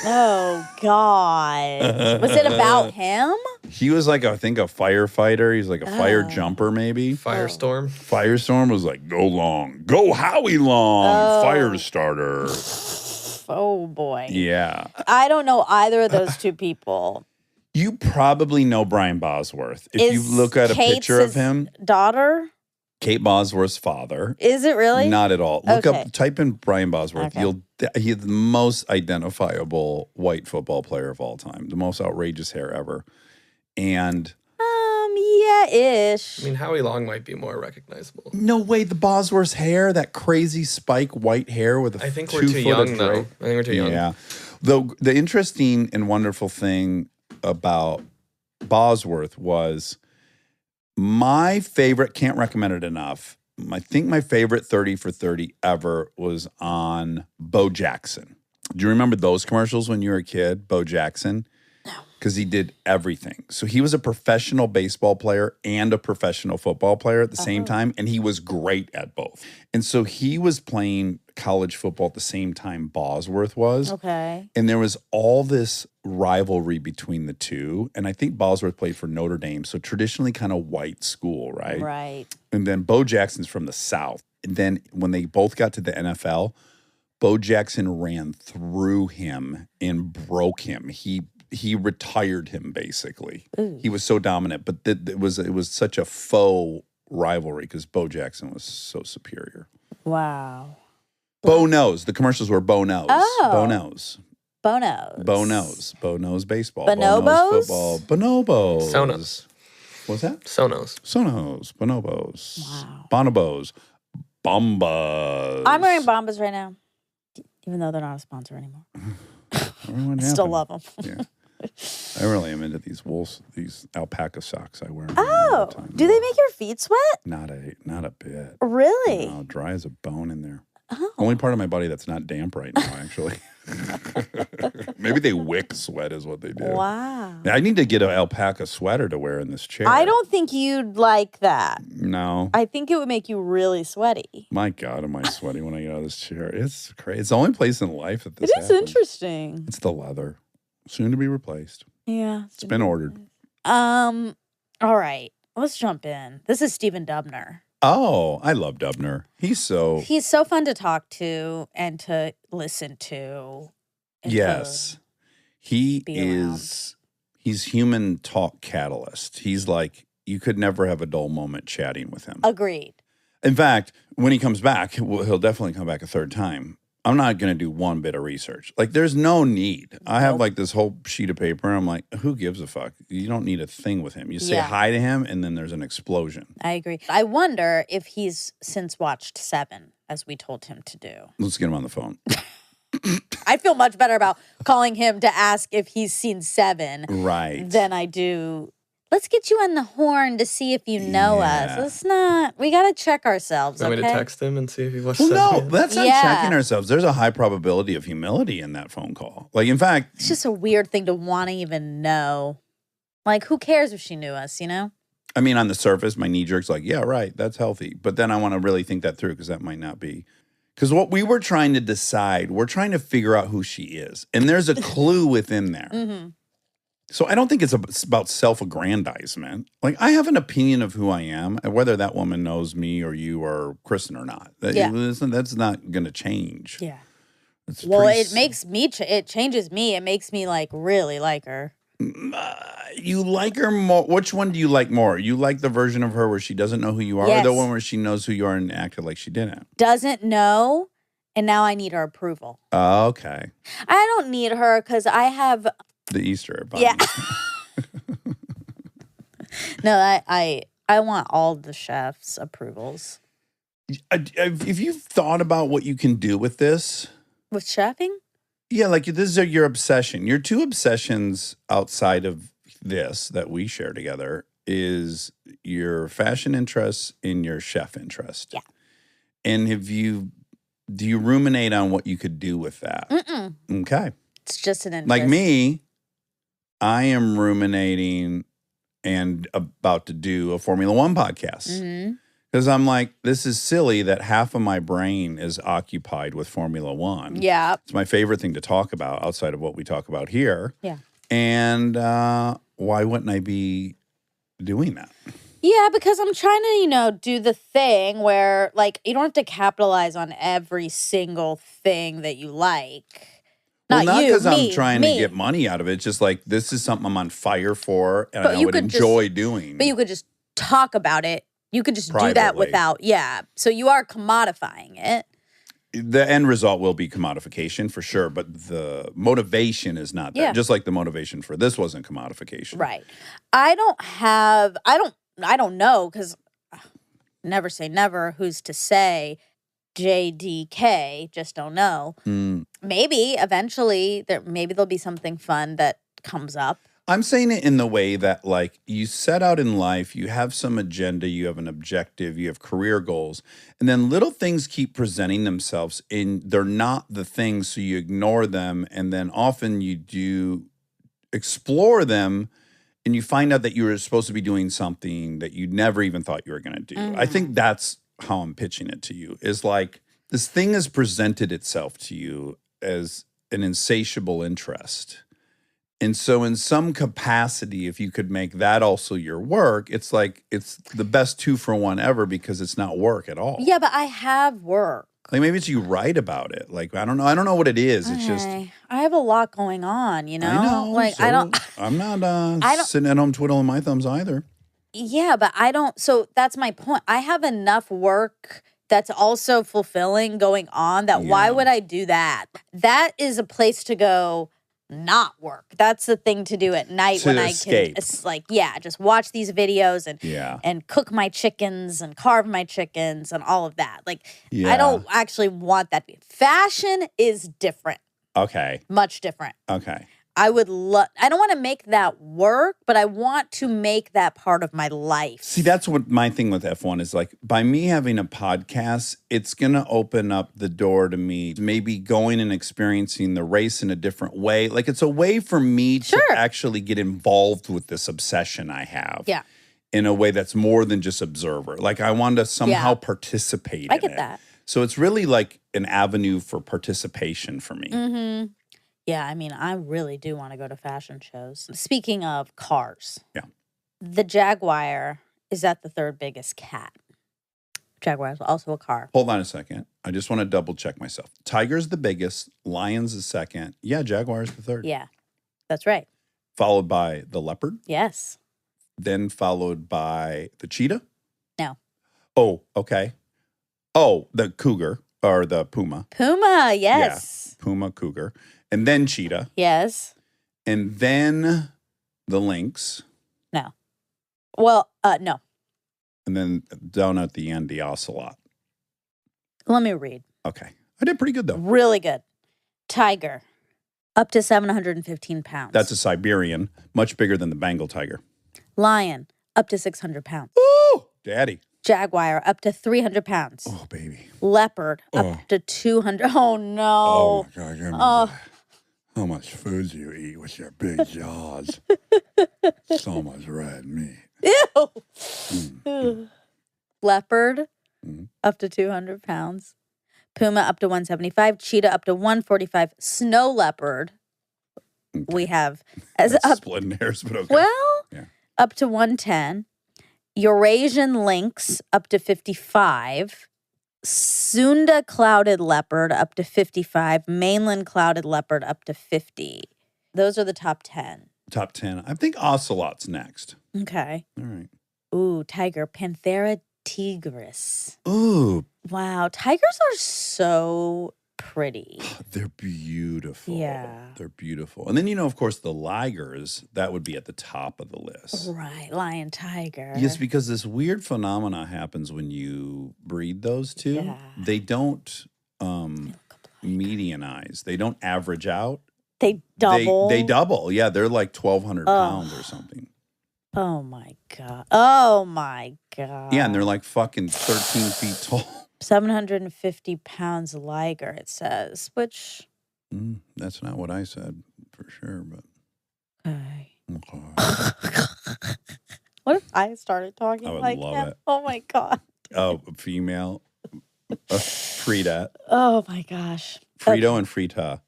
Oh, God. Was it about him? He was like, I think, a firefighter. He's like a fire jumper, maybe. Firestorm. Firestorm was like, go long. Go Howie long. Fire starter. Oh, boy. Yeah. I don't know either of those two people. You probably know Brian Bosworth. If you look at a Kate's picture of his him, daughter? Kate Bosworth's father. Is it really? Not at all. Look Okay. up, type in Brian Bosworth. Okay. He's the most identifiable white football player of all time. The most outrageous hair ever. And Yeah-ish. I mean, Howie Long might be more recognizable. no way, the Bosworth's hair, that crazy spike white hair with a I think 2 we're too foot young, of though. drape. I think we're too young. Yeah. The interesting and wonderful thing about Bosworth was my favorite, can't recommend it enough. I think my favorite 30 for 30 ever was on Bo Jackson. Do you remember those commercials when you were a kid, Bo Jackson? No. Because he did everything. So he was a professional baseball player and a professional football player at the same time, and he was great at both. And so he was playing college football at the same time Bosworth was. Okay. And there was all this rivalry between the two. And I think Bosworth played for Notre Dame, so traditionally kind of white school, right? Right. And then Bo Jackson's from the South. And then when they both got to the NFL, Bo Jackson ran through him and broke him. He retired him basically. He was so dominant, but it was such a faux rivalry because Bo Jackson was so superior. Wow. Bo knows. The commercials were Bo knows. Oh. Bo knows. Bonos. Bo knows. Bo knows baseball. Bonobos? Bo knows football. Bonobos. Sonos. What's that? Sonos. Sonos. Bonobos. Wow. Bonobos. Bombas. I'm wearing Bombas right now, even though they're not a sponsor anymore. What I still happened? love them. Yeah. I really am into these these alpaca socks I wear. all Oh, the time. do they make your feet sweat? Not a bit. Really? No, dry as a bone in there. Oh. Only part of my body that's not damp right now, actually. Maybe they wick sweat is what they do. Wow. I need to get an alpaca sweater to wear in this chair. I don't think you'd like that. No. I think it would make you really sweaty. My God, am I sweaty when I get out of this chair? It's crazy. It's the only place in life that this It is happens. interesting. It's the leather. Soon to be replaced. Yeah. It's been ordered. All right. Let's jump in. This is Stephen Dubner. Oh, I love Dubner. He's so fun to talk to and to listen to. and to- yes. He be is he's human talk catalyst. He's like you could never have a dull moment chatting with him. Agreed. In fact, when he comes back, he'll definitely come back a third time. I'm not going to do one bit of research. Like, there's no need. I have like this whole sheet of paper. And I'm like, who gives a fuck? You don't need a thing with him. You say Yeah. hi to him, and then there's an explosion. I agree. I wonder if he's since watched 7, as we told him to do. Let's get him on the phone. I feel much better about calling him to ask if he's seen 7 Right. than I do. Let's get you on the horn to see if you know us. Yeah. Let's not. We got to check ourselves. Want Okay. me to text him and see if he watched Well, no, that? that's not Yeah. checking ourselves. There's a high probability of humility in that phone call. Like, in fact, It's just a weird thing to want to even know. Like, who cares if she knew us? You know. I mean, on the surface, my knee jerk's like, yeah, right, that's healthy. But then I want to really think that through because that might not be. Because what we were trying to decide, we're trying to figure out who she is. And there's a clue within there. Mm-hmm. So I don't think it's about self-aggrandizement. Like, I have an opinion of who I am, and whether that woman knows me or you or Kristen or not. Yeah. That's not going to change. Yeah. It's Well, pretty it makes me. It changes me. It makes me like really like her. You like her more. Which one do you like more? You like the version of her where she doesn't know who you are, or the Yes. one where she knows who you are and acted like she didn't? Doesn't know, and now I need her approval. Okay. I don't need her because I have. The Easter bunny. Yeah. No, I want all the chefs' approvals If you've thought about what you can do with this, with chefing. yeah, like this is your obsession. Your two obsessions outside of this that we share together is your fashion interests and your chef interest. Yeah. And do you ruminate on what you could do with that? Mm-mm. Okay. It's just an interest. Like me, I am ruminating and about to do a Formula One podcast Mm-hmm. Because I'm like, this is silly that half of my brain is occupied with Formula One. Yeah. It's my favorite thing to talk about outside of what we talk about here. Yeah. And why wouldn't I be doing that? Yeah, because I'm trying to, do the thing where, like, you don't have to capitalize on every single thing that you like. Well, not you, because I'm me, trying me. to get money out of it. It's just like, this is something I'm on fire for and But I you would could enjoy doing. But you could just talk about it. You could just do that Privately. without, So you are commodifying it. The end result will be commodification for sure, but the motivation is not that. Yeah. Just like the motivation for this wasn't commodification. Right. I don't know, because never say never. Who's to say? JDK, just don't know. Maybe eventually maybe there'll be something fun that comes up. I'm saying it in the way that, like, you set out in life, you have some agenda, you have an objective, you have career goals, and then little things keep presenting themselves and they're not the things, so you ignore them, and then often you do explore them and you find out that you were supposed to be doing something that you never even thought you were going to do. I think that's how I'm pitching it to you, is like, this thing has presented itself to you as an insatiable interest. And so in some capacity, if you could make that also your work, it's like, it's the best 2-for-1 ever because it's not work at all. Yeah, but I have work. Like, maybe it's you write about it. Like, I don't know what it is. It's just, Okay. I have a lot going on, I know. Like, so I don't. I'm not I don't- sitting at home twiddling my thumbs either. Yeah, but I don't. So that's my point. I have enough work that's also fulfilling going on that why Yeah. would I do that? That is a place to go not work. That's the thing to do at night To when I escape. can it's like, just watch these videos and Yeah. and cook my chickens and carve my chickens and all of that. Like Yeah. I don't actually want that. Fashion is different. Okay. Much different. Okay. I don't want to make that work, but I want to make that part of my life. See, that's what my thing with F1 is like. By me having a podcast, it's going to open up the door to me maybe going and experiencing the race in a different way. Like, it's a way for me to actually get involved with this obsession I have. Yeah. In a way that's more than just observer. Like, I want to somehow participate I in get it. that. So it's really like an avenue for participation for me. Mm-hmm. Yeah, I mean, I really do want to go to fashion shows. Speaking of cars. Yeah. The Jaguar is at the third biggest cat. Jaguar is also a car. Hold on a second. I just want to double check myself. Tiger's the biggest. Lion's the second. Yeah, Jaguar's the third. Yeah, that's right. Followed by the leopard. Yes. Then followed by the cheetah. No. Oh, okay. Oh, the cougar or the puma. Puma, yes. Yeah, puma, cougar. And then cheetah. Yes. And then the lynx. No. Well, no. And then down at the end, the ocelot. Let me read. Okay. I did pretty good, though. Really good. Tiger, up to 715 pounds. That's a Siberian, much bigger than the Bengal tiger. Lion, up to 600 pounds. Ooh, daddy. Jaguar, up to 300 pounds. Oh, baby. Leopard, Oh. up to 200. Oh, no. Oh, my God. Give me Oh. that. How much food do you eat with your big jaws? So much red meat. Ew. Leopard, Mhm. up to 200 pounds. Puma, up to 175. Cheetah, up to 145. Snow leopard, we have as That's up. splitting hairs, but okay. Well, Yeah. up to 110. Eurasian lynx, up to 55. Sunda clouded leopard, up to 55. Mainland clouded leopard, up to 50. Those are the top 10. Top 10. I think ocelot's next. Okay. All right. Ooh, tiger. Panthera tigris. Ooh, Wow. Tigers are so pretty. they're beautiful. Yeah. They're beautiful. And then, of course, the ligers, that would be at the top of the list. Right. Lion, tiger. Yes, because this weird phenomena happens when you breed those two. Yeah. They don't medianize. They don't average out. They double. They double. Yeah, they're like 1,200 pounds or something. Oh, my God. Oh, my God. Yeah, and they're like fucking 13 feet tall. 750 pounds liger, it says, which. That's not what I said for sure, but. Okay. Okay. What if I started talking I would like love him? it. Oh, my God. Oh, female. Frida. Oh my gosh. Frito and Frita.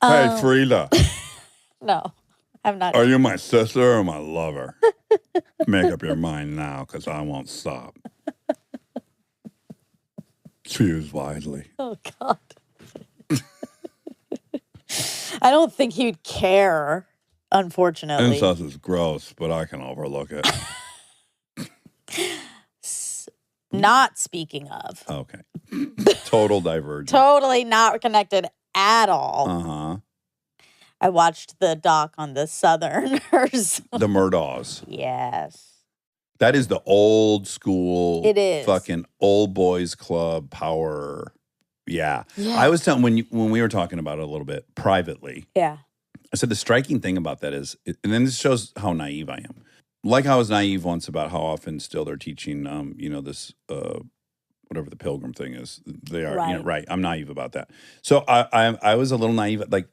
Hey, Frida. No, I'm not. Are you my sister or my lover? Make up your mind now, because I won't stop. Choose wisely. Oh God. I don't think he'd care, unfortunately. Incest is gross, but I can overlook it. Not speaking of. Okay. Total divergence. Totally not connected at all. Uh-huh. I watched the doc on the Southerners. The Murdaws. Yes. That is the old school. It is. Fucking old boys club power. Yeah. Yeah. I was telling when we were talking about it a little bit privately. Yeah. I said the striking thing about that is, and then this shows how naive I am. Like I was naive once about how often still they're teaching, this whatever the pilgrim thing is. They are Right. right. I'm naive about that. So I was a little naive. Like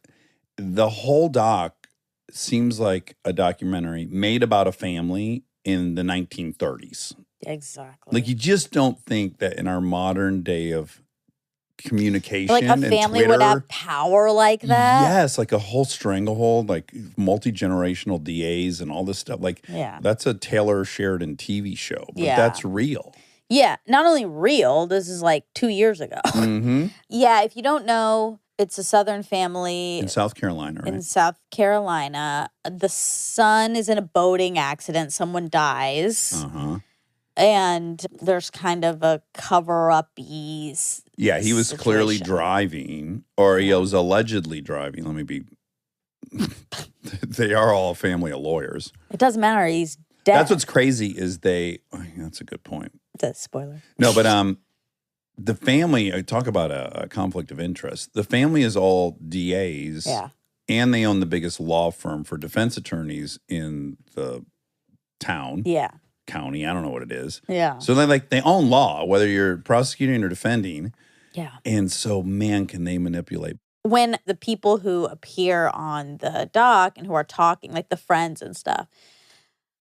the whole doc seems like a documentary made about a family in the 1930s. Exactly. Like you just don't think that in our modern day of communication, like a and family would Twitter, have power like that. Yes, like a whole stranglehold, like multi-generational DAs and all this stuff. Like Yeah. that's a Taylor Sheridan TV show, but Yeah. that's real. Yeah. Not only real, this is like 2 years ago. Mm-hmm. Yeah. If you don't know, it's a Southern family In South Carolina, right? in South Carolina. The son is in a boating accident. Someone dies. Uh-huh. And there's kind of a cover-up ease. Yeah, he was clearly situation. driving, or he was allegedly driving. Let me be. They are all a family of lawyers. It doesn't matter. He's dead. That's what's crazy is they. That's a good point. That's a spoiler. No, but the family. I talk about a conflict of interest. The family is all DAs. Yeah. And they own the biggest law firm for defense attorneys in the town, Yeah. county. I don't know what it is. Yeah. So they own law, whether you're prosecuting or defending. Yeah. And so, man, can they manipulate? When the people who appear on the doc and who are talking, like the friends and stuff,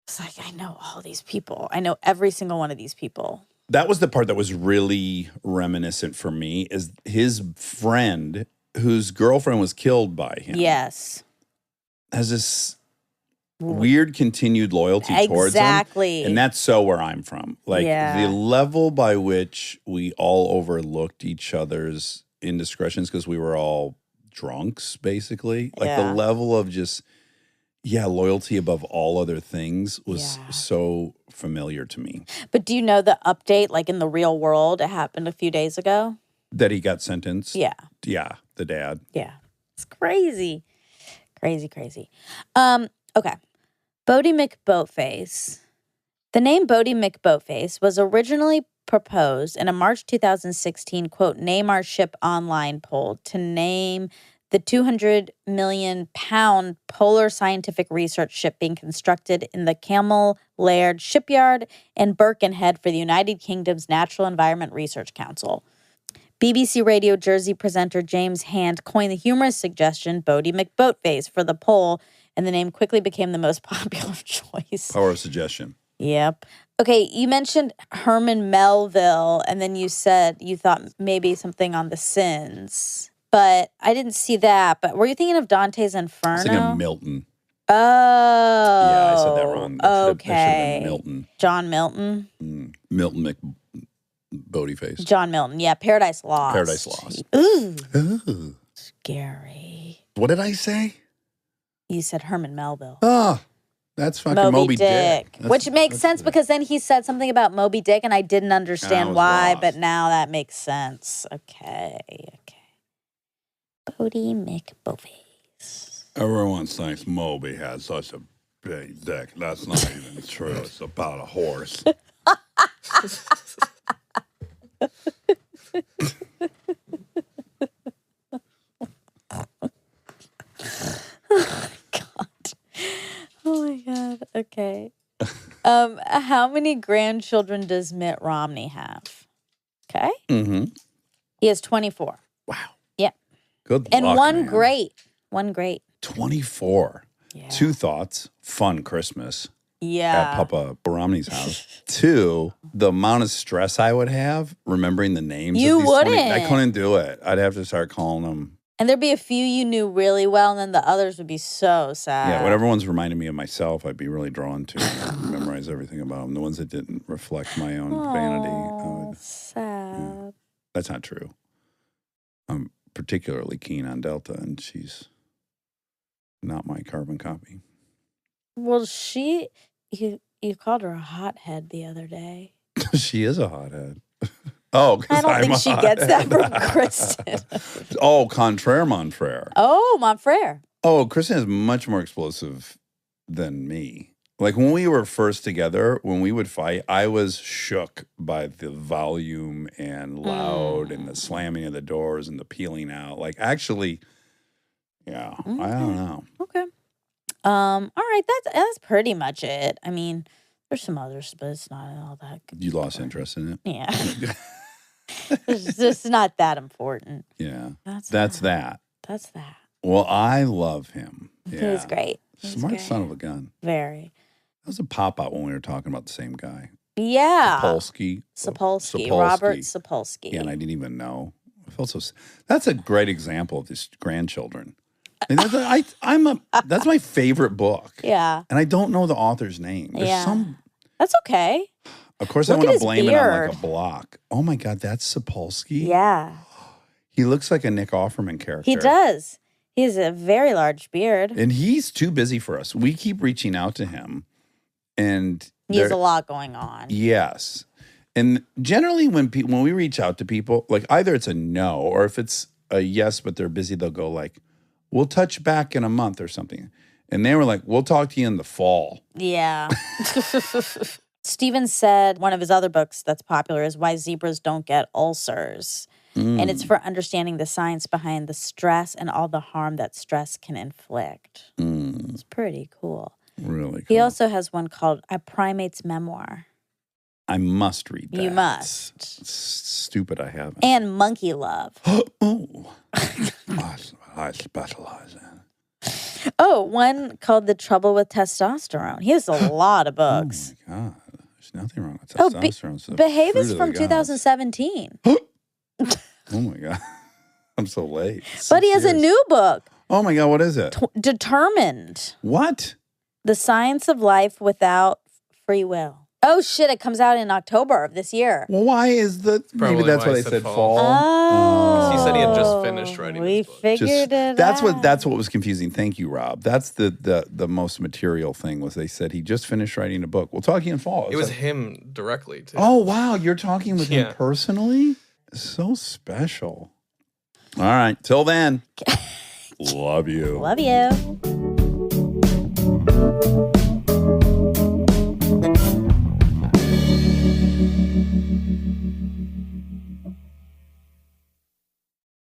it's like, I know all these people. I know every single one of these people. That was the part that was really reminiscent for me is his friend whose girlfriend was killed by him. Yes. Has this weird continued loyalty towards him. Exactly. And that's so where I'm from. Like Yeah. the level by which we all overlooked each other's indiscretions because we were all drunks, basically. Like Yeah. the level of just, loyalty above all other things was Yeah. so familiar to me. But do you know the update, like in the real world? It happened a few days ago. That he got sentenced. Yeah. Yeah, the dad. Yeah. It's crazy. Crazy, crazy. Okay. Bodie McBoatface. The name Bodie McBoatface was originally proposed in a March 2016, quote, Name Our Ship online poll to name the 200 million pound polar scientific research ship being constructed in the Camel Laird shipyard in Birkenhead for the United Kingdom's Natural Environment Research Council. BBC Radio Jersey presenter James Hand coined the humorous suggestion Bodie McBoatface for the poll, and the name quickly became the most popular choice. Power of suggestion. Yep. Okay, you mentioned Herman Melville, and then you said you thought maybe something on The Sins, but I didn't see that. But were you thinking of Dante's Inferno? I was thinking of Milton. Oh. Yeah, I said that wrong. That should have Okay. been Milton. John Milton? Milton McBoatface. John Milton, yeah, Paradise Lost. Paradise Lost. Ooh, Ooh. scary. What did I say? You said Herman Melville. Oh, that's fucking Moby Dick. That's- Which makes that's sense the- because then he said something about Moby Dick and I didn't I understand was why, lost. but now that makes sense. Okay. Bodie McBoatface. Everyone thinks Moby had such a big dick. That's not even true. It's about a horse. Oh my God. Okay. How many grandchildren does Mitt Romney have? Okay. Mm-hmm. He has 24. Wow. Yeah. Good And luck, one man. great. One great. 24. Yeah. 2 thoughts. Fun Christmas. Yeah. at Papa Romney's house. 2, the amount of stress I would have remembering the names You of these 20 I wouldn't. couldn't do it. I'd have to start calling them. And there'd be a few you knew really well, and then the others would be so sad. Yeah, whatever ones reminded me of myself, I'd be really drawn to memorize everything about them. The ones that didn't reflect my own vanity. Oh, sad. That's not true. I'm particularly keen on Delta, and she's not my carbon copy. Well, you called her a hothead the other day. She is a hothead. Oh, because I don't think she gets that from Kristen. Oh, contraire, mon frere. Oh, mon frere. Oh, Kristen is much more explosive than me. Like when we were first together, when we would fight, I was shook by the volume and loud and the slamming of the doors and the peeling out. Like actually, yeah, Okay. I don't know. Okay. All right, that's pretty much it. I mean, there's some others, but it's not all that good. You lost interest in it? Yeah. It's just not that important. Yeah. That's that. That's that. Well, I love him. Yeah. He's great. He's Smart great. son of a gun. Very. That was a pop out when we were talking about the same guy. Yeah. Sapolsky. Sapolsky. Robert Sapolsky. Yeah, and I didn't even know. I felt so. That's a great example of his grandchildren. And that's my favorite book. Yeah. And I don't know the author's name. There's Yeah. That's okay. Of course, Look I at want to his blame it on beard. like a block. Oh my God, that's Sapolsky? Yeah. He looks like a Nick Offerman character. He does. He has a very large beard. And he's too busy for us. We keep reaching out to him. And He has a lot going on. yes. And generally when we reach out to people, like either it's a no or if it's a yes, but they're busy, they'll go like, we'll touch back in a month or something. And they were like, we'll talk to you in the fall. Yeah. Steven said one of his other books that's popular is Why Zebras Don't Get Ulcers. And it's for understanding the science behind the stress and all the harm that stress can inflict. It's pretty cool. Really cool. He also has one called A Primate's Memoir. I must read that. You must. It's stupid I haven't. And Monkey Love. Oh. I specialize in. Oh, one called The Trouble with Testosterone. He has a lot of books. Oh my God. There's nothing wrong with Oh, testosterone. It's the Behave fruit is of from the gods. 2017. Oh my God. I'm so late. But he has 6 a years. new book, Oh my God, what is it? Determined. What? The Science of Life Without Free Will. Oh, shit. It comes out in October of this year. Well, why is the maybe probably that's why why I they said said fall. fall. He said he had just finished writing We this book. figured it That's out. what was confusing. Thank you, Rob. That's the most material thing was they said he just finished writing a book. We'll talk to you in fall. It It's was like, him directly, too. oh wow, you're talking with him Yeah. personally? So special. All right, till then. Love you. Love you.